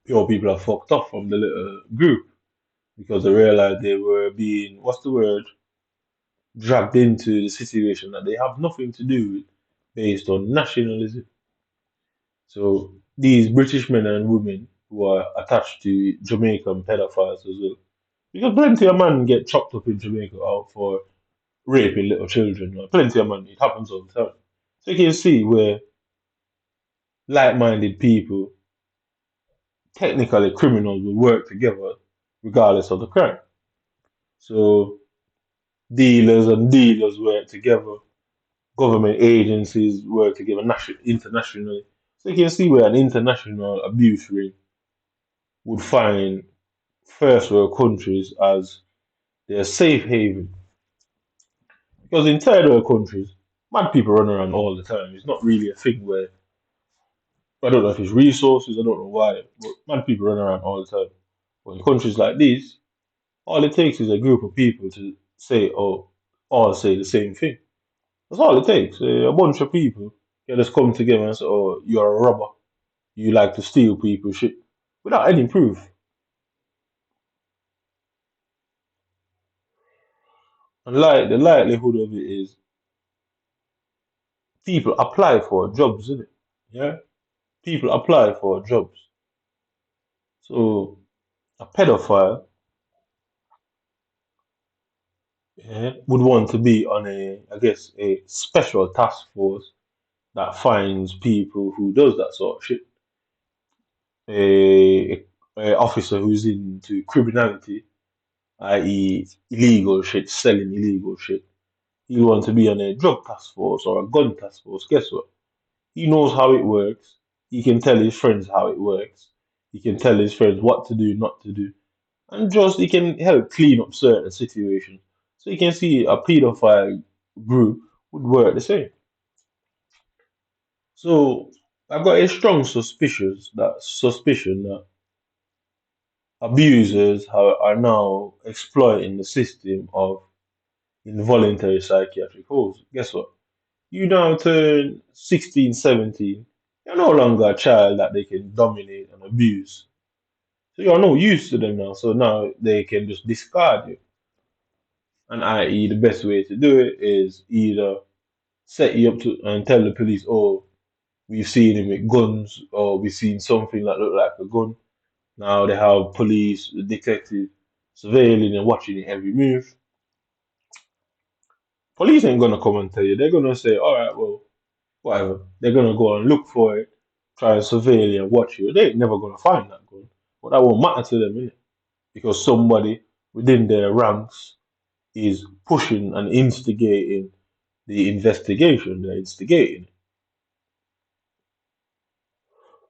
Pure people are fucked off from the little group because they realized they were being, what's the word, dragged into the situation that they have nothing to do with based on nationalism. So these British men and women who are attached to Jamaican pedophiles as well. Because plenty of men get chopped up in Jamaica out for raping little children. Plenty of men, it happens all the time. So you can see where like-minded people, technically criminals, will work together regardless of the crime. So dealers and dealers work together, government agencies work together internationally. So you can see where an international abuse ring would find first world countries as their safe haven. Because in third world countries, mad people run around all the time. It's not really a thing where I don't know if it's resources, I don't know why, but mad people run around all the time. But in countries like these, all it takes is a group of people to say, oh, all say the same thing. That's all it takes. A bunch of people can just come together and say, oh, you're a robber. You like to steal people's shit without any proof. And like the likelihood of it is people apply for jobs, isn't it? Yeah, people apply for jobs. So a pedophile, yeah, would want to be on a, I guess, a special task force that finds people who does that sort of shit. A officer who's into criminality, i.e., illegal shit, selling illegal shit. He want to be on a drug task force or a gun task force. Guess what? He knows how it works. He can tell his friends how it works. He can tell his friends what to do, not to do. And just he can help clean up certain situations. So you can see a pedophile group would work the same. So I've got a strong suspicion that abusers are now exploiting the system of involuntary psychiatric holds. Guess what? You now turn 16, 17, you're no longer a child that they can dominate and abuse. So you're no use to them now. So now they can just discard you. And i.e., the best way to do it is either set you up to and tell the police, oh, we've seen him with guns, or we've seen something that looked like a gun. Now they have police, detective surveilling and watching every move. Police ain't gonna come and tell you. They're gonna say, all right, well, whatever. They're gonna go and look for it, try and surveil you and watch you. They ain't never gonna find that gun. But that won't matter to them, innit? Because somebody within their ranks is pushing and instigating the investigation. They're instigating it.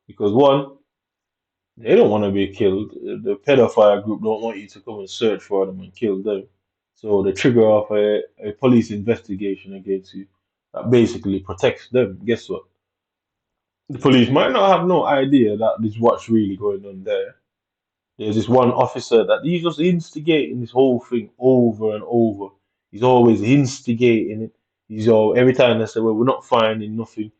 Because one, they don't want to be killed. The pedophile group don't want you to come and search for them and kill them. So they trigger off a police investigation against you that basically protects them. Guess what? The police might not have no idea that this what's really going on there. There's this one officer that he's just instigating this whole thing over and over. He's always instigating it. He's all every time they say, "Well, we're not finding nothing."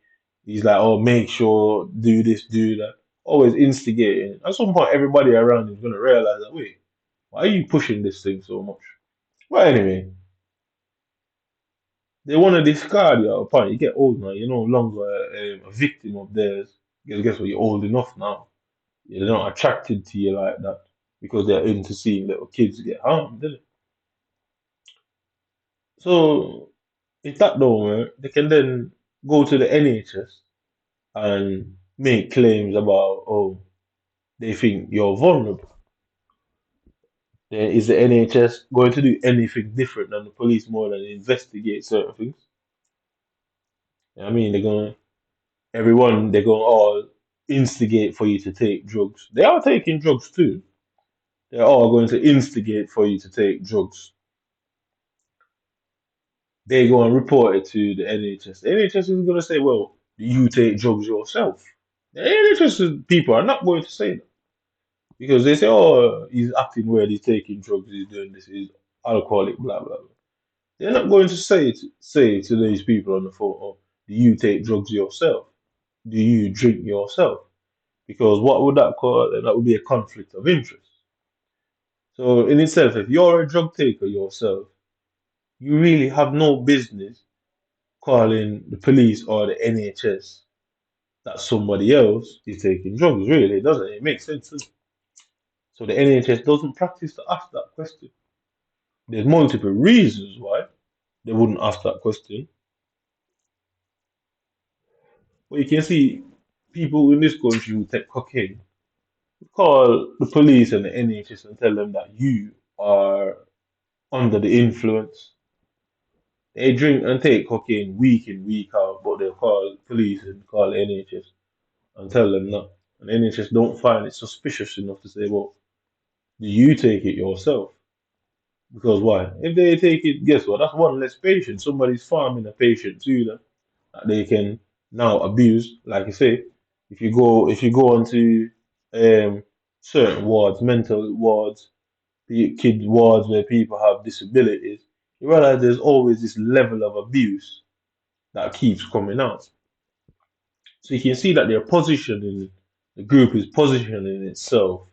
He's like, "Oh, make sure, do this, do that." Always instigating. At some point, everybody around him is gonna realize that. Wait, why are you pushing this thing so much? Well, anyway, they want to discard you at a point. You get old now. You're no longer a victim of theirs. Guess what? You're old enough now. They're not attracted to you like that because they're into seeing little kids get harmed, isn't it? So if that don't work, they can then go to the NHS and make claims about, oh, they think you're vulnerable. Then is the NHS going to do anything different than the police more than investigate certain things? I mean, they're going to all instigate for you to take drugs. They are taking drugs too. They're all going to instigate for you to take drugs. They go and report it to the NHS. The NHS is going to say, well, do you take drugs yourself? The NHS people are not going to say that because they say, oh, he's acting weird, he's taking drugs, he's doing this, he's alcoholic, blah, blah, blah. They're not going to say to these people on the phone, oh, do you take drugs yourself? Do you drink yourself? Because what would that cause? That would be a conflict of interest. So in itself, if you're a drug taker yourself, you really have no business calling the police or the NHS that somebody else is taking drugs. Really, it doesn't. It makes sense. Doesn't it? So the NHS doesn't practice to ask that question. There's multiple reasons why they wouldn't ask that question. But you can see people in this country who take cocaine call the police and the NHS and tell them that you are under the influence. They drink and take cocaine week in, week out, but they'll call police and call NHS and tell them that. And NHS don't find it suspicious enough to say, well, do you take it yourself? Because why? If they take it, guess what? That's one less patient. Somebody's farming a patient to them that they can now abuse. Like I say, if you go onto um, certain wards, mental wards, kid wards where people have disabilities, you realize there's always this level of abuse that keeps coming out. So you can see that they're positioning, the group is positioning itself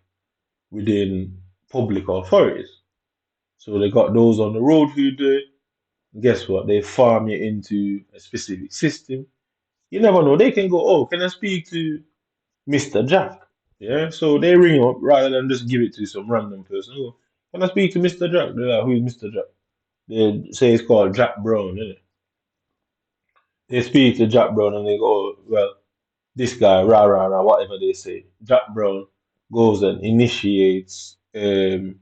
within public authorities. So they got those on the road who do it. Guess what? They farm you into a specific system. You never know. They can go, oh, can I speak to Mr. Jack? Yeah. So they ring up rather than just give it to some random person. Oh, can I speak to Mr. Jack? They're like, who is Mr. Jack? They say it's called Jack Brown, isn't it? They speak to Jack Brown and they go, oh, well, this guy, rah rah rah, whatever they say. Jack Brown goes and initiates an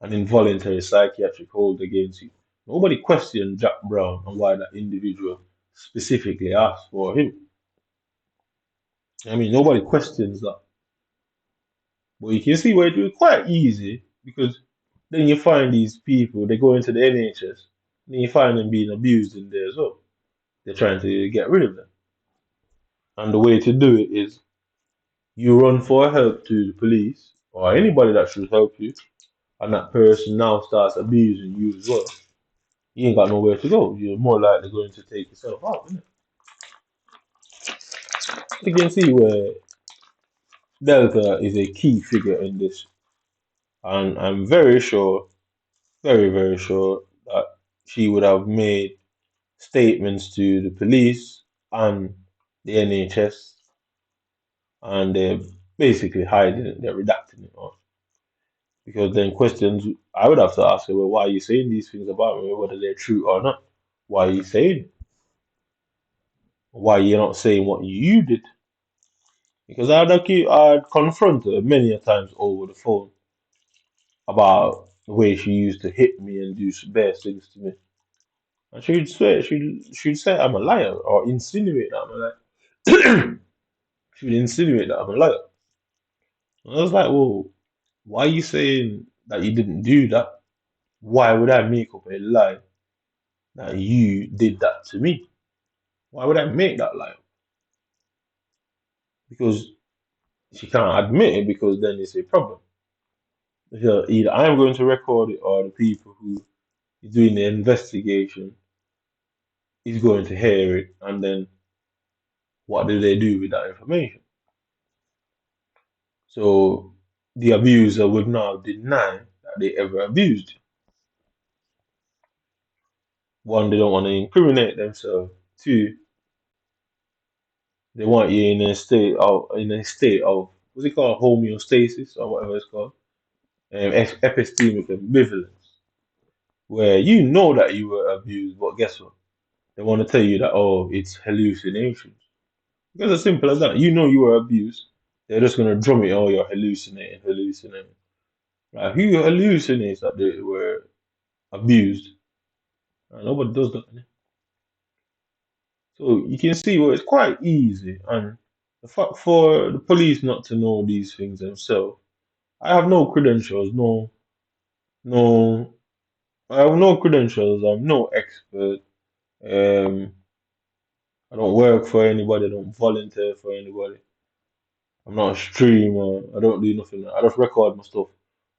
involuntary psychiatric hold against you. Nobody questioned Jack Brown and why that individual specifically asked for him. I mean, nobody questions that. But you can see where it was quite easy because then you find these people, they go into the NHS, and then you find them being abused in there as well. They're trying to get rid of them. And the way to do it is you run for help to the police or anybody that should help you, and that person now starts abusing you as well. You ain't got nowhere to go. You're more likely going to take yourself out, isn't it? You can see where Delta is a key figure in this, and I'm very sure, very, very sure that she would have made statements to the police and the NHS, and they're basically hiding it, they're redacting it all. Because then questions, I would have to ask her, well, why are you saying these things about me, whether they're true or not? Why are you saying it? Why are you not saying what you did? Because I'd confront her many a times over the phone about the way she used to hit me and do bad things to me. And she'd say I'm a liar or insinuate that I'm a liar. She'd insinuate that I'm a liar. And I was like, well, why are you saying that you didn't do that? Why would I make up a lie that you did that to me? Why would I make that lie? Because she can't admit it because then it's a problem. So either I'm going to record it or the people who is doing the investigation is going to hear it, and then what do they do with that information? So the abuser would now deny that they ever abused you. One, they don't want to incriminate themselves. Two, they want you in a state of what's it called, homeostasis or whatever it's called, epistemic ambivalence, where you know that you were abused, but guess what? They want to tell you that, oh, it's hallucinations. Because as simple as that. You know you were abused. They're just gonna drum it. Oh, you're hallucinating. Like who hallucinates that they were abused? Nobody does that. Innit? So you can see where it's quite easy, and the fact for the police not to know these things themselves. I have no credentials, no, I have no credentials. I'm no expert. Um, I don't work for anybody. I don't volunteer for anybody. I'm not a streamer. I don't do nothing. I just record my stuff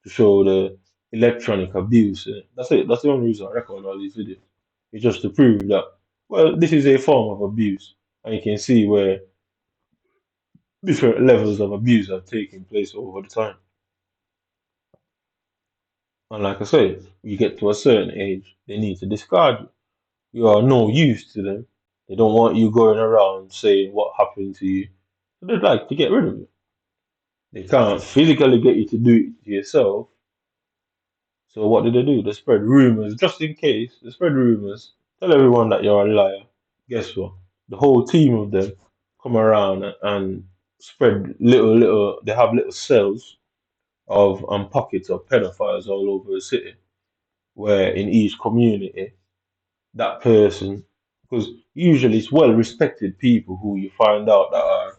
to show the electronic abuse. That's it. That's the only reason I record all these videos. It's just to prove that, well, this is a form of abuse. And you can see where different levels of abuse have taken place over the time. And like I say, you get to a certain age, they need to discard you. You are no use to them. They don't want you going around saying what happened to you. So they'd like to get rid of you. They can't physically get you to do it to yourself. So what do? They spread rumors just in case. They spread rumors. Tell everyone that you're a liar. Guess what? The whole team of them come around and spread little. They have little cells of pockets of pedophiles all over the city, where in each community that person, because usually it's well respected people who you find out that are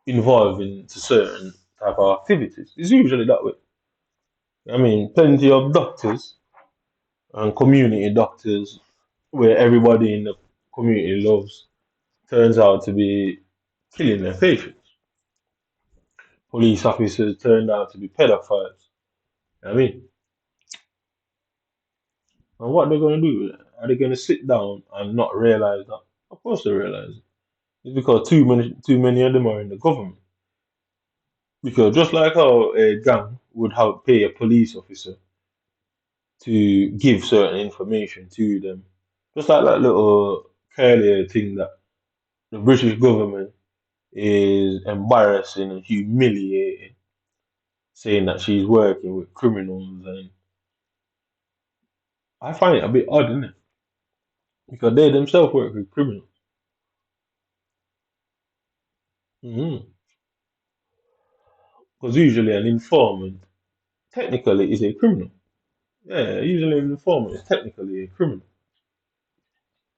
involved in certain type of activities. It's usually that way. I mean, plenty of doctors and community doctors where everybody in the community loves turns out to be killing their patients. Police officers turned out to be pedophiles. I mean, and what they're going to do? Are they going to sit down and not realize that? Of course they realize it. It's because too many of them are in the government. Because just like how a gang would have pay a police officer to give certain information to them, just like that little curlier thing that the British government is embarrassing and humiliating, saying that she's working with criminals, and I find it a bit odd, isn't it? Because they themselves work with criminals. Because usually an informant technically is a criminal. Yeah, usually an informant is technically a criminal.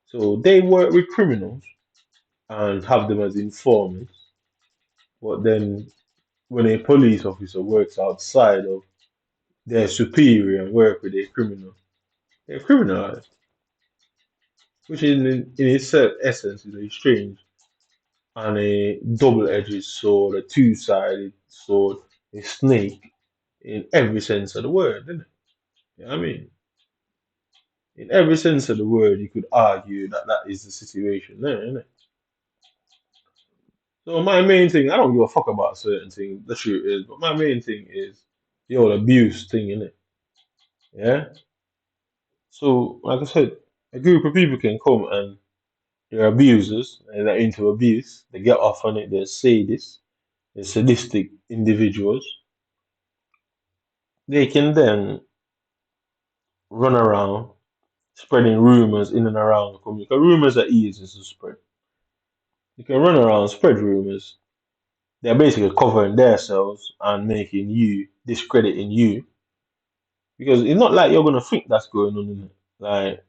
So they work with criminals and have them as informants, but then when a police officer works outside of their superior and work with a criminal, they're criminalized, which in its essence is a strange and a double-edged sword, a two-sided sword, a snake in every sense of the word, isn't it? You know what I mean? In every sense of the word, you could argue that that is the situation there, isn't it? So my main thing, I don't give a fuck about certain things, the truth is, but my main thing is the whole abuse thing, innit? Yeah? So, like I said, a group of people can come and they're abusers and they're into abuse. They get off on it, they're sadists, they're sadistic individuals. They can then run around spreading rumors in and around the community. Because rumors are easy to spread. You can run around, spread rumors. They're basically covering themselves and making you, discrediting you. Because it's not like you're going to think that's going on, in it. Like,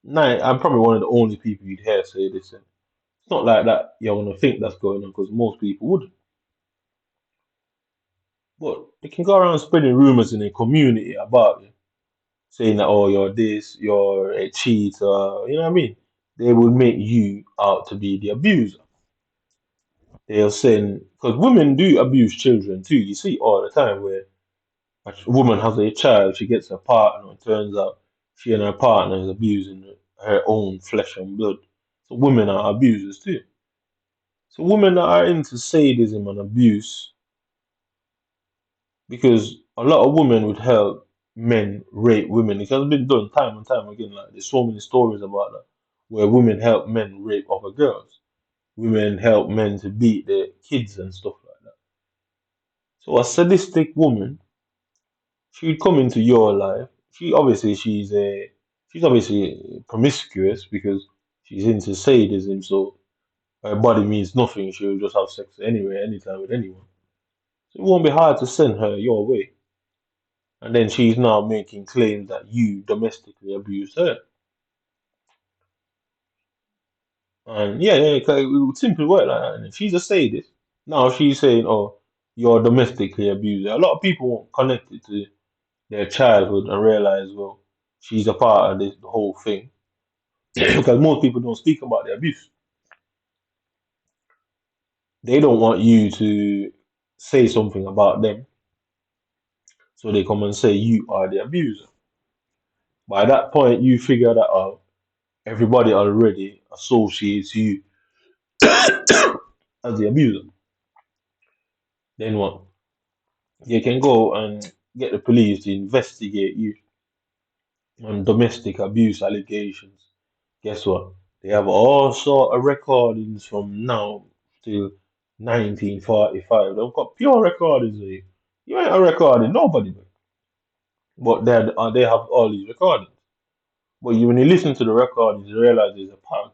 nah, I'm probably one of the only people you'd hear say this. It's not like that you're going to think that's going on because most people wouldn't. But they can go around spreading rumors in a community about you, saying that, oh, you're this, you're a cheater, you know what I mean? They will make you out to be the abuser. They'll send, because women do abuse children too. You see all the time where a woman has a child, she gets a partner, it turns out she and her partner is abusing her own flesh and blood. So women are abusers too. So women that are into sadism and abuse, because a lot of women would help men rape women. It has been done time and time again. Like there's so many stories about that, where women help men rape other girls. Women help men to beat their kids and stuff like that. So a sadistic woman, she would come into your life. She's obviously promiscuous because she's into sadism. So her body means nothing. She'll just have sex anywhere, anytime with anyone. So it won't be hard to send her your way. And then she's now making claims that you domestically abused her. And yeah, 'cause it would simply work like that. And if she's a sadist, now she's saying, "Oh, you're domestically abused." A lot of people won't connect it to their childhood and realize, well, she's a part of this the whole thing because most people don't speak about the abuse. They don't want you to say something about them, so they come and say you are the abuser. By that point, you figure that out. Everybody already associates you as the abuser. Then what? You can go and get the police to investigate you on domestic abuse allegations. Guess what? They have all sort of recordings from now till 1945. They've got pure recordings of you. You ain't a recording, nobody, man. But they have all these recordings. But when you listen to the recordings, you realize there's a pattern.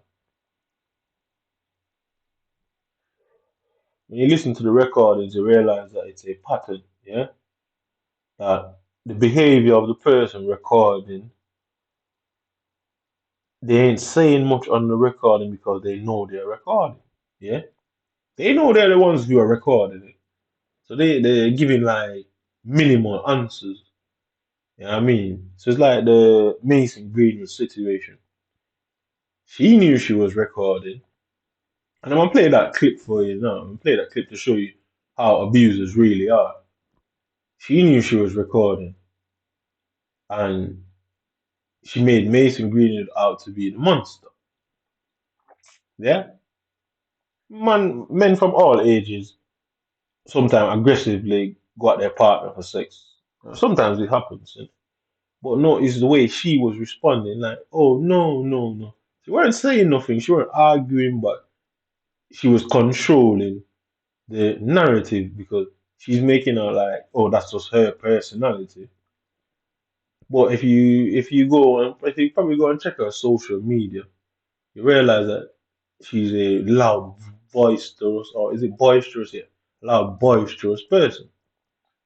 When you listen to the recordings, you realize that it's a pattern, yeah? That the behavior of the person recording, they ain't saying much on the recording because they know they're recording, yeah? They know they're the ones who are recording it. So they're giving like minimal answers. You know what I mean? So it's like the Mason Greenwood situation. She knew she was recording. And I'm gonna play that clip for you now. I'm gonna play that clip to show you how abusers really are. She knew she was recording and she made Mason Greenwood out to be the monster. Yeah? Men from all ages sometimes aggressively go at their partner for sex. Sometimes it happens. But notice the way she was responding, like, oh no, no, no. She weren't saying nothing, she weren't arguing, but she was controlling the narrative because she's making her like, oh, that's just her personality. But if you go and if you probably go and check her social media, you realize that she's a loud, boisterous, or is it boisterous? Yeah, loud, boisterous person,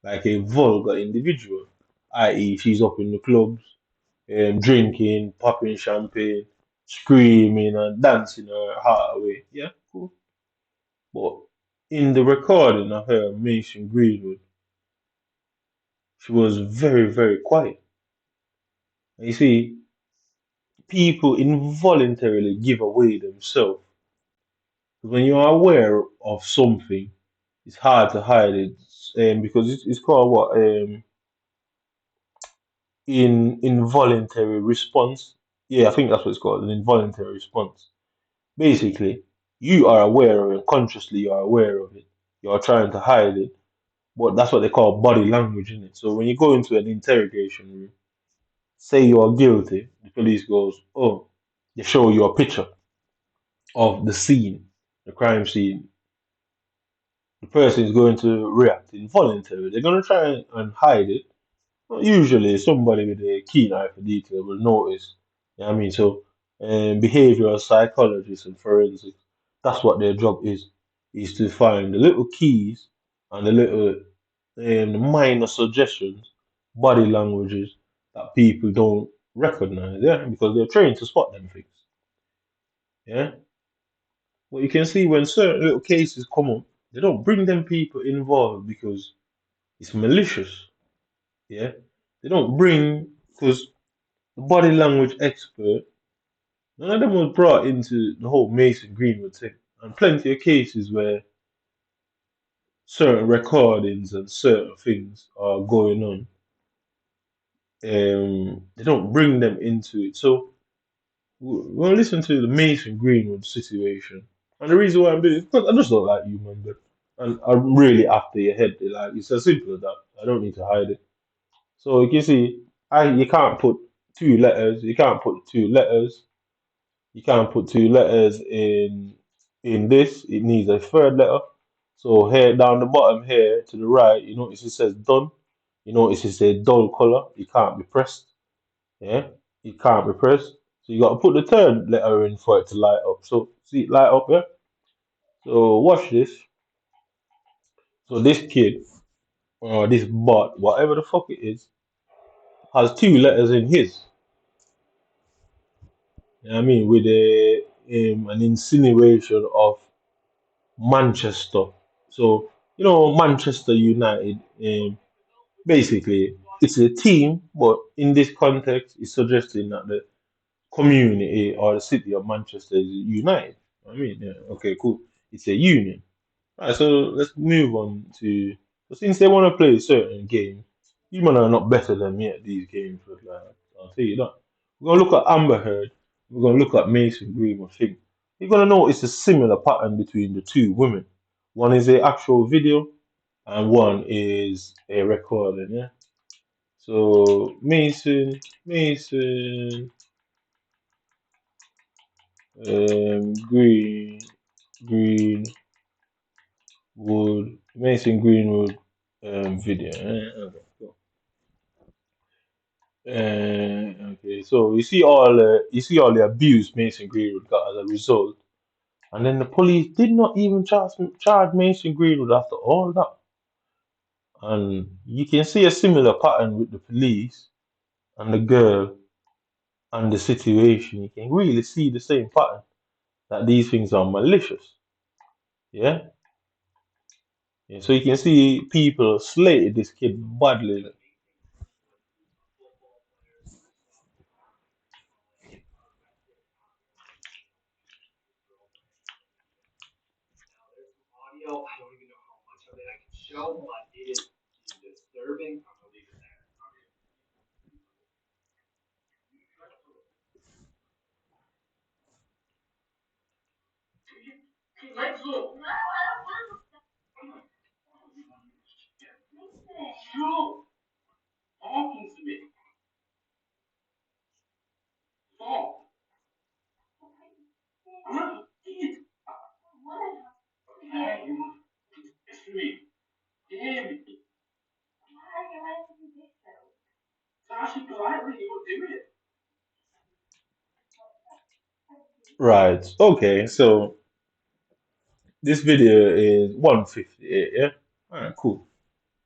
like a vulgar individual, i.e., she's up in the clubs, drinking, popping champagne, screaming and dancing her heart away. Yeah, cool. But in the recording of her Mason Greenwood, she was very, very quiet. And you see, people involuntarily give away themselves. When you're aware of something, it's hard to hide it, because it's called what, in involuntary response. Yeah, I think that's what it's called, an involuntary response. Basically, you are aware of it, consciously you are aware of it. You're trying to hide it, but that's what they call body language in it. So when you go into an interrogation room, say you are guilty, the police goes, oh, they show you a picture of the scene, the crime scene. The person is going to react involuntarily. They're going to try and hide it. But usually, somebody with a keen eye for detail will notice. You know what I mean? So, behavioral psychologists and forensics, that's what their job is to find the little keys and the little the minor suggestions, body languages that people don't recognize, yeah, because they're trained to spot them things. Yeah. But you can see when certain little cases come up, they don't bring them people involved because it's malicious. Yeah. They don't bring because the body language expert, none of them was brought into the whole Mason Greenwood thing. And plenty of cases where certain recordings and certain things are going on, they don't bring them into it. So we'll listen to the Mason Greenwood situation. And the reason why I'm doing it is because I just don't like you, man. But and I'm really after your head. Like it's as simple as that. I don't need to hide it. So you can see, you can't put two letters. You can't put two letters. You can't put two letters in this. It needs a third letter. So here down the bottom here to the right, you notice it says done. You notice it's a dull color. It can't be pressed. Yeah, it can't be pressed. So you got to put the third letter in for it to light up. So see it light up, yeah. So watch this. So this kid or this bot, whatever the fuck it is, has two letters in his. You know what I mean? With an insinuation of Manchester. So Manchester United. Basically, it's a team, but in this context, it's suggesting that the community or the city of Manchester is united. I mean, yeah, okay, cool. It's a union. Right, so let's move on to. So since they want to play a certain game, you man are not better than me at these games. But like, I'll tell you that. We're gonna look at Amber Heard. We're gonna look at Mason Greenwood thing. You're gonna notice a similar pattern between the two women. One is a actual video, and one is a recording. Yeah. So Mason, Green, Greenwood, Mason Greenwood, video. Okay, cool. Okay, so you see all the abuse Mason Greenwood got as a result, and then the police did not even charge Mason Greenwood after all that, and you can see a similar pattern with the police and the girl and the situation. You can really see the same pattern that these things are malicious. Yeah, yeah. So you can see people slated this kid badly. Audio. I don't even know how much of it I can show, but it is disturbing. I'm gonna leave it there. Let's go. Shoot. Talking to me. Stop. I'm not kid. Hey, it's me. Damn. Sashi politely, you will do it. Right. Okay. So this video is 158. Yeah. All right. Cool.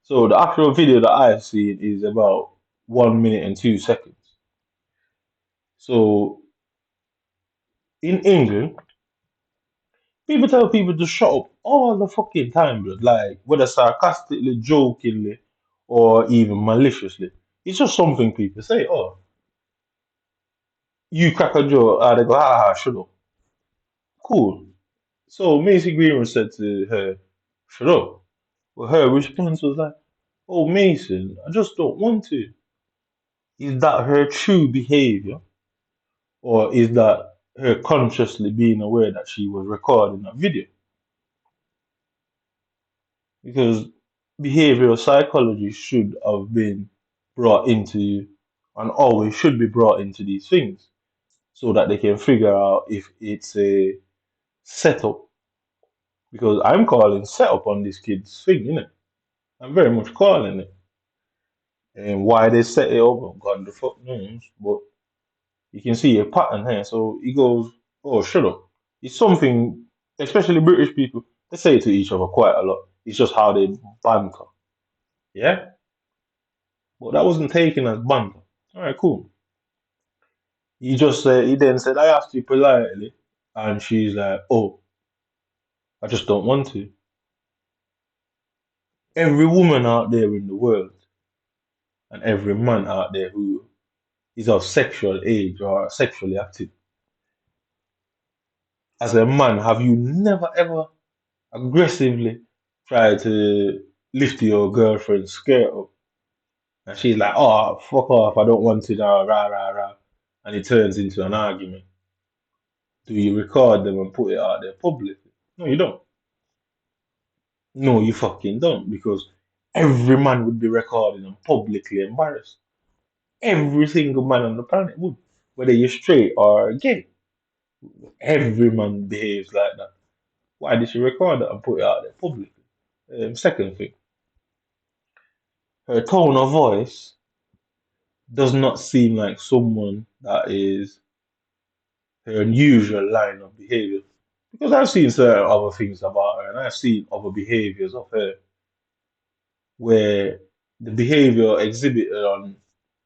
So the actual video that I've seen is about 1 minute and 2 seconds. So in England, people tell people to shut up all the fucking time, blood. Like whether sarcastically, jokingly, or even maliciously. It's just something people say. Oh, you crack a joke, they go, shut up. Cool. So Macy Greenwood said to her, shut up. Well, her response was like, oh, Mason, I just don't want to. Is that her true behavior? Or is that her consciously being aware that she was recording a video? Because behavioral psychology should have been brought into and always should be brought into these things so that they can figure out if it's a setup. Because I'm calling setup on this kid's thing, innit? I'm very much calling it. And why they set it up, God the fuck knows. But you can see a pattern here. So he goes, oh, shut up. It's something, especially British people, they say it to each other quite a lot. It's just how they banter. Yeah? But that wasn't taken as banter. All right, cool. He then said, I asked you politely. And she's like, oh, I just don't want to. Every woman out there in the world and every man out there who is of sexual age or sexually active, as a man, have you never ever aggressively tried to lift your girlfriend's skirt up? And she's like, oh, fuck off, I don't want to now, rah, rah, rah. And it turns into an argument. Do you record them and put it out there publicly? No, you don't. No, you fucking don't. Because every man would be recording and publicly embarrassed. Every single man on the planet would. Whether you're straight or gay. Every man behaves like that. Why did she record it and put it out there publicly? Second thing, her tone of voice does not seem like someone that is her unusual line of behavior. Because I've seen certain other things about her, and I've seen other behaviors of her where the behavior exhibited on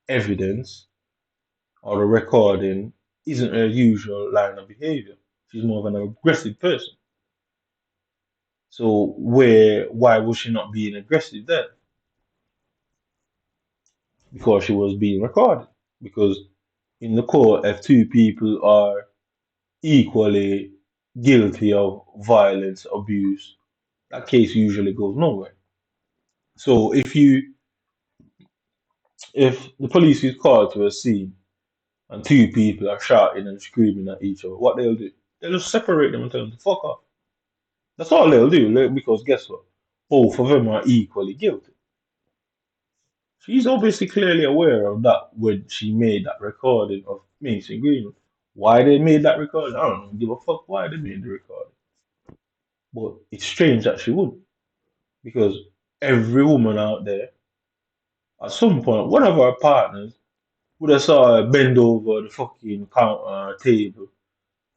evidence or the recording isn't her usual line of behavior. She's more of an aggressive person. So why was she not being aggressive then? Because she was being recorded. Because in the court, if two people are equally guilty of violence, abuse, that case usually goes nowhere. So if the police is called to a scene and two people are shouting and screaming at each other, what they'll do? They'll just separate them and tell them to fuck off. That's all they'll do, because guess what? Both of them are equally guilty. She's obviously clearly aware of that when she made that recording of Mason Greenwood. Why they made that recording, I don't give a fuck why they made the recording. But it's strange that she would, because every woman out there, at some point, one of her partners would have saw her bend over the fucking counter table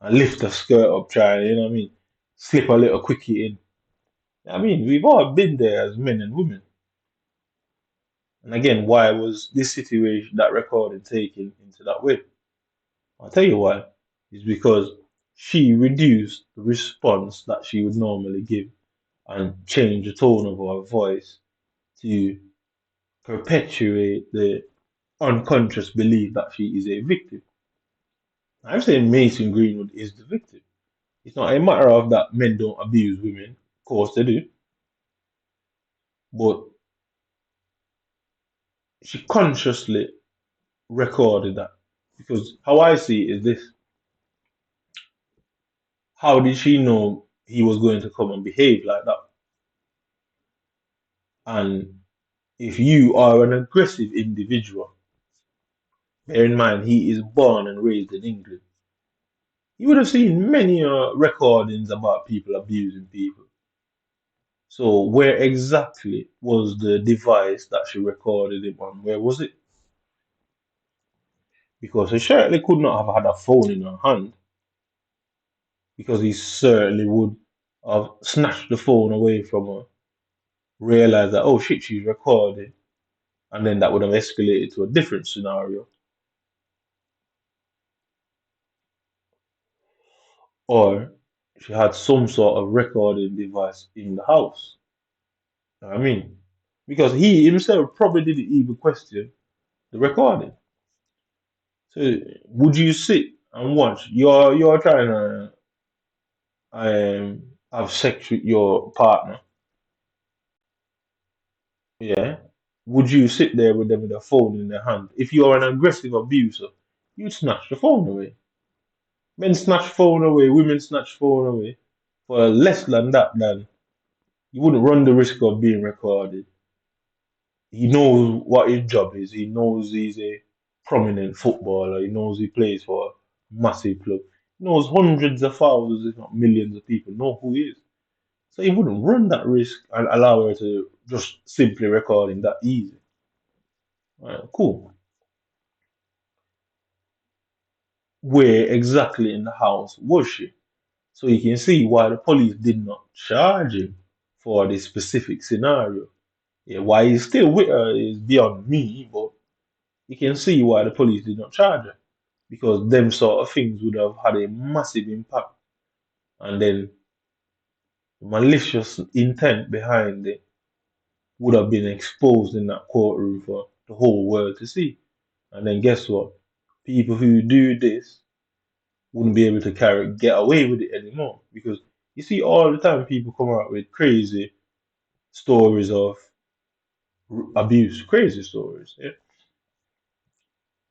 and lift her skirt up, trying, you know what I mean, slip a little quickie in. I mean, we've all been there as men and women. And again, why was this situation, that recording, taken into that way? I'll tell you why. It's because she reduced the response that she would normally give and changed the tone of her voice to perpetuate the unconscious belief that she is a victim. I'm saying Mason Greenwood is the victim. It's not a matter of that men don't abuse women. Of course they do. But she consciously recorded that. Because how I see it is this. How did she know he was going to come and behave like that? And if you are an aggressive individual, bear in mind he is born and raised in England, you would have seen many recordings about people abusing people. So where exactly was the device that she recorded him on? Where was it? Because he certainly could not have had a phone in her hand, because he certainly would have snatched the phone away from her, realized that, oh shit, she's recording, and then that would have escalated to a different scenario. Or she had some sort of recording device in the house. You know what I mean? Because he himself probably didn't even question the recording. So would you sit and watch? You're trying to have sex with your partner, yeah? Would you sit there with them with a phone in their hand? If you're an aggressive abuser, you'd snatch the phone away. Men snatch phone away, women snatch phone away. For less than that, then you wouldn't run the risk of being recorded. He knows what his job is. He knows he's a prominent footballer. He knows he plays for a massive club. He knows hundreds of thousands, if not millions of people know who he is. So he wouldn't run that risk and allow her to just simply record him that easy. Right, cool. Where exactly in the house was she? So you can see why the police did not charge him for this specific scenario. Yeah, why he's still with her is beyond me, but you can see why the police did not charge her. Because them sort of things would have had a massive impact. And then malicious intent behind it would have been exposed in that courtroom for the whole world to see. And then guess what? People who do this wouldn't be able to get away with it anymore. Because you see all the time people come out with crazy stories of abuse, crazy stories. Yeah?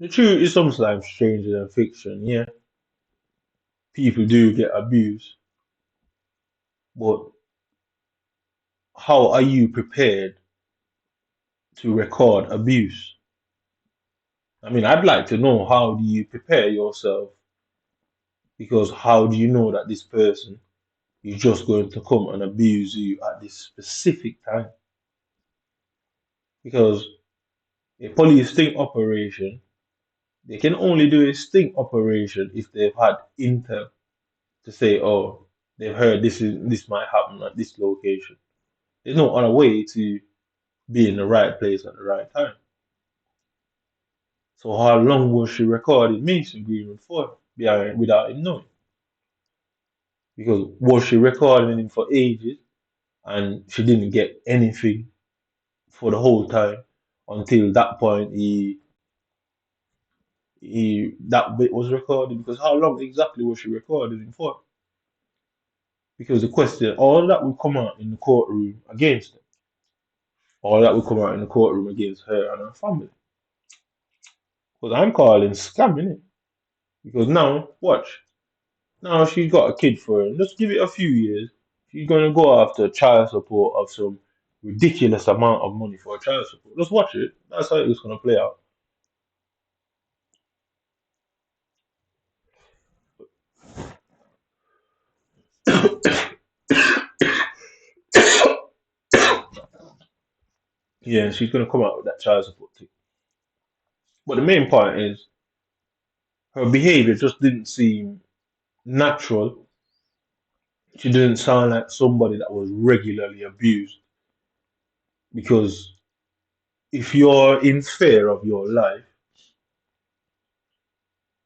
The truth is sometimes stranger than fiction, yeah. People do get abused, but how are you prepared to record abuse? I mean, I'd like to know, how do you prepare yourself? Because how do you know that this person is just going to come and abuse you at this specific time? Because a police sting operation, they can only do a sting operation if they've had intel to say, oh, They've heard this might happen at this location. There's no other way to be in the right place at the right time. So how long was she recording Mason Greenwood for without him knowing? Because was she recording him for ages and she didn't get anything for the whole time until that point he that bit was recorded? Because how long exactly was she recording him for? Because the question, all that will come out in the courtroom against her, all that will come out in the courtroom against her and her family. Because I'm calling scamming it. Because now, watch. Now she's got a kid for her. Just give it a few years. She's gonna go after child support of some ridiculous amount of money for child support. Just watch it. That's how it's gonna play out. Yeah, she's gonna come out with that child support thing. But the main point is her behavior just didn't seem natural. She didn't sound like somebody that was regularly abused. Because if you're in fear of your life,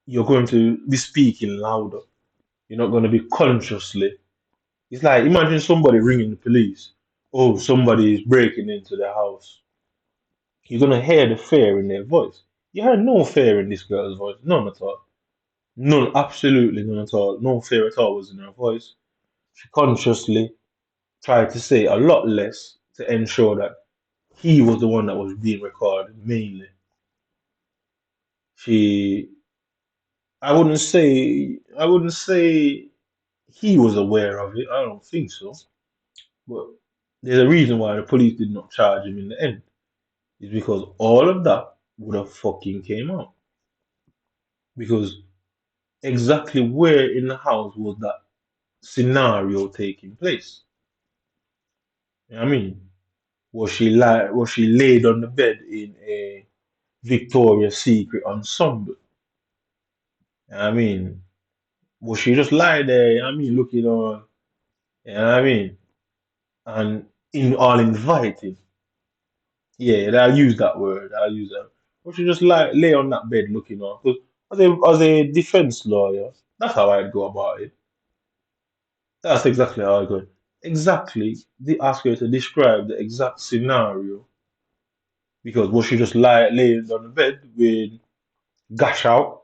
you're going to be speaking louder. You're not going to be consciously. It's like imagine somebody ringing the police. Oh, somebody is breaking into the house. You're going to hear the fear in their voice. You heard no fear in this girl's voice. None at all. None, absolutely none at all. No fear at all was in her voice. She consciously tried to say a lot less to ensure that he was the one that was being recorded mainly. She I wouldn't say he was aware of it. I don't think so. But there's a reason why the police did not charge him in the end. It's because all of that would have fucking came out. Because exactly where in the house was that scenario taking place? You know what I mean? Was she laid on the bed in a Victoria's Secret ensemble? You know what I mean? Was she just lie there, you know what I mean, looking on, you know what I mean? And in all inviting. Yeah, I'll use that word. I'll use that. Or she just lay on that bed looking on. Because as a defense lawyer, that's how I'd go about it. That's exactly how I go. Exactly. They ask her to describe the exact scenario. Because was she just laying on the bed with gash out,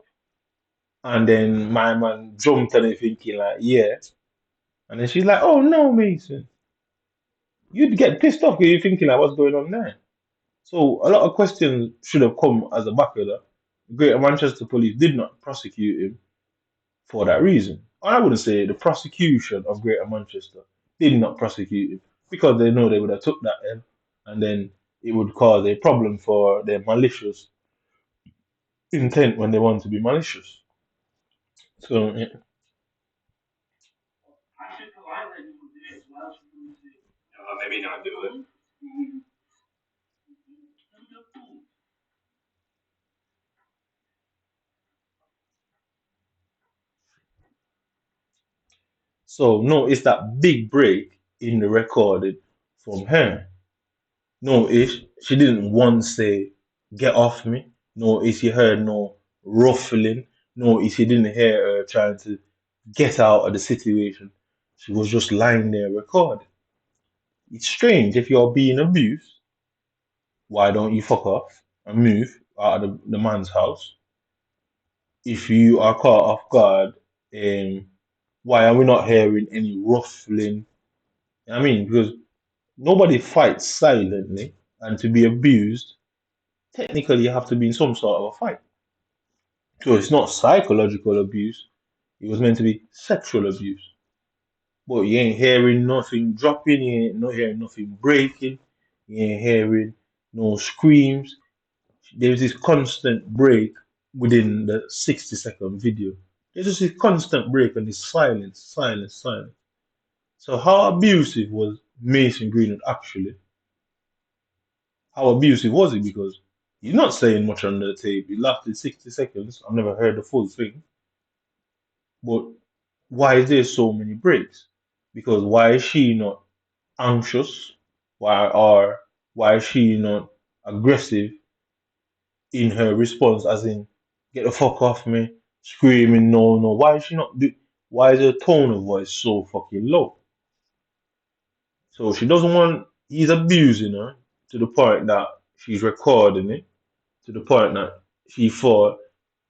and then my man jumped on it thinking like, yeah. And then she's like, oh no, Mason. You'd get pissed off because you're thinking like, what's going on there? So a lot of questions should have come as a back of that. Greater Manchester Police did not prosecute him for that reason. I wouldn't say the prosecution of Greater Manchester did not prosecute him because they know they would have took that L and then it would cause a problem for their malicious intent when they want to be malicious. So yeah. Maybe not do it. So no, it's that big break in the recording from her. No, she didn't once say, get off me. No, you heard no ruffling. No, you didn't hear her trying to get out of the situation. She was just lying there recording. It's strange if you're being abused, why don't you fuck off and move out of the man's house? If you are caught off guard, why are we not hearing any ruffling? I mean, because nobody fights silently, and to be abused, technically you have to be in some sort of a fight. So it's not psychological abuse, it was meant to be sexual abuse. But you ain't hearing nothing dropping, you ain't not hearing nothing breaking, you ain't hearing no screams. There's this constant break within the 60-second video. There's just this constant break and this silence, silence, silence. So how abusive was Mason Greenwood actually? How abusive was he? Because he's not saying much on the tape. It lasted 60 seconds. I've never heard the full thing. But why is there so many breaks? Because why is she not anxious? Why is she not aggressive in her response, as in get the fuck off me, screaming no no? Why is she not do? Why is her tone of voice so fucking low? So she doesn't want he's abusing her to the point that she's recording it, to the point that she thought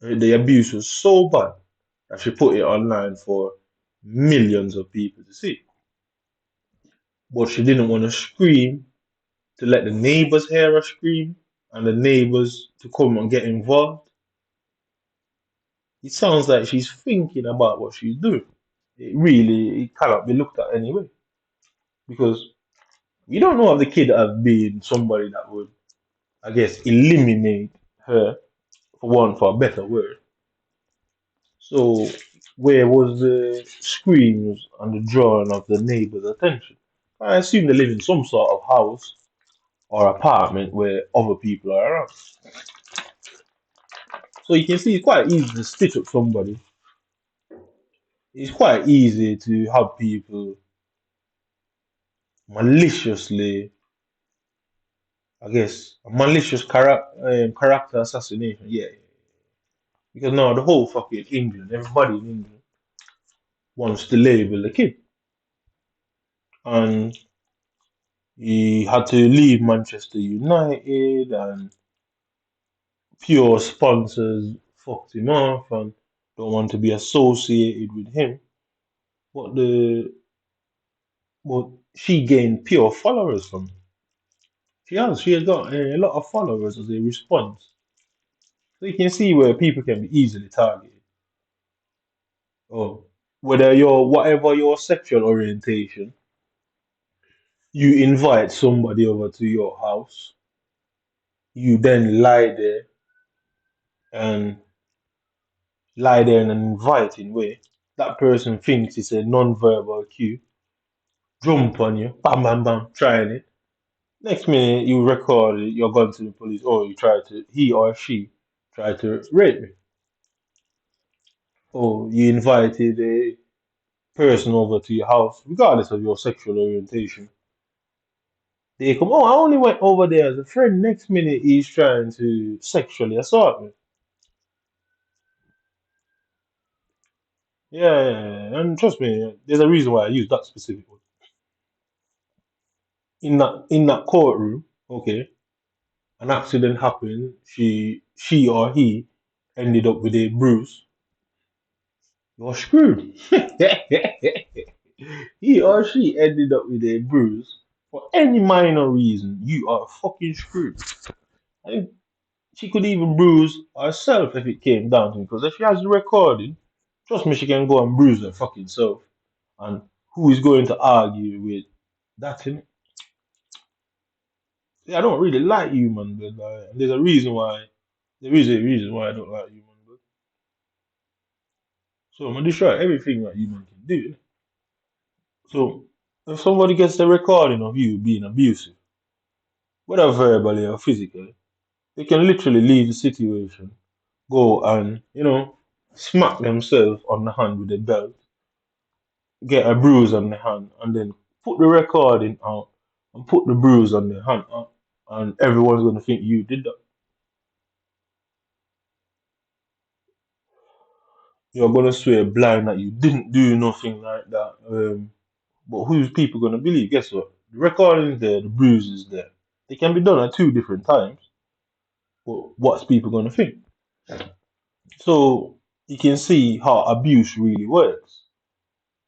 the abuse was so bad that she put it online for millions of people to see. But she didn't want to scream to let the neighbors hear her scream and the neighbors to come and get involved. It sounds like she's thinking about what she's doing. It cannot be looked at anyway. Because you don't know if the kid has been somebody that would, I guess, eliminate her, for a better word. So where was the screams and the drawing of the neighbors' attention? I assume they live in some sort of house or apartment where other people are around. So you can see it's quite easy to stitch up somebody. It's quite easy to have people maliciously, I guess, a malicious character assassination. Yeah, because now the whole fucking England, everybody in England wants to label the kid, and he had to leave Manchester United, and pure sponsors fucked him off and don't want to be associated with him. But the but she gained pure followers from him. She has got a lot of followers as a response. So you can see where people can be easily targeted. Or whether you're whatever your sexual orientation, you invite somebody over to your house, you then and lie there in an inviting way. That person thinks it's a non-verbal cue, jump on you, bam bam bam, trying it. Next minute you record it, you're going to the police, or he or she tried to rape me. Or you invited a person over to your house, regardless of your sexual orientation. They come, oh, I only went over there as a friend. Next minute he's trying to sexually assault me. Yeah, and trust me, there's a reason why I use that specific one. In that courtroom, okay, an accident happened. She or he ended up with a bruise. You're screwed. He or she ended up with a bruise for any minor reason. You are fucking screwed. And she could even bruise herself if it came down to it. Because if she has the recording, trust me, she can go and bruise her fucking self. And who is going to argue with that? Innit? Yeah, I don't really like you, man. But there's a reason why. There is a reason why I don't like you, man. But so I'm gonna destroy everything that you man can do. Innit? So if somebody gets the recording of you being abusive, whether verbally or physically, they can literally leave the situation, go and smack themselves on the hand with a belt, get a bruise on the hand, and then put the recording out and put the bruise on the hand out, and everyone's gonna think you did that. You're gonna swear blind that you didn't do nothing like that. But who's people gonna believe? Guess what? The recording's there, the bruise is there. They can be done at two different times, but what's people gonna think? So you can see how abuse really works.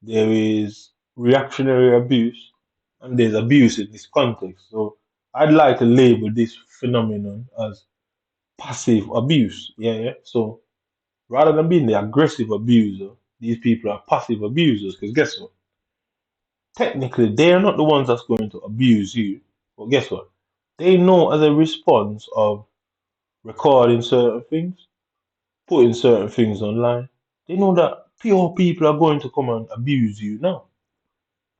There is reactionary abuse and there's abuse in this context. So I'd like to label this phenomenon as passive abuse. Yeah. So rather than being the aggressive abuser, these people are passive abusers. Because guess what? Technically, they are not the ones that's going to abuse you. But guess what? They know as a response of recording certain things, putting certain things online, they know that pure people are going to come and abuse you now.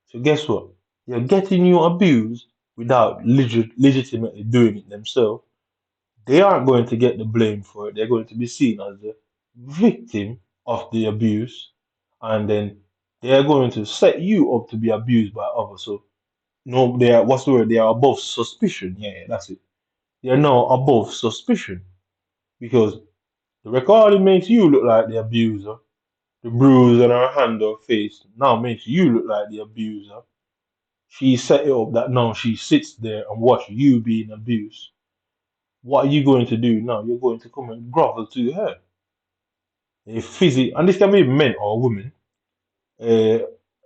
So guess what? You're getting you abused without legitimately doing it themselves. They aren't going to get the blame for it. They're going to be seen as the victim of the abuse, and then they're going to set you up to be abused by others. So no, they are what's the word? They are above suspicion. Yeah, that's it. They are now above suspicion because the recording makes you look like the abuser. The bruise on her hand or face now makes you look like the abuser. She set it up that now she sits there and watch you being abused. What are you going to do now? You're going to come and grovel to her. And this can be men or women. A,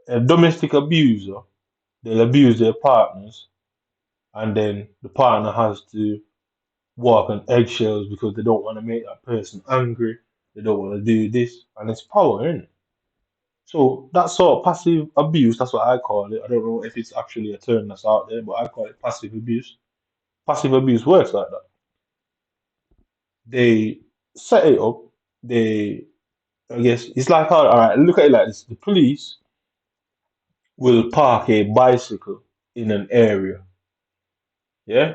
a domestic abuser, they'll abuse their partners, and then the partner has to walk on eggshells because they don't want to make that person angry. They don't want to do this, and it's power, isn't it? So that sort of passive abuse, that's what I call it. I don't know if it's actually a term that's out there, but I call it passive abuse. Passive abuse works like that. They set it up. They, I guess, it's like, all right, look at it like this. The police will park a bicycle in an area, yeah?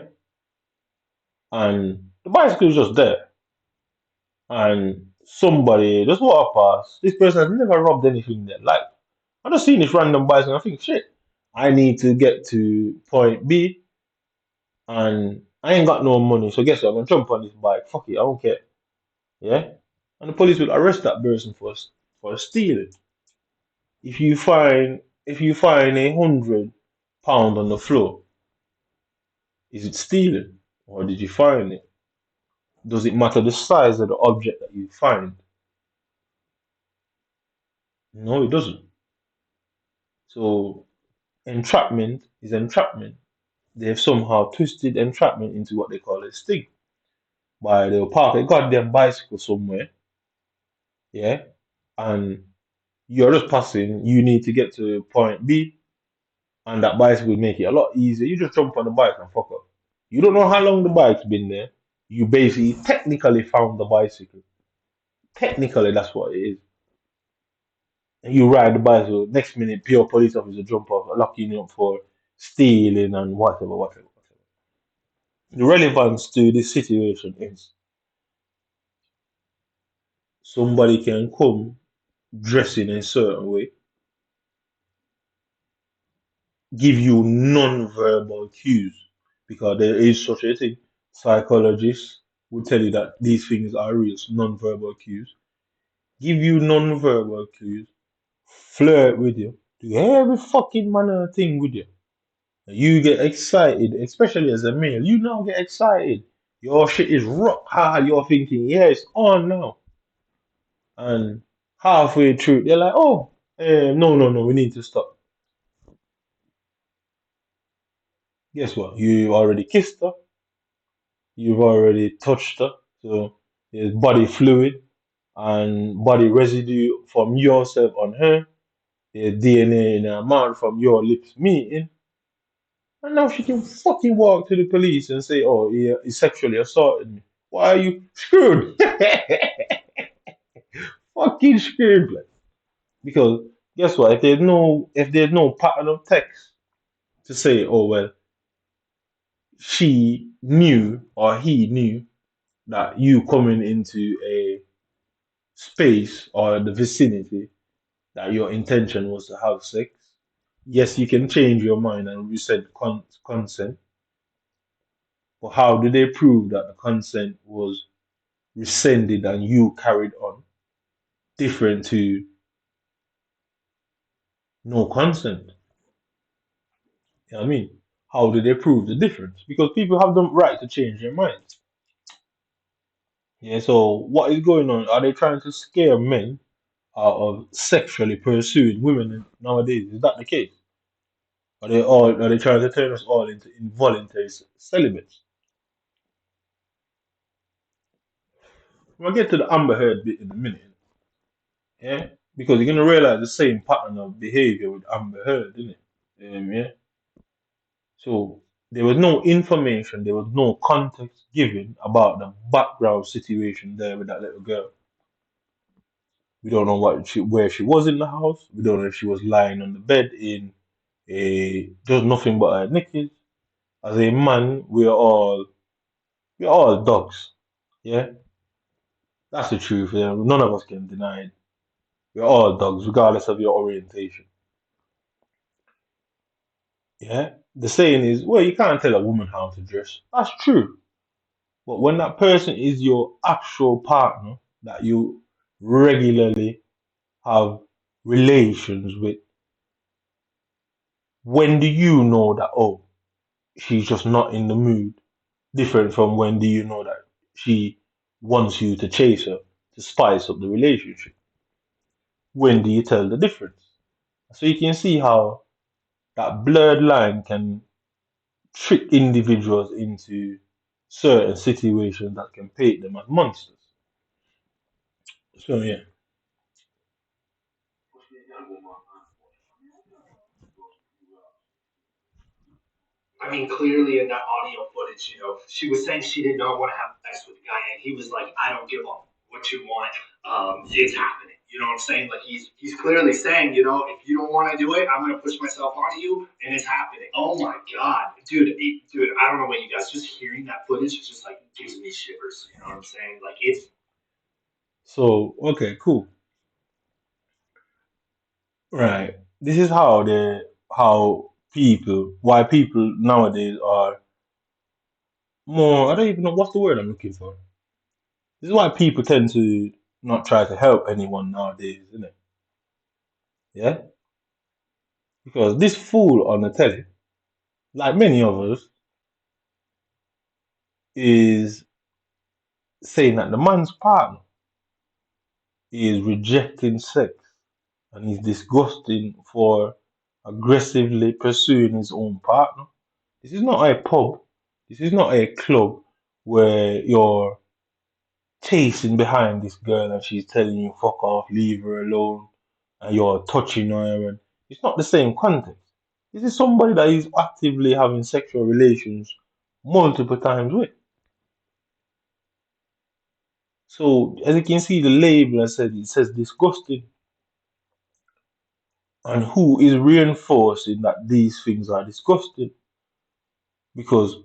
And the bicycle is just there. And somebody just walk past. This person has never robbed anything in their life. I just seen this random bicycle. I think, shit, I need to get to point B, and I ain't got no money. So guess what? I'm gonna jump on this bike. Fuck it, I don't care. Yeah, and the police will arrest that person for stealing. If you find £100 on the floor, is it stealing or did you find it? Does it matter the size of the object that you find? No, it doesn't. So entrapment is entrapment. They've somehow twisted entrapment into what they call a sting. By they'll park a goddamn bicycle somewhere, yeah, and you're just passing, you need to get to point B, and that bicycle will make it a lot easier. You just jump on the bike and fuck up. You don't know how long the bike's been there. You basically technically found the bicycle. Technically, that's what it is. And you ride the bicycle, next minute, pure police officer jump off, locking you up for stealing and whatever. The relevance to this situation is somebody can come dressed in a certain way, give you non-verbal cues because there is such a thing. Psychologists will tell you that these things are real, non-verbal cues. Give you non-verbal cues, flirt with you, do every fucking manner of thing with you. And you get excited, especially as a male. You now get excited. Your shit is rock hard. You're thinking, yeah, it's on now. And halfway through, they're like, oh, no, we need to stop. Guess what? You already kissed her. You've already touched her, so there's body fluid and body residue from yourself on her. There's DNA in her mouth from your lips meeting. And now she can fucking walk to the police and say, oh, he sexually assaulted me. Why are you screwed? Fucking screwed, like. Because guess what? If there's no pattern of text to say, oh well, she knew or he knew that you coming into a space or the vicinity that your intention was to have sex, yes, you can change your mind and rescind consent. But how do they prove that the consent was rescinded and you carried on? Different to no consent. You know what I mean? How do they prove the difference? Because people have the right to change their minds. Yeah, so what is going on? Are they trying to scare men out of sexually pursuing women nowadays? Is that the case? Are they trying to turn us all into involuntary celibates? We'll get to the Amber Heard bit in a minute, yeah? Because you're gonna realize the same pattern of behavior with Amber Heard, isn't it? Yeah. So there was no information, there was no context given about the background situation there with that little girl. We don't know where she was in the house. We don't know if she was lying on the bed in a just nothing but her knickers. As a man, we're all dogs. Yeah, that's the truth. Yeah? None of us can deny it. We're all dogs, regardless of your orientation. Yeah? The saying is, well, you can't tell a woman how to dress. That's true. But when that person is your actual partner that you regularly have relations with, when do you know that, oh, she's just not in the mood? Different from when do you know that she wants you to chase her to spice up the relationship? When do you tell the difference? So you can see how that blurred line can trick individuals into certain situations that can paint them as monsters. So yeah. I mean, clearly in that audio footage, she was saying she did not want to have sex with the guy, and he was like, "I don't give up what you want. It's happening." You know what I'm saying? Like he's clearly saying, if you don't want to do it, I'm gonna push myself onto you, and it's happening. Oh my god, dude, I don't know what you guys. Just hearing that footage just like gives me shivers. You know what I'm saying? Like it's So okay, cool. Right. This is how people why people nowadays are more I don't even know what's the word I'm looking for. This is why people tend to not try to help anyone nowadays, isn't it? Yeah? Because this fool on the telly, like many of us, is saying that the man's partner is rejecting sex and he's disgusting for aggressively pursuing his own partner. This is not a pub. This is not a club where you're chasing behind this girl and she's telling you fuck off, leave her alone, and you're touching her. And it's not the same context. This is somebody that is actively having sexual relations multiple times with. So as you can see, the label I said it says disgusting, and who is reinforcing that these things are disgusting? Because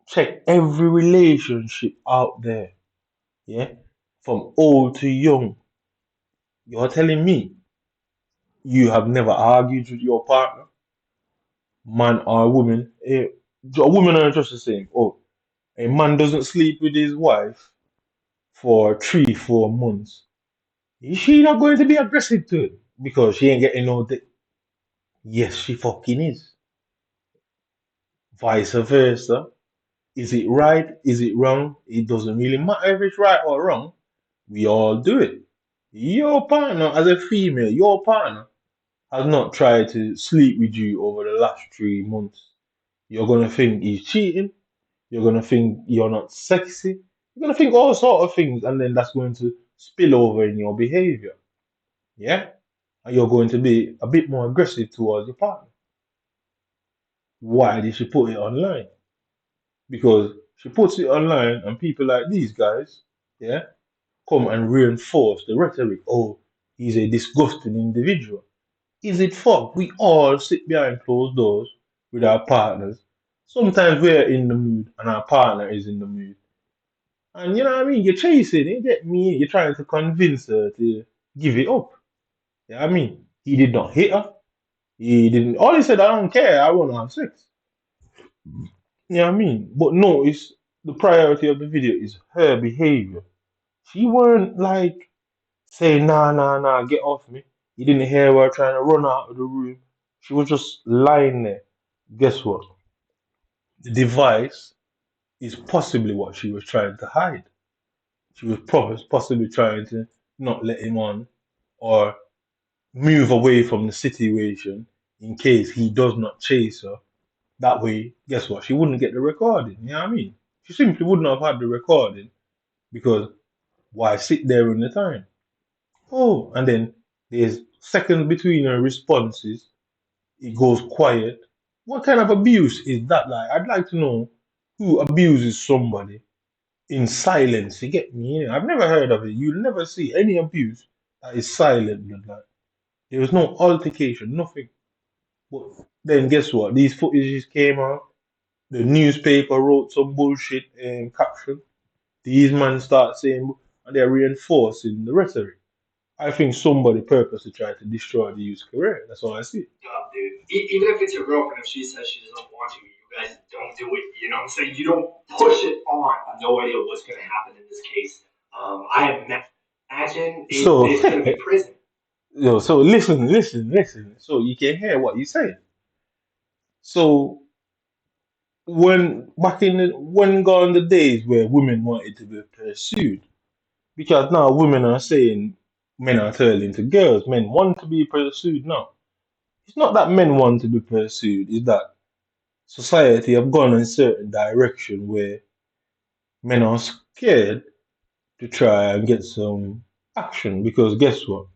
check every relationship out there, yeah, from old to young. You're telling me you have never argued with your partner, man or woman. A woman are just the same. Oh, a man doesn't sleep with his wife for 3, 4 months. Is she not going to be aggressive to it because she ain't getting no dick? Yes, she fucking is. Vice versa. Is it right? Is it wrong? It doesn't really matter if it's right or wrong. We all do it. Your partner, as a female, your partner has not tried to sleep with you over the last 3 months. You're gonna think he's cheating. You're gonna think you're not sexy. You're gonna think all sort of things, and then that's going to spill over in your behavior. Yeah, and you're going to be a bit more aggressive towards your partner. Why did she put it online? Because she puts it online, and people like these guys, yeah, come and reinforce the rhetoric. Oh, he's a disgusting individual. Is it fun? We all sit behind closed doors with our partners. Sometimes we're in the mood and our partner is in the mood. And you know what I mean? You're chasing, you get me? You're trying to convince her to give it up. You know what I mean? He did not hit her. He didn't. All he said, I don't care. I want to have sex. You know what I mean? But no, it's the priority of the video is her behavior. She weren't like saying, nah, nah, nah, get off me. You didn't hear her trying to run out of the room. She was just lying there. Guess what? The device is possibly what she was trying to hide. She was possibly trying to not let him on or move away from the situation in case he does not chase her. That way, guess what? She wouldn't get the recording. You know what I mean? She simply wouldn't have had the recording because why sit there in the time? Oh, and then there's seconds between her responses. It goes quiet. What kind of abuse is that like? I'd like to know who abuses somebody in silence. You get me? I've never heard of it. You'll never see any abuse that is silent. Like there was no altercation, nothing. But then guess what? These footages came out. The newspaper wrote some bullshit caption. These men start saying, and they're reinforcing the rhetoric. I think somebody purposely tried to destroy the youth's career. That's all I see. Dude. Even if it's your girlfriend, if she says she doesn't want you, you guys don't do it. You know what I'm saying? You don't push it on. I have no idea what's going to happen in this case. I have imagine So, it's going to be prison. so listen. So you can hear what you say. So when back in when gone the days where women wanted to be pursued, because now women are saying men are turning to girls. Men want to be pursued now. It's not that men want to be pursued, it's that society have gone in a certain direction where men are scared to try and get some action because guess what?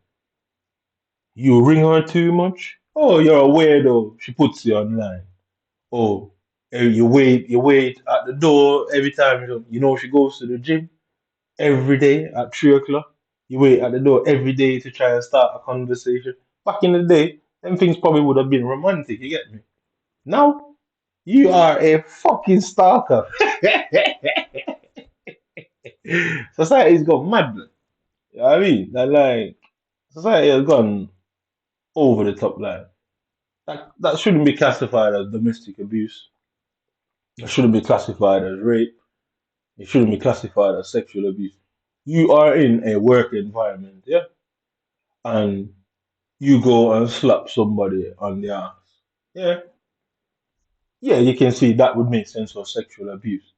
You ring her too much? Oh, you're a weirdo. She puts you online. Oh, you wait at the door every time she goes to the gym every day at 3 o'clock. You wait at the door every day to try and start a conversation. Back in the day, them things probably would have been romantic, you get me? Now, you are a fucking stalker. Society's gone mad. You know what I mean? Like, society has gone over the top line. That shouldn't be classified as domestic abuse. It shouldn't be classified as rape. It shouldn't be classified as sexual abuse. You are in a work environment, yeah, and you go and slap somebody on the ass, yeah, yeah, you can see that would make sense for sexual abuse.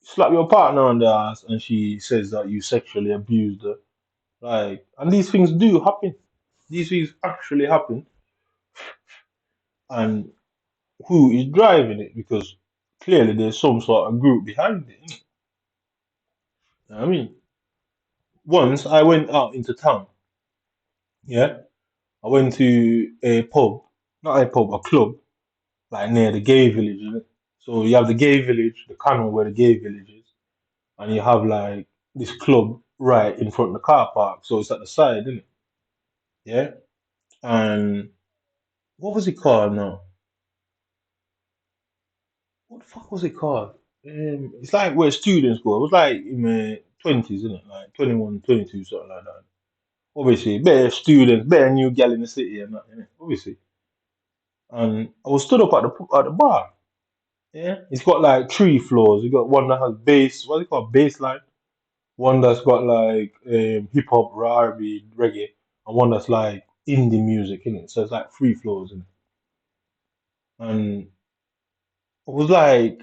Slap your partner on the ass, and she says that you sexually abused her, like, and these things do happen. These things actually happen, and who is driving it? Because clearly there's some sort of group behind it. Innit? You know what I mean, once I went out into town, yeah, I went to a pub, not a pub, a club, like near the gay village, innit? So you have the gay village, the canal where the gay village is, and you have like this club right in front of the car park. So it's at the side, isn't it? Yeah. And what was it called now? What the fuck was it called? It's like where students go. It was like in my 20s, isn't it? Like 21, 22, something like that. Obviously, better students, better new gal in the city and that, innit? Obviously. And I was stood up at the bar. Yeah. It's got like 3 floors. You got one that has bass, what's it called? Bass, one that's got like hip hop, R&B, reggae, and one that's like indie music in it. So it's like 3 floors in it. And it was like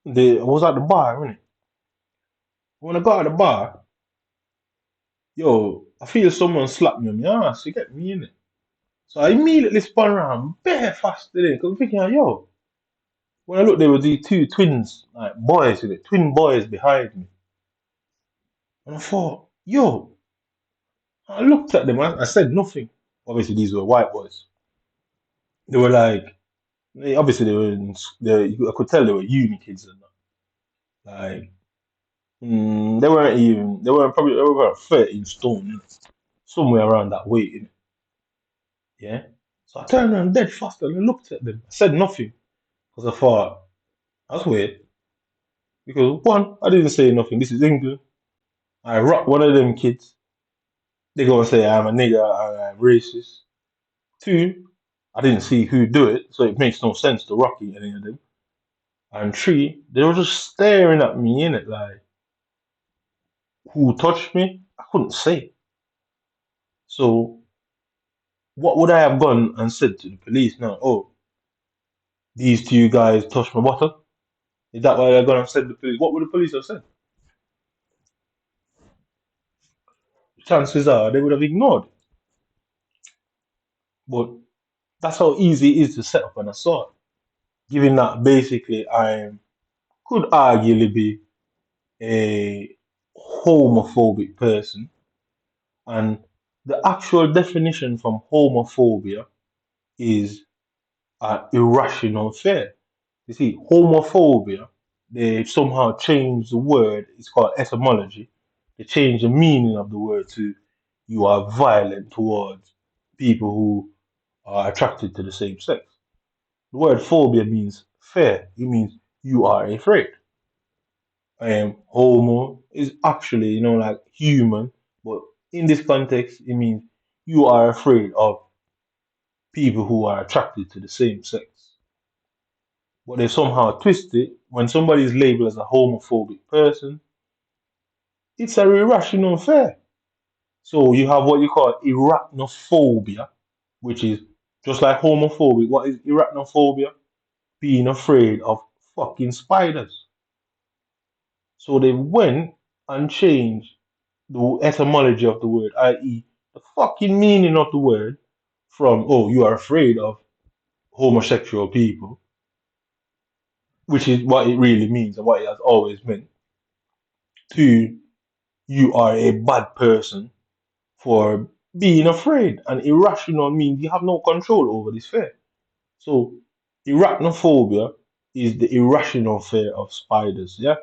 I was at the bar, innit? When I got at the bar, yo, I feel someone slapped me on the ass. You get me in it. So I immediately spun around, bare fast in it. Cause I'm thinking, yo, when I looked, there was these 2 twins, like boys in it, twin boys behind me, and I thought, yo, I looked at them. I said nothing. Obviously, these were white boys. They were like, obviously they were I could tell they were uni kids and that. Like they weren't probably they were about 13 stone, somewhere around that weight, yeah. So I turned around dead fast and I looked at them. I said nothing because I thought that's weird. Because one, I didn't say nothing. This is England. I rock one of them kids. They gonna say I'm a nigger and I'm racist. Two, I didn't see who do it, so it makes no sense to rock any of them. And three, they were just staring at me in it like who touched me? I couldn't say. So what would I have gone and said to the police now? Oh, these 2 guys touched my bottle. Is that why I gone and said to the police? What would the police have said? Chances are they would have ignored it. But that's how easy it is to set up an assault. Given that basically I could arguably be a homophobic person, and the actual definition from homophobia is irrational fear. You see, homophobia, they somehow changed the word, it's called etymology. They changed the meaning of the word to you are violent towards people who are attracted to the same sex. The word phobia means fear, it means you are afraid. Homo is actually, like human, but In this context, it means you are afraid of people who are attracted to the same sex. But they somehow twist it when somebody is labeled as a homophobic person, it's a irrational fear. So you have what you call arachnophobia, which is just like homophobic. What is arachnophobia? Being afraid of fucking spiders. So they went and changed the etymology of the word, i.e., the fucking meaning of the word from, oh, you are afraid of homosexual people, which is what it really means and what it has always meant, to you are a bad person for being afraid. And irrational means you have no control over this fear. So arachnophobia is the irrational fear of spiders. Yeah.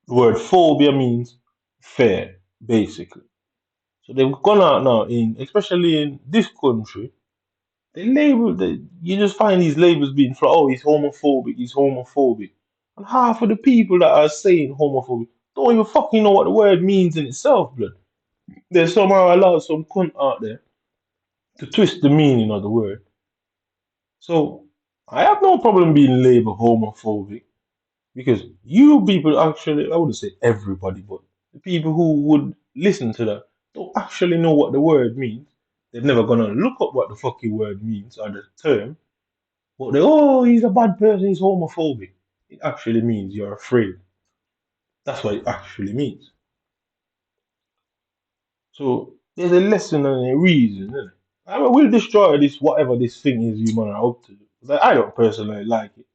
The word phobia means fear, basically. So they've gone out now in, especially in this country, they label the you just find these labels being flat. Oh, he's homophobic, he's homophobic. And half of the people that are saying homophobic don't even fucking know what the word means in itself, blood. They somehow allow some cunt out there to twist the meaning of the word. So I have no problem being labeled homophobic because you people actually, I wouldn't say everybody, but the people who would listen to that don't actually know what the word means. They're never gonna look up what the fucking word means or the term. But they, oh, he's a bad person, he's homophobic. It actually means you're afraid. That's what it actually means. So there's a lesson and a reason, isn't it? I mean, we'll destroy this, whatever this thing is you man are up to. 'Cause I don't personally like it.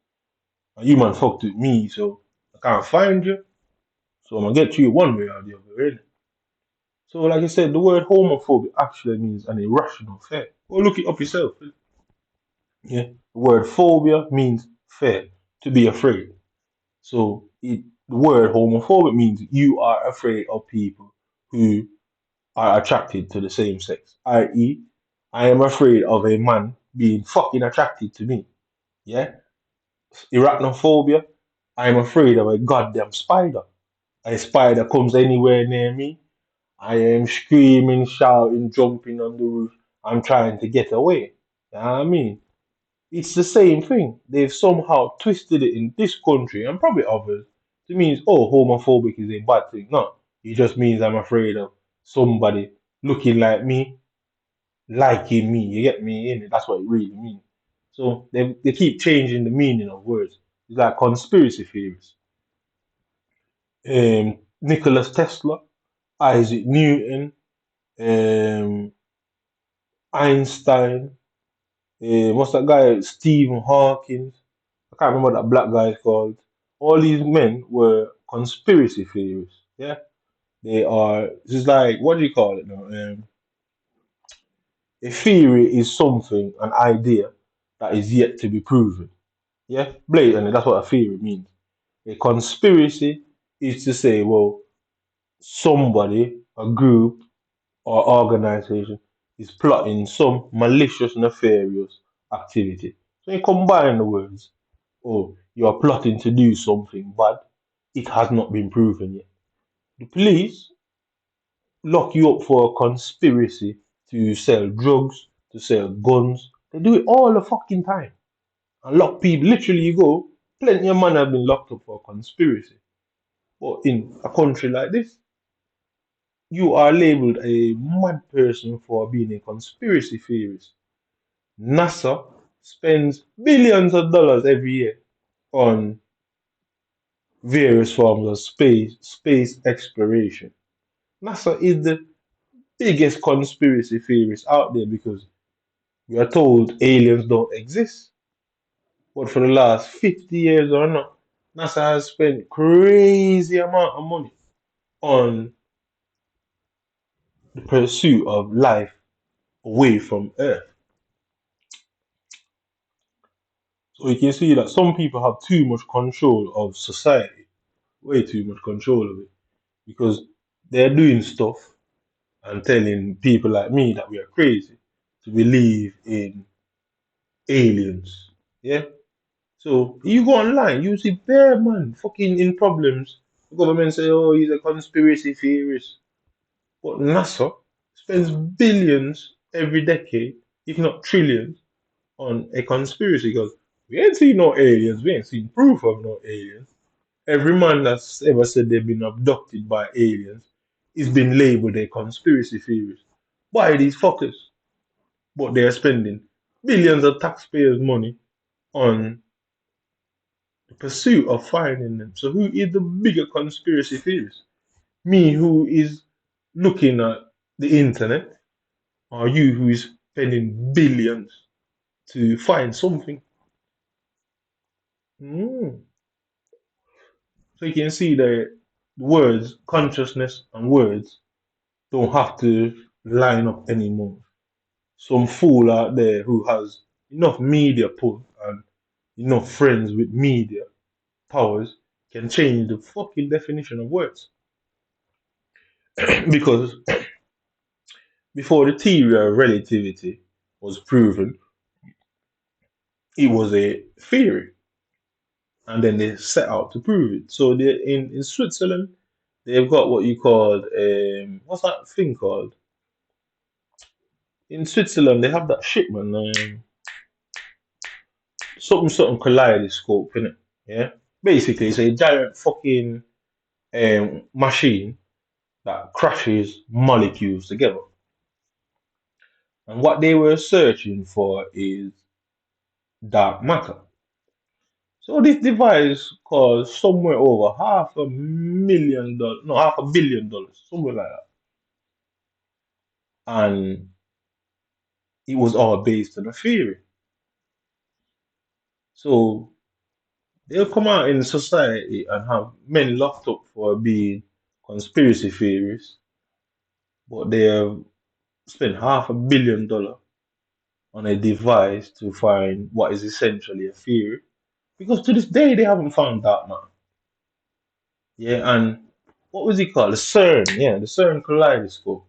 And you man fucked with me, so I can't find you. So I'm gonna get to you one way or the other, really. So, like I said, the word homophobic actually means an irrational fear. Go look it up yourself. Yeah. The word phobia means fear, to be afraid. So the word homophobic means you are afraid of people who are attracted to the same sex. I.e., I am afraid of a man being fucking attracted to me. Yeah? Arachnophobia, I am afraid of a goddamn spider. A spider comes anywhere near me, I am screaming, shouting, jumping on the roof. I'm trying to get away. You know what I mean? It's the same thing. They've somehow twisted it in this country and probably others to mean, oh, homophobic is a bad thing. No, it just means I'm afraid of somebody looking like me, liking me. You get me in it? That's what it really means. So they keep changing the meaning of words. It's like conspiracy theories. Nicholas Tesla, Isaac Newton, um, Einstein, what's that guy? Stephen Hawking. I can't remember what that black guy is called. All these men were conspiracy theorists. Yeah, they are. This is like what do you call it now? A theory is something, an idea that is yet to be proven. Yeah, blatantly, that's what a theory means. A conspiracy is to say, well, somebody, a group, or organization is plotting some malicious, nefarious activity. So you combine the words, oh, you are plotting to do something bad, it has not been proven yet. The police lock you up for a conspiracy to sell drugs, to sell guns. They do it all the fucking time. And lock people, literally, you go, plenty of men have been locked up for a conspiracy. But in a country like this, you are labeled a mad person for being a conspiracy theorist. NASA spends billions of dollars every year on various forms of space exploration. NASA is the biggest conspiracy theorist out there because we are told aliens don't exist. But for the last 50 years or not, NASA has spent crazy amount of money on the pursuit of life away from Earth. So you can see that some people have too much control of society, way too much control of it, because they're doing stuff and telling people like me that we are crazy to believe in aliens. Yeah? So you go online, you see bare man fucking in problems. The government say, oh, he's a conspiracy theorist. But NASA spends billions every decade, if not trillions, on a conspiracy because we ain't seen no aliens, we ain't seen proof of no aliens. Every man that's ever said they've been abducted by aliens is been labeled a conspiracy theorist by these fuckers. But they are spending billions of taxpayers' money on the pursuit of finding them. So who is the bigger conspiracy theorist? Me who is looking at the internet, or you who is spending billions to find something? Mm. So you can see that words, consciousness and words don't have to line up anymore. Some fool out there who has enough media pull and enough friends with media powers can change the fucking definition of words. Because before the theory of relativity was proven, it was a theory. And then they set out to prove it. So in Switzerland, they've got what you call what's that thing called? In Switzerland, they have that shit, man. Something kaleidoscope in it. Yeah, basically, it's a giant fucking machine that crashes molecules together. And what they were searching for is dark matter. So this device cost somewhere over $500,000, no, $500,000,000, somewhere like that. And it was all based on a theory. So they'll come out in society and have men locked up for being conspiracy theorists, but they have spent $500,000,000 on a device to find what is essentially a theory. Because to this day they haven't found that man. Yeah, and what was he called? The CERN, yeah, the CERN kaleidoscope.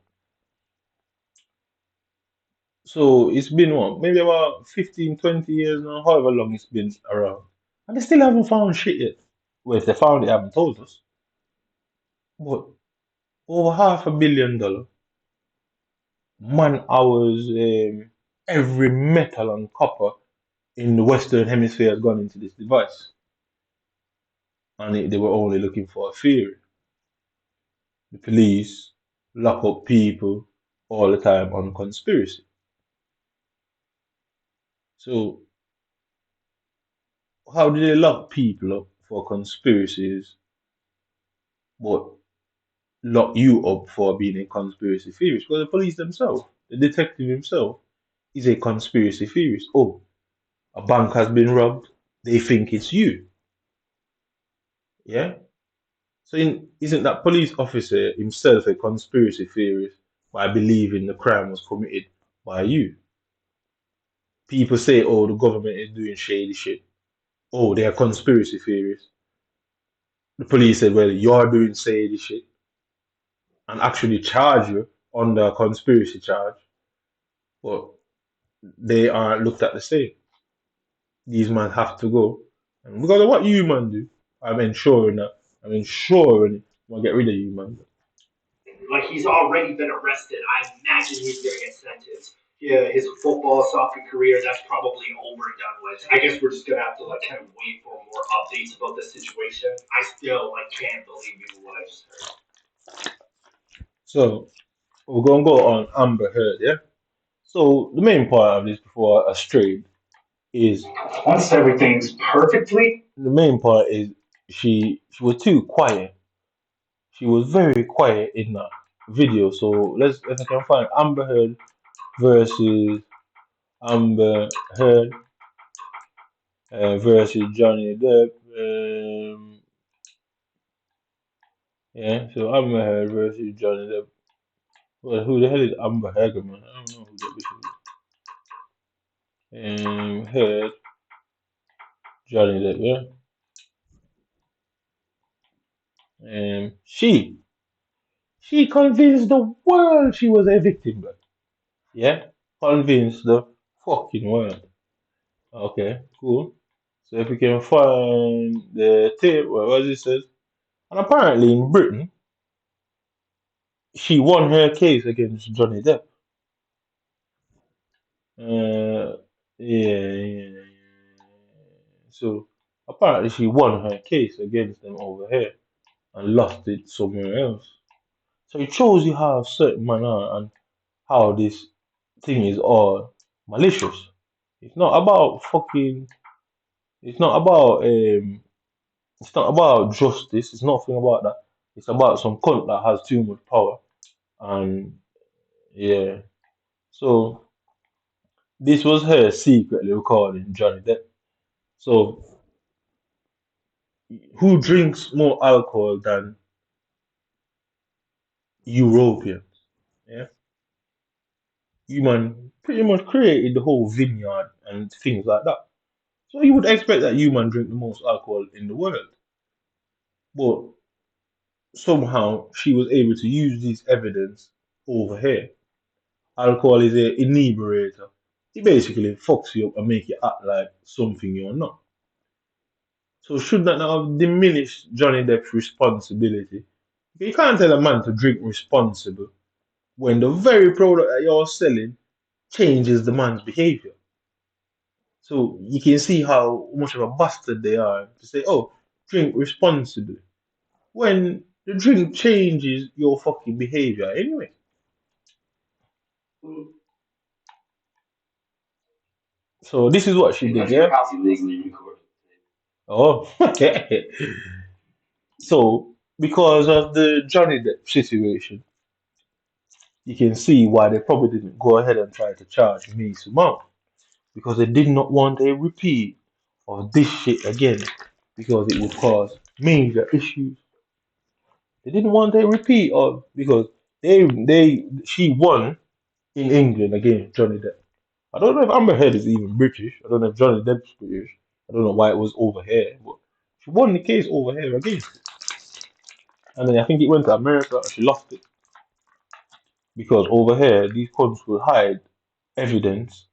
So it's been what, maybe about 15, 20 years now, however long it's been around. And they still haven't found shit yet. Well, if they found it, they haven't told us. But over $500,000,000, man hours, every metal and copper in the Western Hemisphere has gone into this device. And they were only looking for a theory. The police lock up people all the time on conspiracy. So how do they lock people up for conspiracies, but lock you up for being a conspiracy theorist? Because the police themselves, the detective himself, is a conspiracy theorist. Oh, a bank has been robbed. They think it's you. Yeah. So isn't that police officer himself a conspiracy theorist by believing the crime was committed by you? People say, oh, the government is doing shady shit. Oh, they are conspiracy theorists. The police said, well, you're doing shady shit and actually charge you under a conspiracy charge. But they are looked at the same. These men have to go. And because of what you man do, I'm ensuring I'm gonna get rid of you, man. Like he's already been arrested. I imagine he's gonna get sentenced. Yeah, his football soccer career, that's probably over and done with. I guess we're just gonna have to like kind of wait for more updates about this situation. I still like can't believe what I just heard. So we're gonna go on Amber Heard, yeah? So the main part of this before I strayed is Once everything's perfectly, the main part is she was too quiet. She was very quiet in that video. So let's if I can find Amber Heard versus Amber Heard versus Johnny Depp. Yeah, so Amber Heard versus Johnny Depp. Well, who the hell is Amber Heard, man? I don't know who that is. Heard Johnny Depp, yeah. She convinced the world she was a victim, but yeah, convinced the fucking world. Okay, cool. So if we can find the tape, what was it says, and apparently in Britain, she won her case against Johnny Depp. Yeah. So apparently she won her case against them over here and lost it somewhere else. So it shows you how certain man are and how this thing is all malicious. It's not about fucking. It's not about It's not about justice. It's nothing about that. It's about some cunt that has too much power. And yeah, so this was her secretly recording Johnny Depp. So who drinks more alcohol than Europeans? Yeah, human pretty much created the whole vineyard and things like that. So you would expect that human drink the most alcohol in the world, but somehow she was able to use this evidence over here. Alcohol is a inebriator. It basically fucks you up and make you act like something you're not. So should that not have diminished Johnny Depp's responsibility? You can't tell a man to drink responsible when the very product that you're selling changes the man's behavior. So you can see how much of a bastard they are to say, oh, drink responsibly. When the drink changes your fucking behavior anyway. So this is what she did, yeah? Oh, okay. So because of the Johnny Depp situation, you can see why they probably didn't go ahead and try to charge me some more because they did not want a repeat of this shit again because it would cause major issues. They didn't want a repeat of because she won in England against Johnny Depp. I don't know if Amber Heard is even British. I don't know if Johnny Depp's British. I don't know why it was over here, but she won the case over here again. And then I think it went to America and she lost it. Because over here, these cunts will hide evidence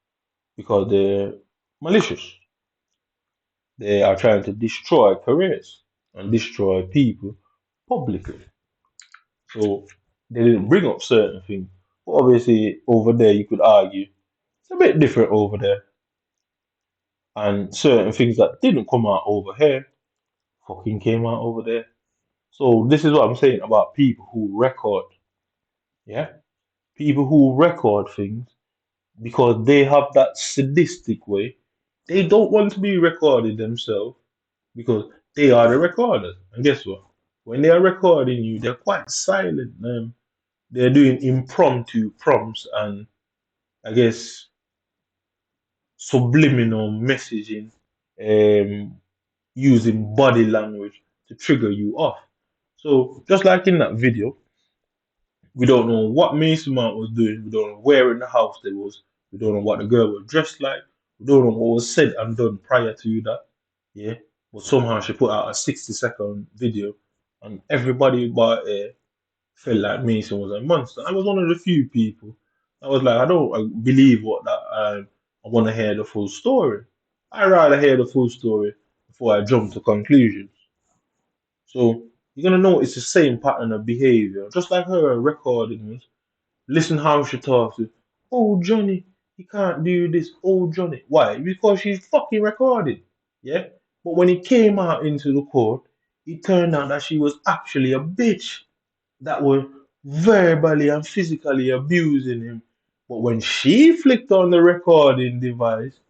because they're malicious. They are trying to destroy careers and destroy people publicly. So they didn't bring up certain things. But obviously, over there, you could argue it's a bit different over there. And certain things that didn't come out over here fucking came out over there. So this is what I'm saying about people who record. Yeah? People who record things because they have that sadistic way. They don't want to be recorded themselves because they are the recorders. And guess what? When they are recording you, they're quite silent. They're doing impromptu prompts and I guess subliminal messaging, using body language to trigger you off. So just like in that video, we don't know what Mason Mount was doing. We don't know where in the house they was. We don't know what the girl was dressed like. We don't know what was said and done prior to that. Yeah. But somehow she put out a 60-second video and everybody but felt like Mason was a monster. I was one of the few people. I was like, I don't believe what that. I want to hear the full story. I rather hear the full story before I jump to conclusions. So you're gonna notice the same pattern of behavior, just like her recording us. Listen how she talks to, oh Johnny, you can't do this, oh Johnny. Why? Because she's fucking recording. Yeah? But when it came out into the court, it turned out that she was actually a bitch that was verbally and physically abusing him. But when she flicked on the recording device,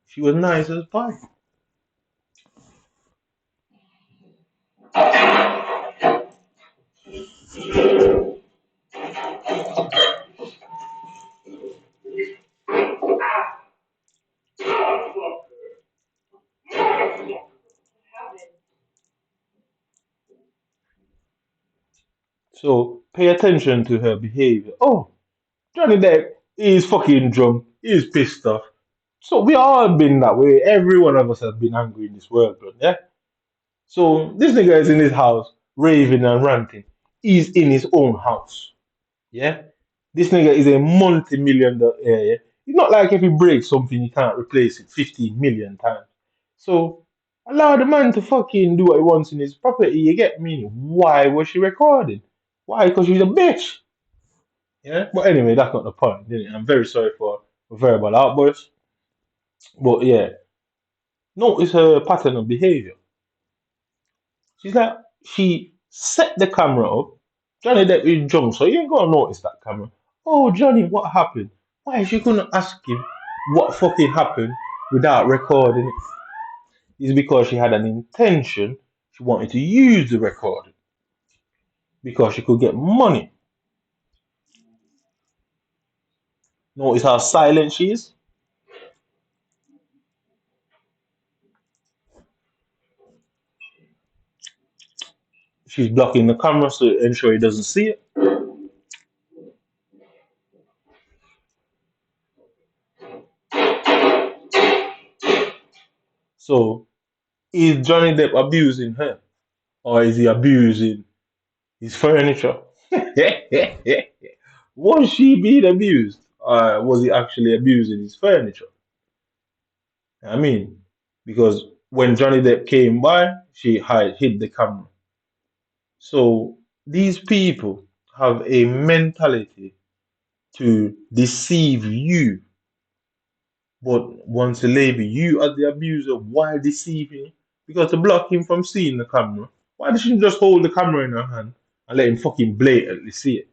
she was nice as pie. So pay attention to her behavior. Oh, Johnny Depp is fucking drunk. He's pissed off. So we all been that way. Every one of us has been angry in this world, bro. Yeah. So this nigga is in his house, raving and ranting. He's in his own house. Yeah. This nigga is a multi-million dollar. Yeah. It's not like if he breaks something, you can't replace it 15 million times. So allow the man to fucking do what he wants in his property. You get me? Why was she recording? Why? Because she's a bitch. Yeah, but anyway, that's not the point. I'm very sorry for verbal outbursts, but yeah, notice her pattern of behavior. She's like, she set the camera up. Johnny Depp is drunk, so you ain't gonna notice that camera. Oh, Johnny, what happened? Why she couldn't ask him what fucking happened without recording it? It's because she had an intention. She wanted to use the recording because she could get money. Notice how silent she is? She's blocking the camera to ensure he doesn't see it. So, is Johnny Depp abusing her? Or is he abusing his furniture? Was she being abused? Or was he actually abusing his furniture? I mean, because when Johnny Depp came by, she hid the camera. So these people have a mentality to deceive you, but want to label you as the abuser while deceiving you. Because to block him from seeing the camera, why doesn't she just hold the camera in her hand and let him fucking blatantly see it?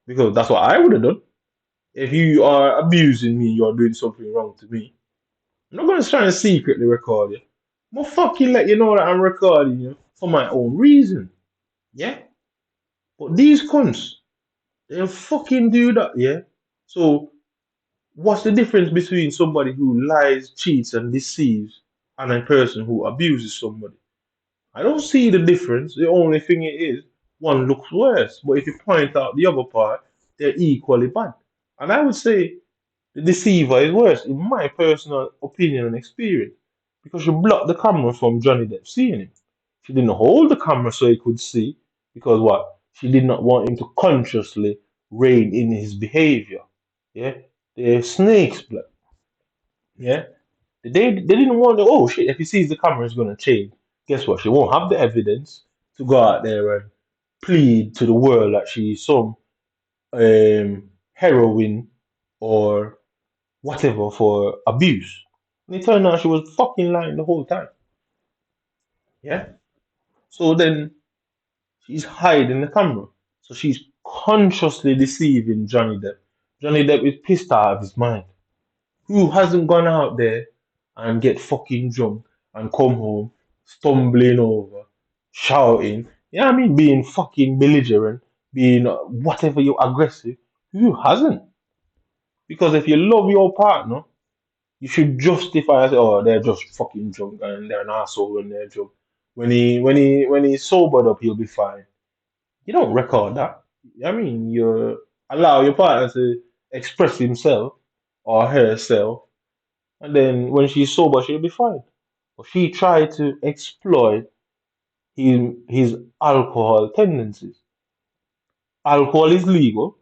Because that's what I would have done. If you are abusing me, you're doing something wrong to me. I'm not going to try and secretly record you. I'm going to fucking let you know that I'm recording you for my own reason. Yeah? But these cunts, they fucking do that, yeah? So, what's the difference between somebody who lies, cheats, and deceives and a person who abuses somebody? I don't see the difference. The only thing it is, one looks worse. But if you point out the other part, they're equally bad. And I would say the deceiver is worse, in my personal opinion and experience, because she blocked the camera from Johnny Depp seeing him. She didn't hold the camera so he could see, because what? She did not want him to consciously rein in his behavior. Yeah, they're snakes, blood. Yeah, they didn't want to. Oh shit! If he sees the camera, it's gonna change. Guess what? She won't have the evidence to go out there and plead to the world that she's some heroine or whatever for abuse. And it turned out she was fucking lying the whole time. Yeah. So then she's hiding the camera. So she's consciously deceiving Johnny Depp. Johnny Depp is pissed out of his mind. Who hasn't gone out there and get fucking drunk and come home stumbling over, shouting, you know what I mean? Being fucking belligerent, being whatever you're aggressive. Who hasn't? Because if you love your partner, you should justify say, oh, they're just fucking drunk and they're an asshole when they're drunk. When he's sobered up, he'll be fine. You don't record that. I mean, you allow your partner to express himself or herself, and then when she's sober, she'll be fine. But she tried to exploit his alcohol tendencies. Alcohol is legal.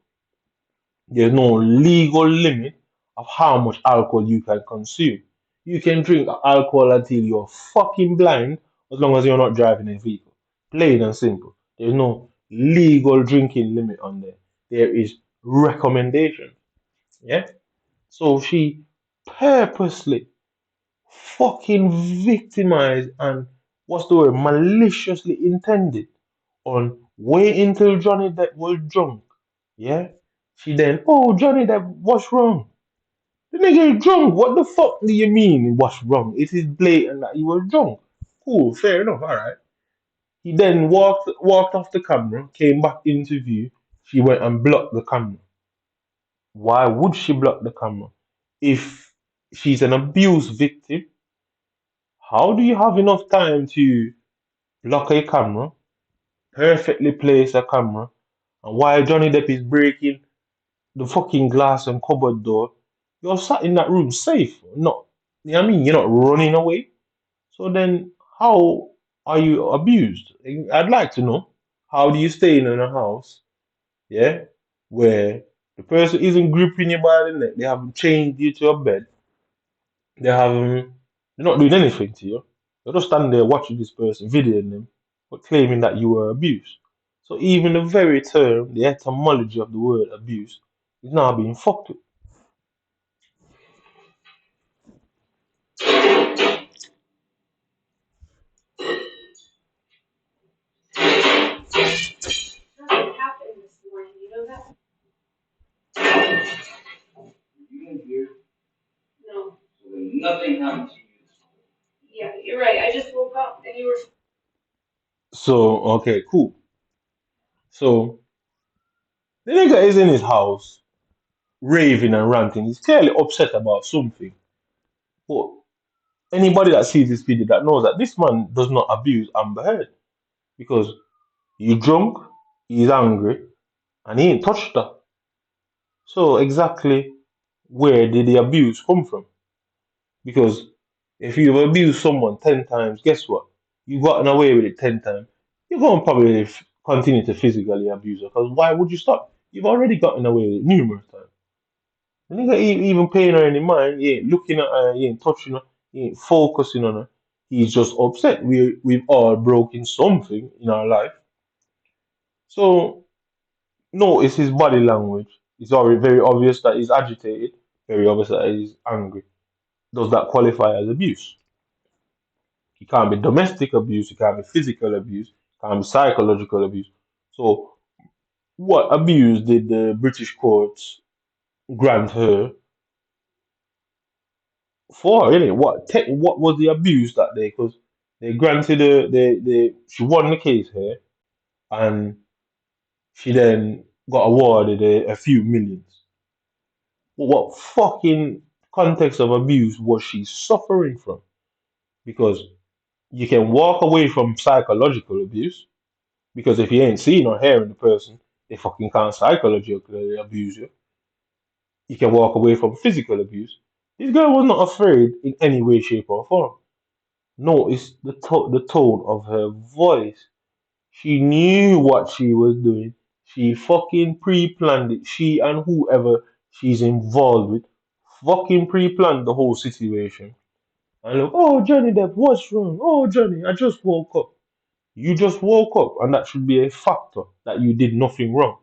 There's no legal limit of how much alcohol you can consume. You can drink alcohol until you're fucking blind as long as you're not driving a vehicle. Plain and simple. There's no legal drinking limit on there. There is recommendation. Yeah? So she purposely fucking victimized and what's the word? Maliciously intended on waiting till Johnny Depp was drunk. Yeah? She then, oh, Johnny Depp, what's wrong? The nigga is drunk. What the fuck do you mean what's wrong? It is blatant that he was drunk. Cool, fair enough, alright. He then walked off the camera, came back into view. She went and blocked the camera. Why would she block the camera? If she's an abuse victim, how do you have enough time to block a camera, perfectly place a camera, and while Johnny Depp is breaking the fucking glass and cupboard door, you're sat in that room safe. Not, you know what I mean? You're not running away. So then, how are you abused? I'd like to know. How do you stay in a house, yeah, where the person isn't gripping you by the neck, they haven't chained you to a bed, they haven't, they're not doing anything to you. You're just standing there watching this person, videoing them, but claiming that you were abused. So even the very term, the etymology of the word abuse, is now being fucked with. Nothing happened this morning, you know that? You didn't hear? No. So then nothing happened to you this morning. Yeah, you're right. I just woke up and you were. So okay, cool. So the nigga is in his house, raving and ranting. He's clearly upset about something. But anybody that sees this video that knows that this man does not abuse Amber Heard because he's drunk, he's angry, and he ain't touched her. So exactly where did the abuse come from? Because if you've abused someone 10 times, guess what? You've gotten away with it 10 times. You're going to probably continue to physically abuse her. Because why would you stop? You've already gotten away with it numerous times. The nigga ain't even paying her any mind. He ain't looking at her. He ain't touching her. He ain't focusing on her. He's just upset. We've all broken something in our life. So notice his body language. It's already very obvious that he's agitated. Very obvious that he's angry. Does that qualify as abuse? It can't be domestic abuse. It can't be physical abuse. It can't be psychological abuse. So what abuse did the British courts grant her for? Really, what was the abuse that day? Because they granted her, she won the case here, and she then got awarded a few millions. But what fucking context of abuse was she suffering from? Because you can walk away from psychological abuse, because if you ain't seeing or hearing the person, they fucking can't psychologically abuse you. You can walk away from physical abuse. This girl was not afraid in any way, shape, or form. Notice the tone of her voice. She knew what she was doing. She fucking pre-planned it. She and whoever she's involved with fucking pre-planned the whole situation. And look, oh Johnny Depp, what's wrong? Oh Johnny, I just woke up. You just woke up, and that should be a factor that you did nothing wrong.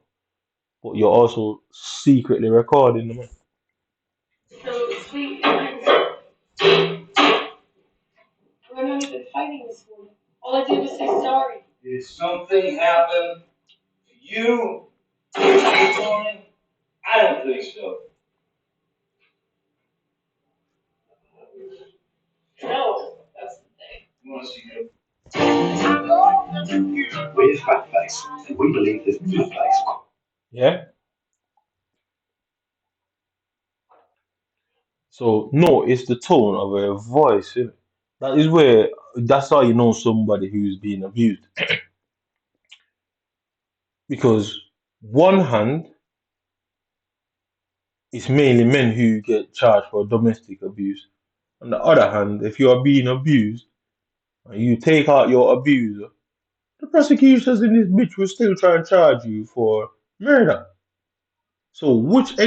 But you're also secretly recording the man. So sweet. We're not even fighting this morning. All I did was say sorry. Did something happen to you this morning? I don't think so. No, that's the thing. You want to see him? We're Fat Face, and we believe there's no place. Yeah? So no, it's the tone of her voice, innit? That's how you know somebody who's being abused. Because one hand, it's mainly men who get charged for domestic abuse. On the other hand, if you are being abused and you take out your abuser, the prosecutors in this bitch will still try and charge you for murder. So which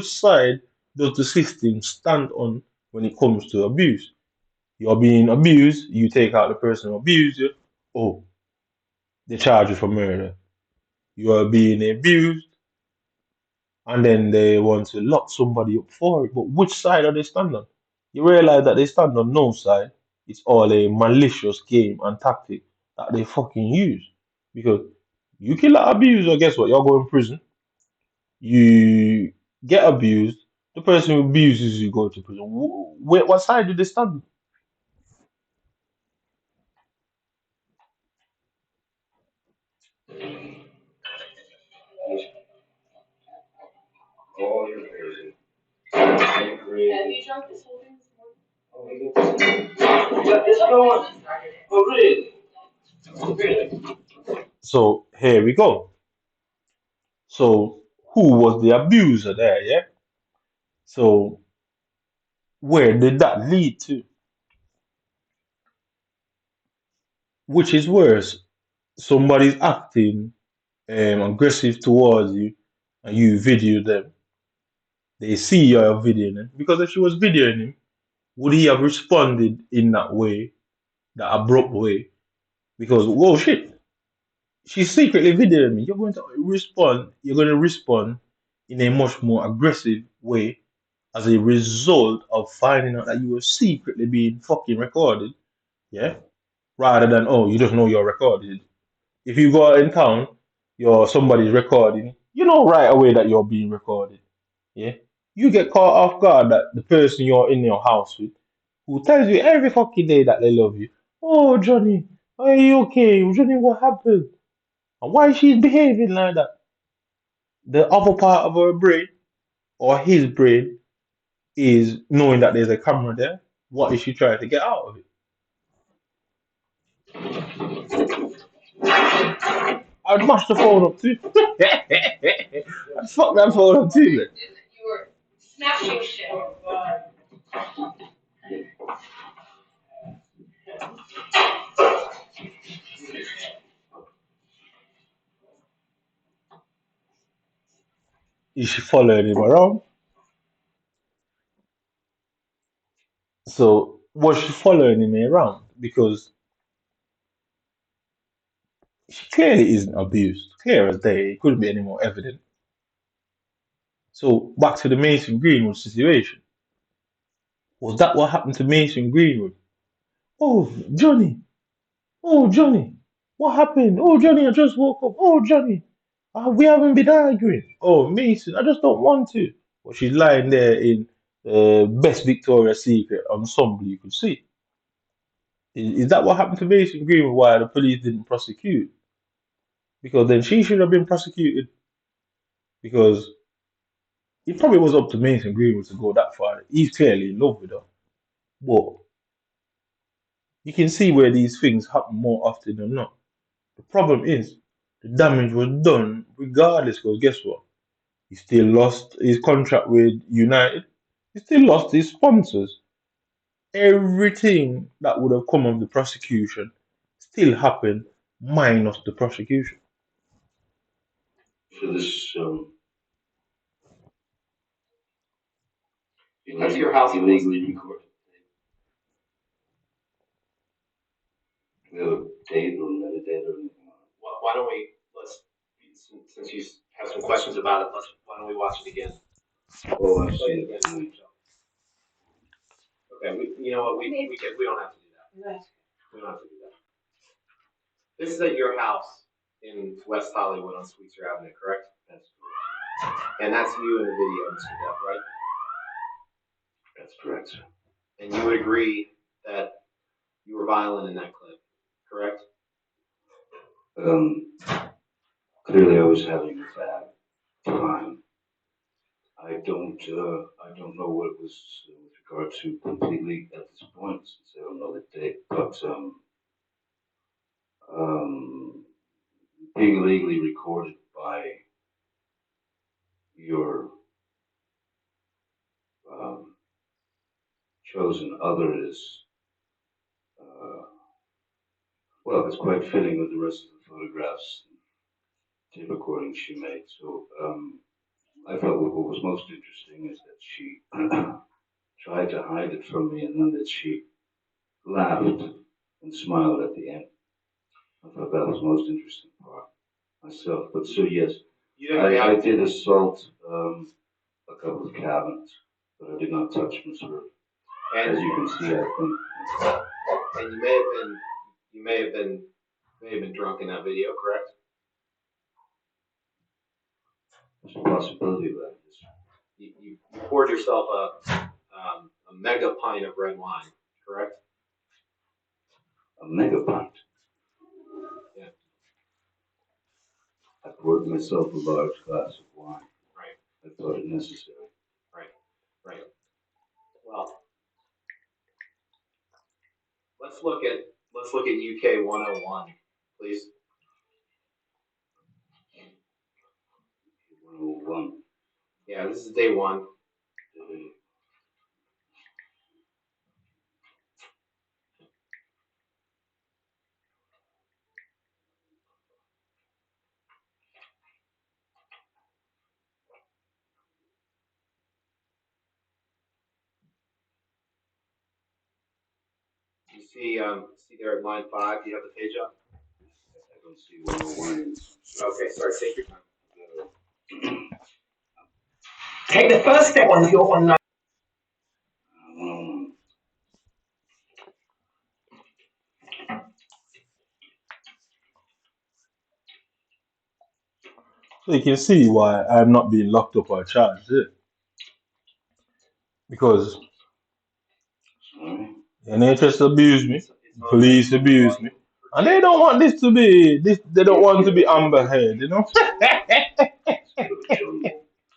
side does the system stand on when it comes to abuse? You're being abused, you take out the person who abused you, oh, they charge you for murder. You are being abused, and then they want to lock somebody up for it. But which side are they stand on? You realize that they stand on no side. It's all a malicious game and tactic that they fucking use. Because you kill an abuser, guess what? You're going to prison. You get abused. The person who abuses you go to prison. What side do they stand on? Oh, you're crazy. You're crazy. Have you drunk this whole thing this morning? Oh, you got this going? Oh, really? Really? So here we go. So who was the abuser there? Yeah. So where did that lead to? Which is worse? Somebody's acting aggressive towards you, and you video them. They see you're videoing him, because if she was videoing him, would he have responded in that way, that abrupt way? Because whoa shit, She's secretly videoing me. You're going to respond. You're going to respond in a much more aggressive way as a result of finding out that you were secretly being fucking recorded. Yeah. Rather than, oh, you just know you're recorded. If you go out in town, somebody's recording, you know right away that you're being recorded. Yeah. You get caught off guard that the person you're in your house with, who tells you every fucking day that they love you. Oh, Johnny, are you okay? Johnny, what happened? And why she's behaving like that? The other part of her brain or his brain is knowing that there's a camera there. What is she trying to get out of it? I'd mash the phone up too. I'd fuck that phone up too, man. You were smashing shit. Is she following him around? So was she following him around? Because she clearly isn't abused. Clear as day. It couldn't be any more evident. So back to the Mason Greenwood situation. Was that what happened to Mason Greenwood? Oh, Johnny. Oh, Johnny. What happened? Oh, Johnny, I just woke up. Oh, Johnny. We haven't been arguing. Oh, Mason, I just don't want to. But she's lying there in best Victoria's Secret ensemble you could see. Is that what happened to Mason Greenwood? Why the police didn't prosecute? Because then she should have been prosecuted. Because it probably was up to Mason Greenwood to go that far. He's clearly in love with her. But you can see where these things happen more often than not. The problem is the damage was done regardless. Because guess what? He still lost his contract with United. He still lost his sponsors. Everything that would have come of the prosecution still happened minus the prosecution. For this That's your house. illegally recorded. Do we have a date or metadata or anything on it? Why don't we since you have some questions about it, why don't we watch it again? Oh, I've Play seen it it. again. Okay, you know what? We don't have to do that. We don't have to do that. This is at your house in West Hollywood on Sweetser Avenue, correct? That's correct. And that's you in the video, Mr. Depp, right? That's correct, sir. And you would agree that you were violent in that clip, correct? Clearly I was having a bad time. I don't know what it was with regard to completely at this point, since I don't know the date, but being illegally recorded by your chosen other is well, it's quite fitting with the rest of the photographs and tape recordings she made. So I felt what was most interesting is that she tried to hide it from me, and then that she laughed and smiled at the end. I thought that was the most interesting part myself. But so yes, I did assault a couple of cabinets, but I did not touch Miss Ruth. As you can see, I think. And you may have been drunk in that video, correct? There's a possibility of that. You poured yourself a mega pint of red wine, correct? A mega pint. Yeah. I poured myself a large glass of wine. Right. I thought it necessary. Right. Well, let's look at UK 101, please. 101. Yeah, this is day one. You see there at line 5, you have the page up? don't see 101 in this. Okay, sorry, take your time. Take the first step on your online. Um, So you can see why I'm not being locked up or charged, yeah? Because sorry. the NHS abuse me, It's on police the abuse me, and they don't want this to be this. They don't want to be Amber Heard, you know. It's a bit of a jungle.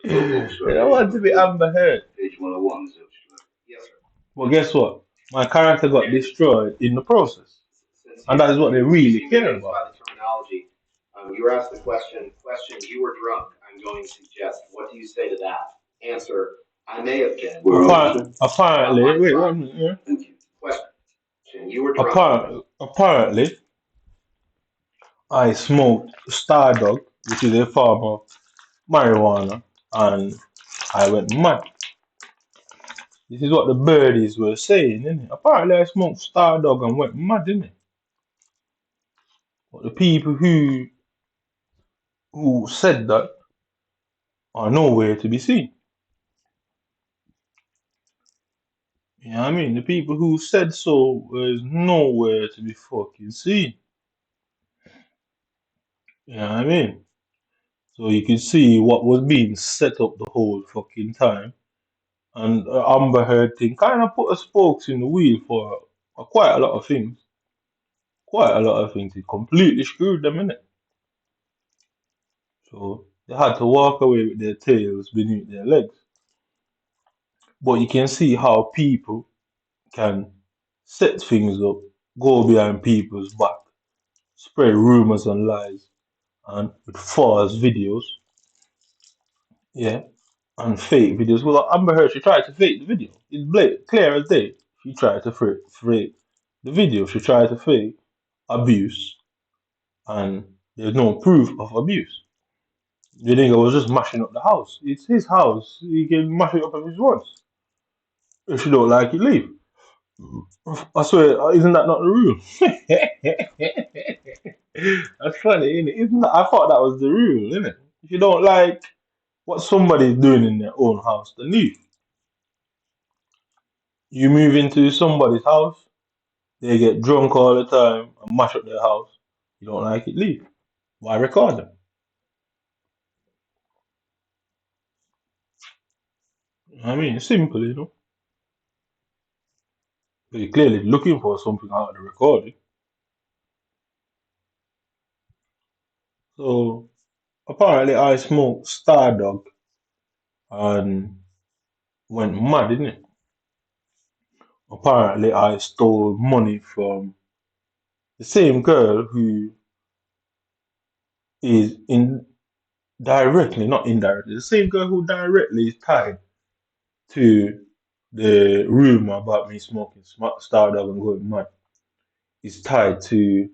Oh, They sorry. don't want to be Amber Heard. Page 101 is that what you like? Yes, sir. But guess what? My character got destroyed in the process, Since and that is what they really care about. by the terminology, you were asked the question, you were drunk. I'm going to jest. What do you say to that? Answer, I may have been. Where are you? Apparently, wait one minute. Yeah. Thank you. Question, you were drunk. Apparently, I smoked Stardog, which is a form of marijuana, and I went mad. This is what the birdies were saying, innit? Apparently, I smoked Stardog and went mad, innit? But the people who said that are nowhere to be seen. You know what I mean? The people who said so was nowhere to be fucking seen. You know what I mean? So you can see what was being set up the whole fucking time. And Amber Heard thing kind of put a spokes in the wheel for quite a lot of things. Quite a lot of things. It completely screwed them, innit? So they had to walk away with their tails beneath their legs. But you can see how people can set things up, go behind people's back, spread rumors and lies, and with false videos, yeah, and fake videos. Well, Amber Heard, she tried to fake the video. It's clear as day. She tried to fake the video. She tried to fake abuse, and there's no proof of abuse. The nigga was just mashing up the house. It's his house. He can mash it up if he wants. If you don't like it, leave. I swear, isn't that not the rule? That's funny, isn't it? Isn't that? I thought that was the rule, isn't it? If you don't like what somebody's doing in their own house, then leave. You move into somebody's house, they get drunk all the time and mash up their house. You don't like it, leave. Why record them? I mean, it's simple, you know. But you're clearly looking for something out of the recording. So apparently, I smoked Stardog and went mad, didn't it? Apparently, I stole money from the same girl who is not indirectly, the same girl who directly is tied to the rumor about me smoking Stardog and going mad. Is tied to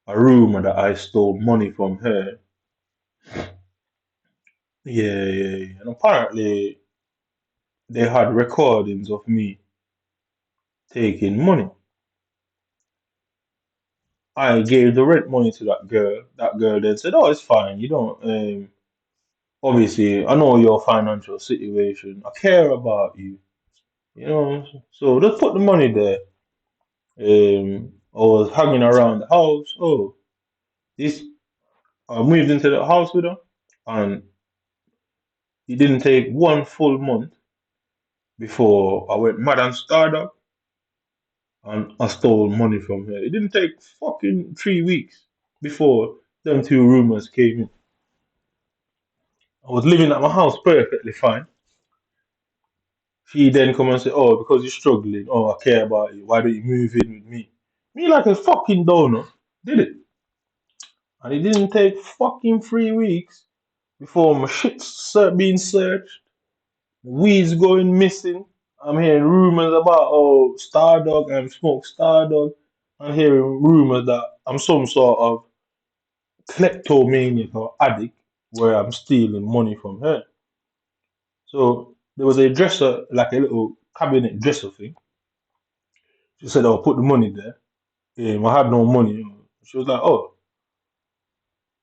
a rumor that I stole money from her. Yeah. And apparently, they had recordings of me taking money. I gave the rent money to that girl. That girl then said, "Oh, it's fine. You don't. Obviously, I know your financial situation. I care about you. You know. So just put the money there. I was hanging around the house. Oh, this. I moved into the house with her, and it didn't take one full month before I went mad and started and I stole money from her. It didn't take fucking 3 weeks before them two rumors came in. I was living at my house perfectly fine. She then come and say, "Oh, because you're struggling, oh, I care about you. Why don't you move in with me?" Me like a fucking donut, did it? And it didn't take fucking 3 weeks before my shit's being searched, weeds going missing. I'm hearing rumors about Stardog and Smoke Stardog. I'm hearing rumors that I'm some sort of kleptomaniac or addict where I'm stealing money from her. So there was a dresser, like a little cabinet dresser thing. She said, "Oh, put the money there." I had no money. She was like, "Oh."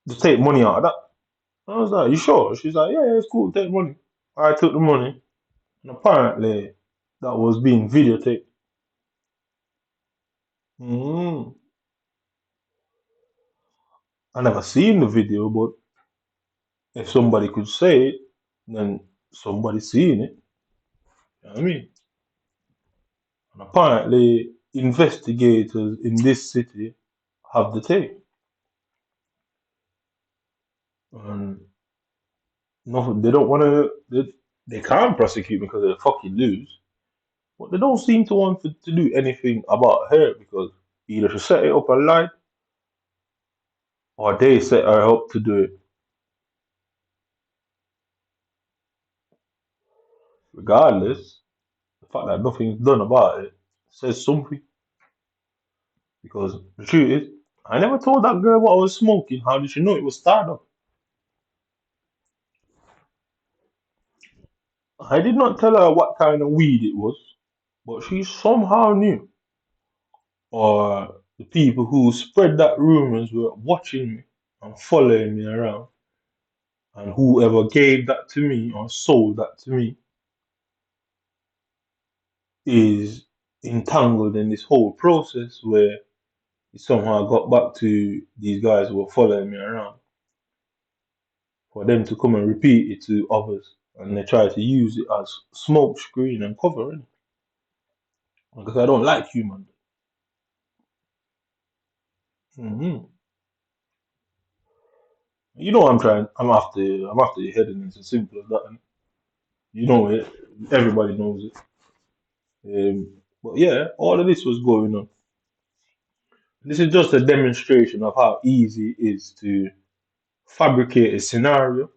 just take money out of that. I was like, you sure? She's like, yeah, it's cool, take money. I took the money, and apparently that was being videotaped. Mm. I never seen the video, but if somebody could say it, then somebody seen it. You know what I mean? And apparently, investigators in this city have the tape. And nothing, they don't want to, they can't prosecute me because they fucking lose. But they don't seem to want to do anything about her because either she set it up and lied or they set her up to do it. Regardless, the fact that nothing's done about it says something. Because the truth is, I never told that girl what I was smoking. How did she know it was Stardust? I did not tell her what kind of weed it was, but she somehow knew. Or the people who spread that rumors were watching me and following me around. And whoever gave that to me or sold that to me is entangled in this whole process where it somehow got back to these guys who were following me around for them to come and repeat it to others. And they try to use it as smoke screen and covering. Because I don't like human. Hmm. You know I'm trying. I'm after your head, and it's as simple as that. And you know it. Everybody knows it. But yeah, all of this was going on. This is just a demonstration of how easy it is to fabricate a scenario,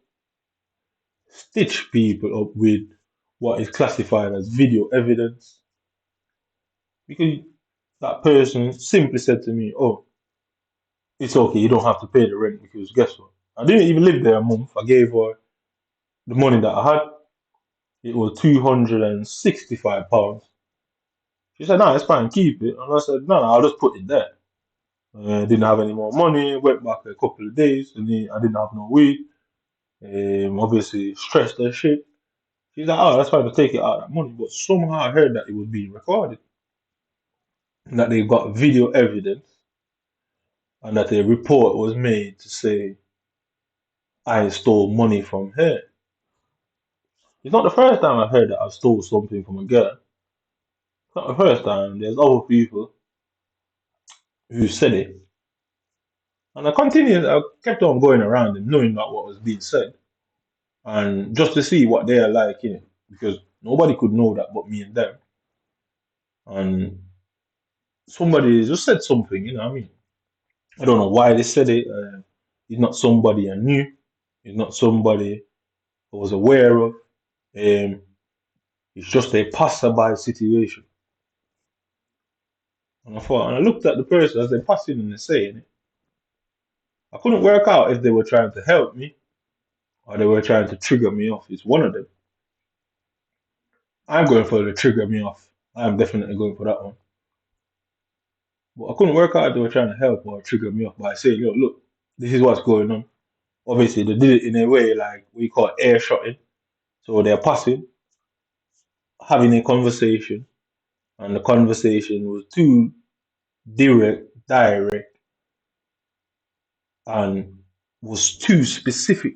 stitch people up with what is classified as video evidence. Because that person simply said to me, "Oh, it's okay. You don't have to pay the rent because guess what? I didn't even live there a month. I gave her the money that I had. It was £265. She said, no, it's fine, keep it. And I said, no, I'll just put it there. I didn't have any more money, went back a couple of days, and then I didn't have no weed. Obviously, stressed as shit. She's like, oh, that's fine to take it out of that money. But somehow I heard that it was being recorded, and that they got video evidence, and that a report was made to say I stole money from her. It's not the first time I've heard that I stole something from a girl. It's not the first time. There's other people who said it. And I kept on going around and knowing that what was being said. And just to see what they are like, because nobody could know that but me and them. And somebody just said something, you know what I mean? I don't know why they said it. It's not somebody I knew. It's not somebody I was aware of. It's just a passerby situation. And I looked at the person as they're passing and they're saying it. I couldn't work out if they were trying to help me or they were trying to trigger me off. It's one of them. I'm going for the trigger me off. I'm definitely going for that one. But I couldn't work out if they were trying to help or trigger me off by saying, yo, look, this is what's going on. Obviously, they did it in a way like we call air shotting. So they're passing, having a conversation, and the conversation was too direct, and was too specific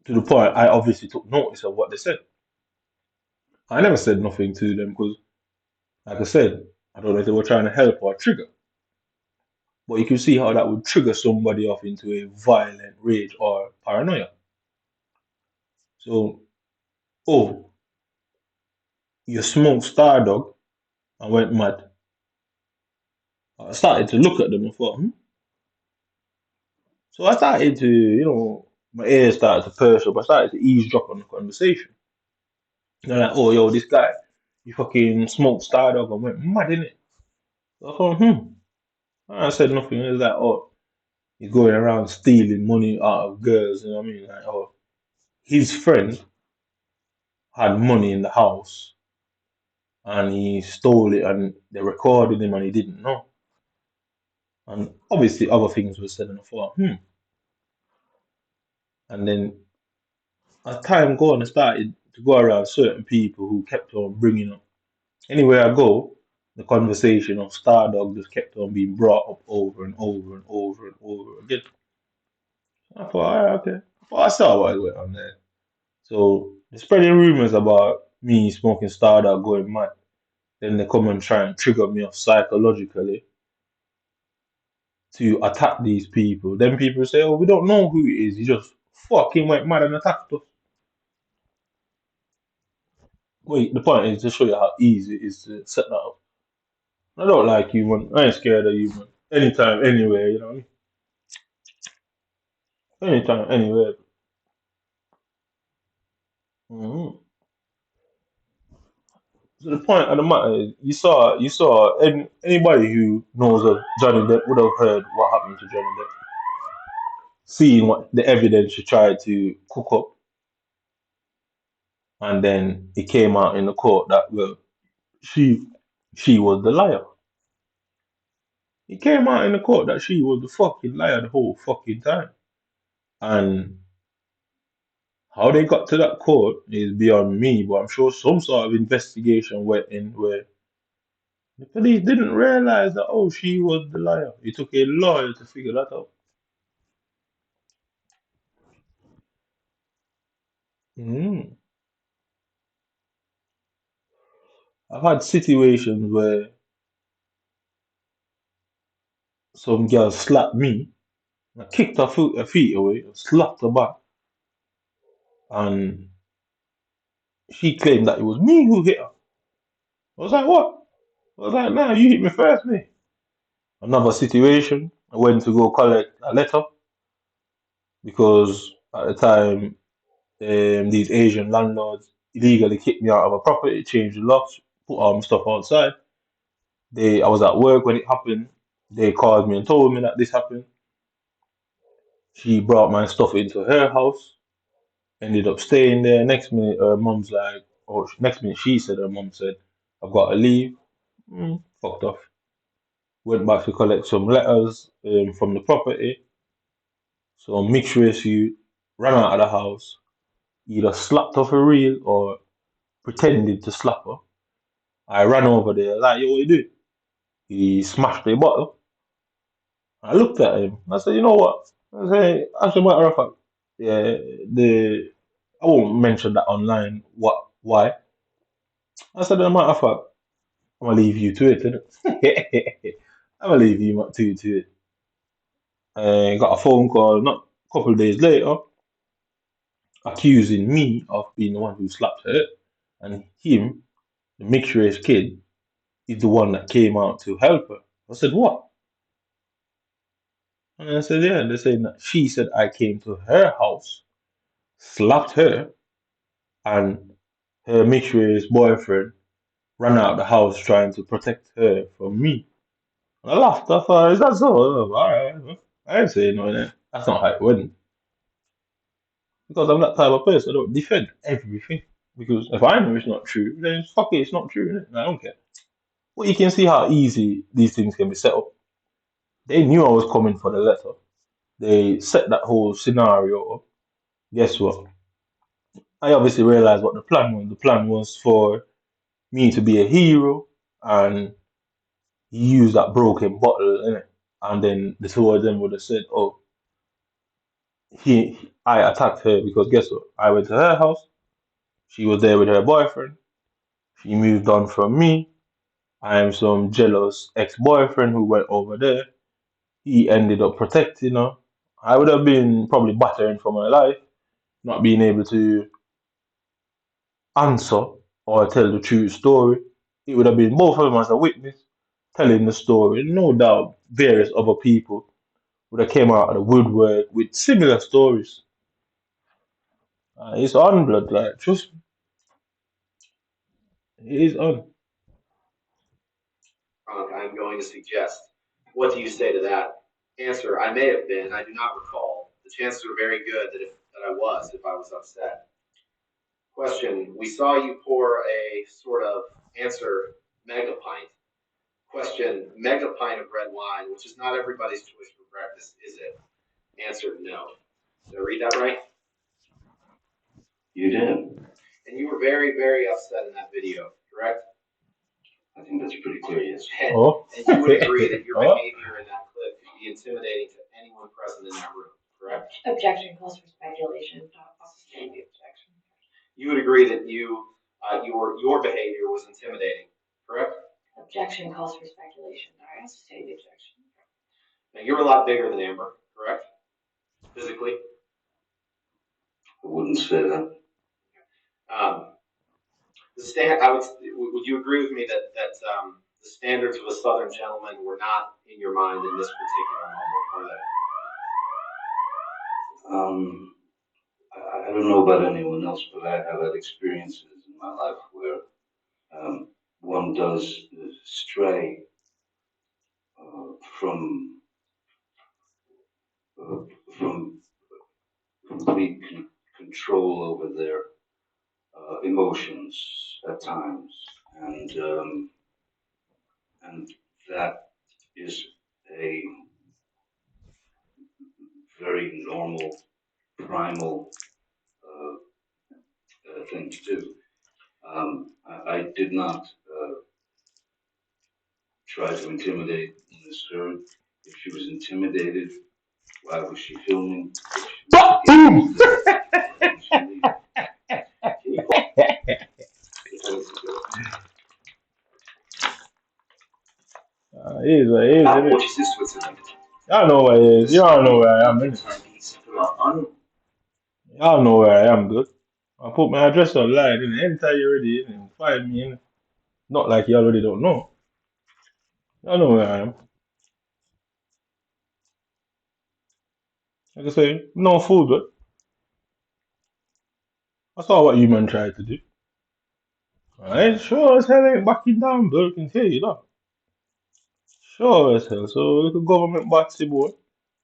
to the point I obviously took notice of what they said. I never said nothing to them because, like I said, I don't know if they were trying to help or trigger. But you can see how that would trigger somebody off into a violent rage or paranoia. So, oh, you smoked Stardog and went mad. I started to look at them and thought, hmm. So I started to, my ears started to perk up. I started to eavesdrop on the conversation. And they're like, oh, yo, this guy, you fucking smoked Stardog and went mad, innit? So I thought, hmm. I said nothing. It was like, oh, he's going around stealing money out of girls, you know what I mean? Like, oh, his friend had money in the house and he stole it and they recorded him and he didn't know. And obviously other things were said, and I thought, And then as time gone, I started to go around certain people who kept on bringing up. Anywhere I go, the conversation of Stardog just kept on being brought up over and over and over and over again. I thought, alright, okay. I thought I saw what went on there. So they're spreading rumors about me smoking Stardog going mad. Then they come and try and trigger me off psychologically to attack these people. Then people say, oh, we don't know who it is. He just fucking went mad and attacked us. Wait, the point is to show you how easy it is to set that up. I don't like you, man. I ain't scared of you, man. Anytime, anywhere, you know what I mean? Anytime, anywhere. hmm So the point of the matter is, you saw anybody who knows of Johnny Depp would have heard what happened to Johnny Depp, seeing what the evidence she tried to cook up, and then it came out in the court that well, she she was the liar. It came out in the court that she was the fucking liar the whole fucking time, and how they got to that court is beyond me, but I'm sure some sort of investigation went in where the police didn't realize that, oh, she was the liar. It took a lawyer to figure that out. Mm. I've had situations where some girl slapped me, I kicked her feet away, slapped her back, and she claimed that it was me who hit her. I was like, what? I was like, nah, you hit me first, mate. Another situation, I went to go collect a letter because at the time these Asian landlords illegally kicked me out of a property, changed the locks, put all my stuff outside. I was at work when it happened. They called me and told me that this happened. She brought my stuff into her house, ended up staying there. Next minute, her mom's like, or next minute she said, her mom said, I've got to leave. Fucked off. Went back to collect some letters from the property. So mixed race you ran out of the house, either slapped off a reel or pretended to slap her. I ran over there, like, yo, what you doing? He smashed a bottle. I looked at him. I said, you know what? I said, as a matter of fact, yeah, I won't mention that online. Why? I said, as a matter of fact, I'm gonna leave you to it, innit? I'm gonna leave you to it. Got a phone call not a couple of days later, accusing me of being the one who slapped her, and him, the mixed race kid, is the one that came out to help her. I said, what? And I said, yeah. They're saying that she said I came to her house, slapped her, and her mixed race boyfriend ran out of the house trying to protect her from me. And I laughed. I thought, is that so? All right. I ain't saying no, innit? That's not how it went. Because I'm that type of person. I don't defend everything. Because if I know it's not true, then fuck it, it's not true, innit? I don't care. Well, you can see how easy these things can be set up. They knew I was coming for the letter. They set that whole scenario up. Guess what? I obviously realized what the plan was. The plan was for me to be a hero and use that broken bottle in it. And then the two of them would have said, oh, I attacked her because guess what? I went to her house. She was there with her boyfriend. She moved on from me. I am some jealous ex-boyfriend who went over there. He ended up protecting her. I would have been probably battering for my life, not being able to answer or tell the true story. It would have been both of them as a witness telling the story. No doubt various other people would have came out of the woodwork with similar stories. It's on, blood, like, trust me, it is on. I'm going to suggest. What do you say to that? Answer: I may have been. I do not recall. The chances are very good that I was if I was upset. Question: we saw you pour a sort of answer mega pint. Question, mega pint of red wine, which is not everybody's choice for breakfast, is it? Answered no. Did I read that right? You did. And you were very, very upset in that video, correct? I think that's pretty clear, yes. And, Oh. and you would agree that your Oh. behavior in that clip could be intimidating to anyone present in that room, correct? Objection calls for speculation. I'll sustain the objection. You would agree that your behavior was intimidating, correct? Objection calls for speculation. I'll sustain the objection. Now you're a lot bigger than Amber, correct? Physically. I wouldn't say that. Would you agree with me that the standards of a Southern gentleman were not in your mind in this particular moment, were they? I don't know about anyone else, but I have had experiences in my life where one does stray from complete control over their emotions at times, and that is a very normal, primal thing to do. I did not try to intimidate Miss Heard. If she was intimidated, why was she filming? Boom! It is, isn't it? Y'all know where it is. Y'all know where I am, innit? Y'all know where I am, good. I put my address online, innit? Anytime you're ready, innit? Find me, innit? Not like you already don't know. Y'all know where I am. Like I say, no food, but I saw what you man tried to do. I ain't sure as hell ain't backing down, bro. I can tell you that. Sure as hell. So, little government batsy boy.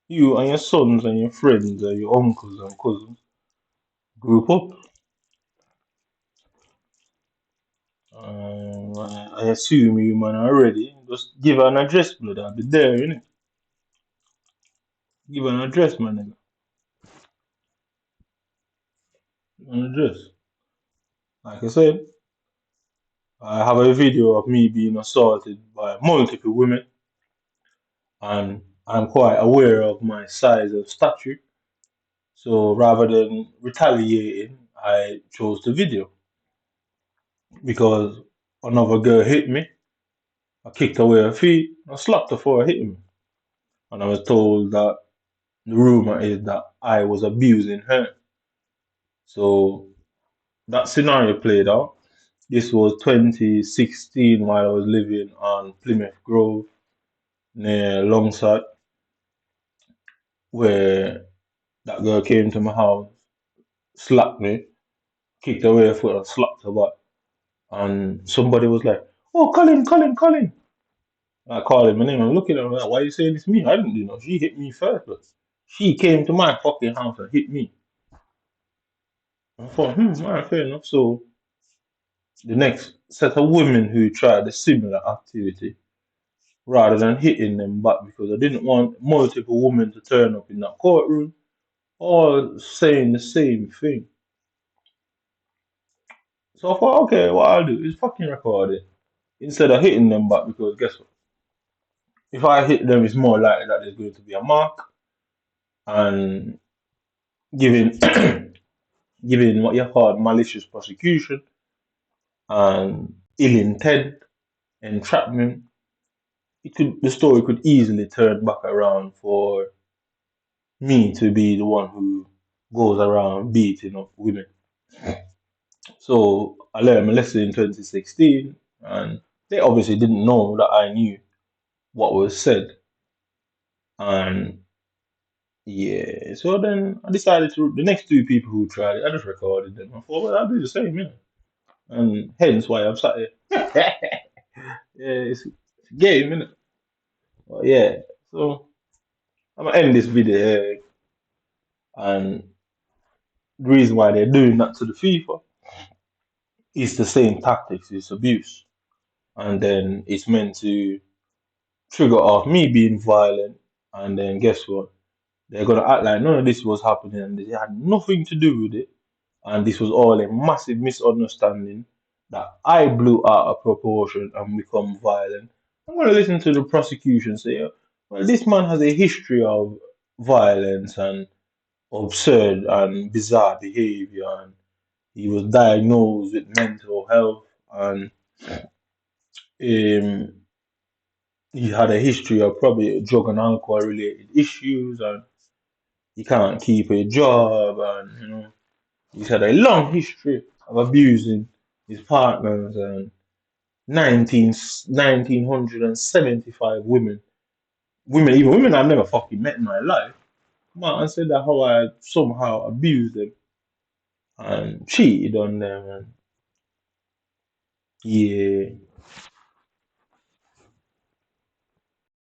You and your sons and your friends and your uncles and cousins group up. I assume you man are ready. Just give her an address, blood. I'll be there, innit? Give her an address, my nigga. Give her an address. Like I said, I have a video of me being assaulted by multiple women, and I'm quite aware of my size of stature. So rather than retaliating, I chose the video because another girl hit me. I kicked away her feet. I slapped her for hitting me. And I was told that the rumor is that I was abusing her. So that scenario played out. This was 2016 while I was living on Plymouth Grove near Longside, where that girl came to my house, slapped me, kicked away her foot and slapped her back. And somebody was like, "Oh, Colin, Colin, Colin." I called him my name. I'm looking at her like, "Why are you saying it's me? I didn't do no. She hit me first, but she came to my fucking house and hit me." I thought, alright, fair enough. So the next set of women who tried a similar activity, rather than hitting them back because I didn't want multiple women to turn up in that courtroom, all saying the same thing. So I thought, okay, what I'll do is fucking record it instead of hitting them back because guess what? If I hit them, it's more likely that there's going to be a mark and giving giving what you call malicious prosecution and ill intent, entrapment. The story could easily turn back around for me to be the one who goes around beating up women. So I learned my lesson in 2016, and they obviously didn't know that I knew what was said. And yeah, so then I decided to, the next two people who tried it, I just recorded them. I thought, well, I'll do the same, yeah. And hence why I'm sat here. Yeah, it's a game, innit? But yeah, so I'm gonna end this video here. And the reason why they're doing that to the FIFA is the same tactics, it's abuse. And then it's meant to trigger off me being violent, and then guess what? They're gonna act like none of this was happening and they had nothing to do with it. And this was all a massive misunderstanding that I blew out of proportion and become violent. I'm gonna listen to the prosecution say, well, this man has a history of violence and absurd and bizarre behavior, and he was diagnosed with mental health, and um, he had a history of probably drug and alcohol related issues, and he can't keep a job, and he's had a long history of abusing his partners, and 1975 women, even women I've never fucking met in my life, come out and said that how I somehow abused them and cheated on them, and yeah.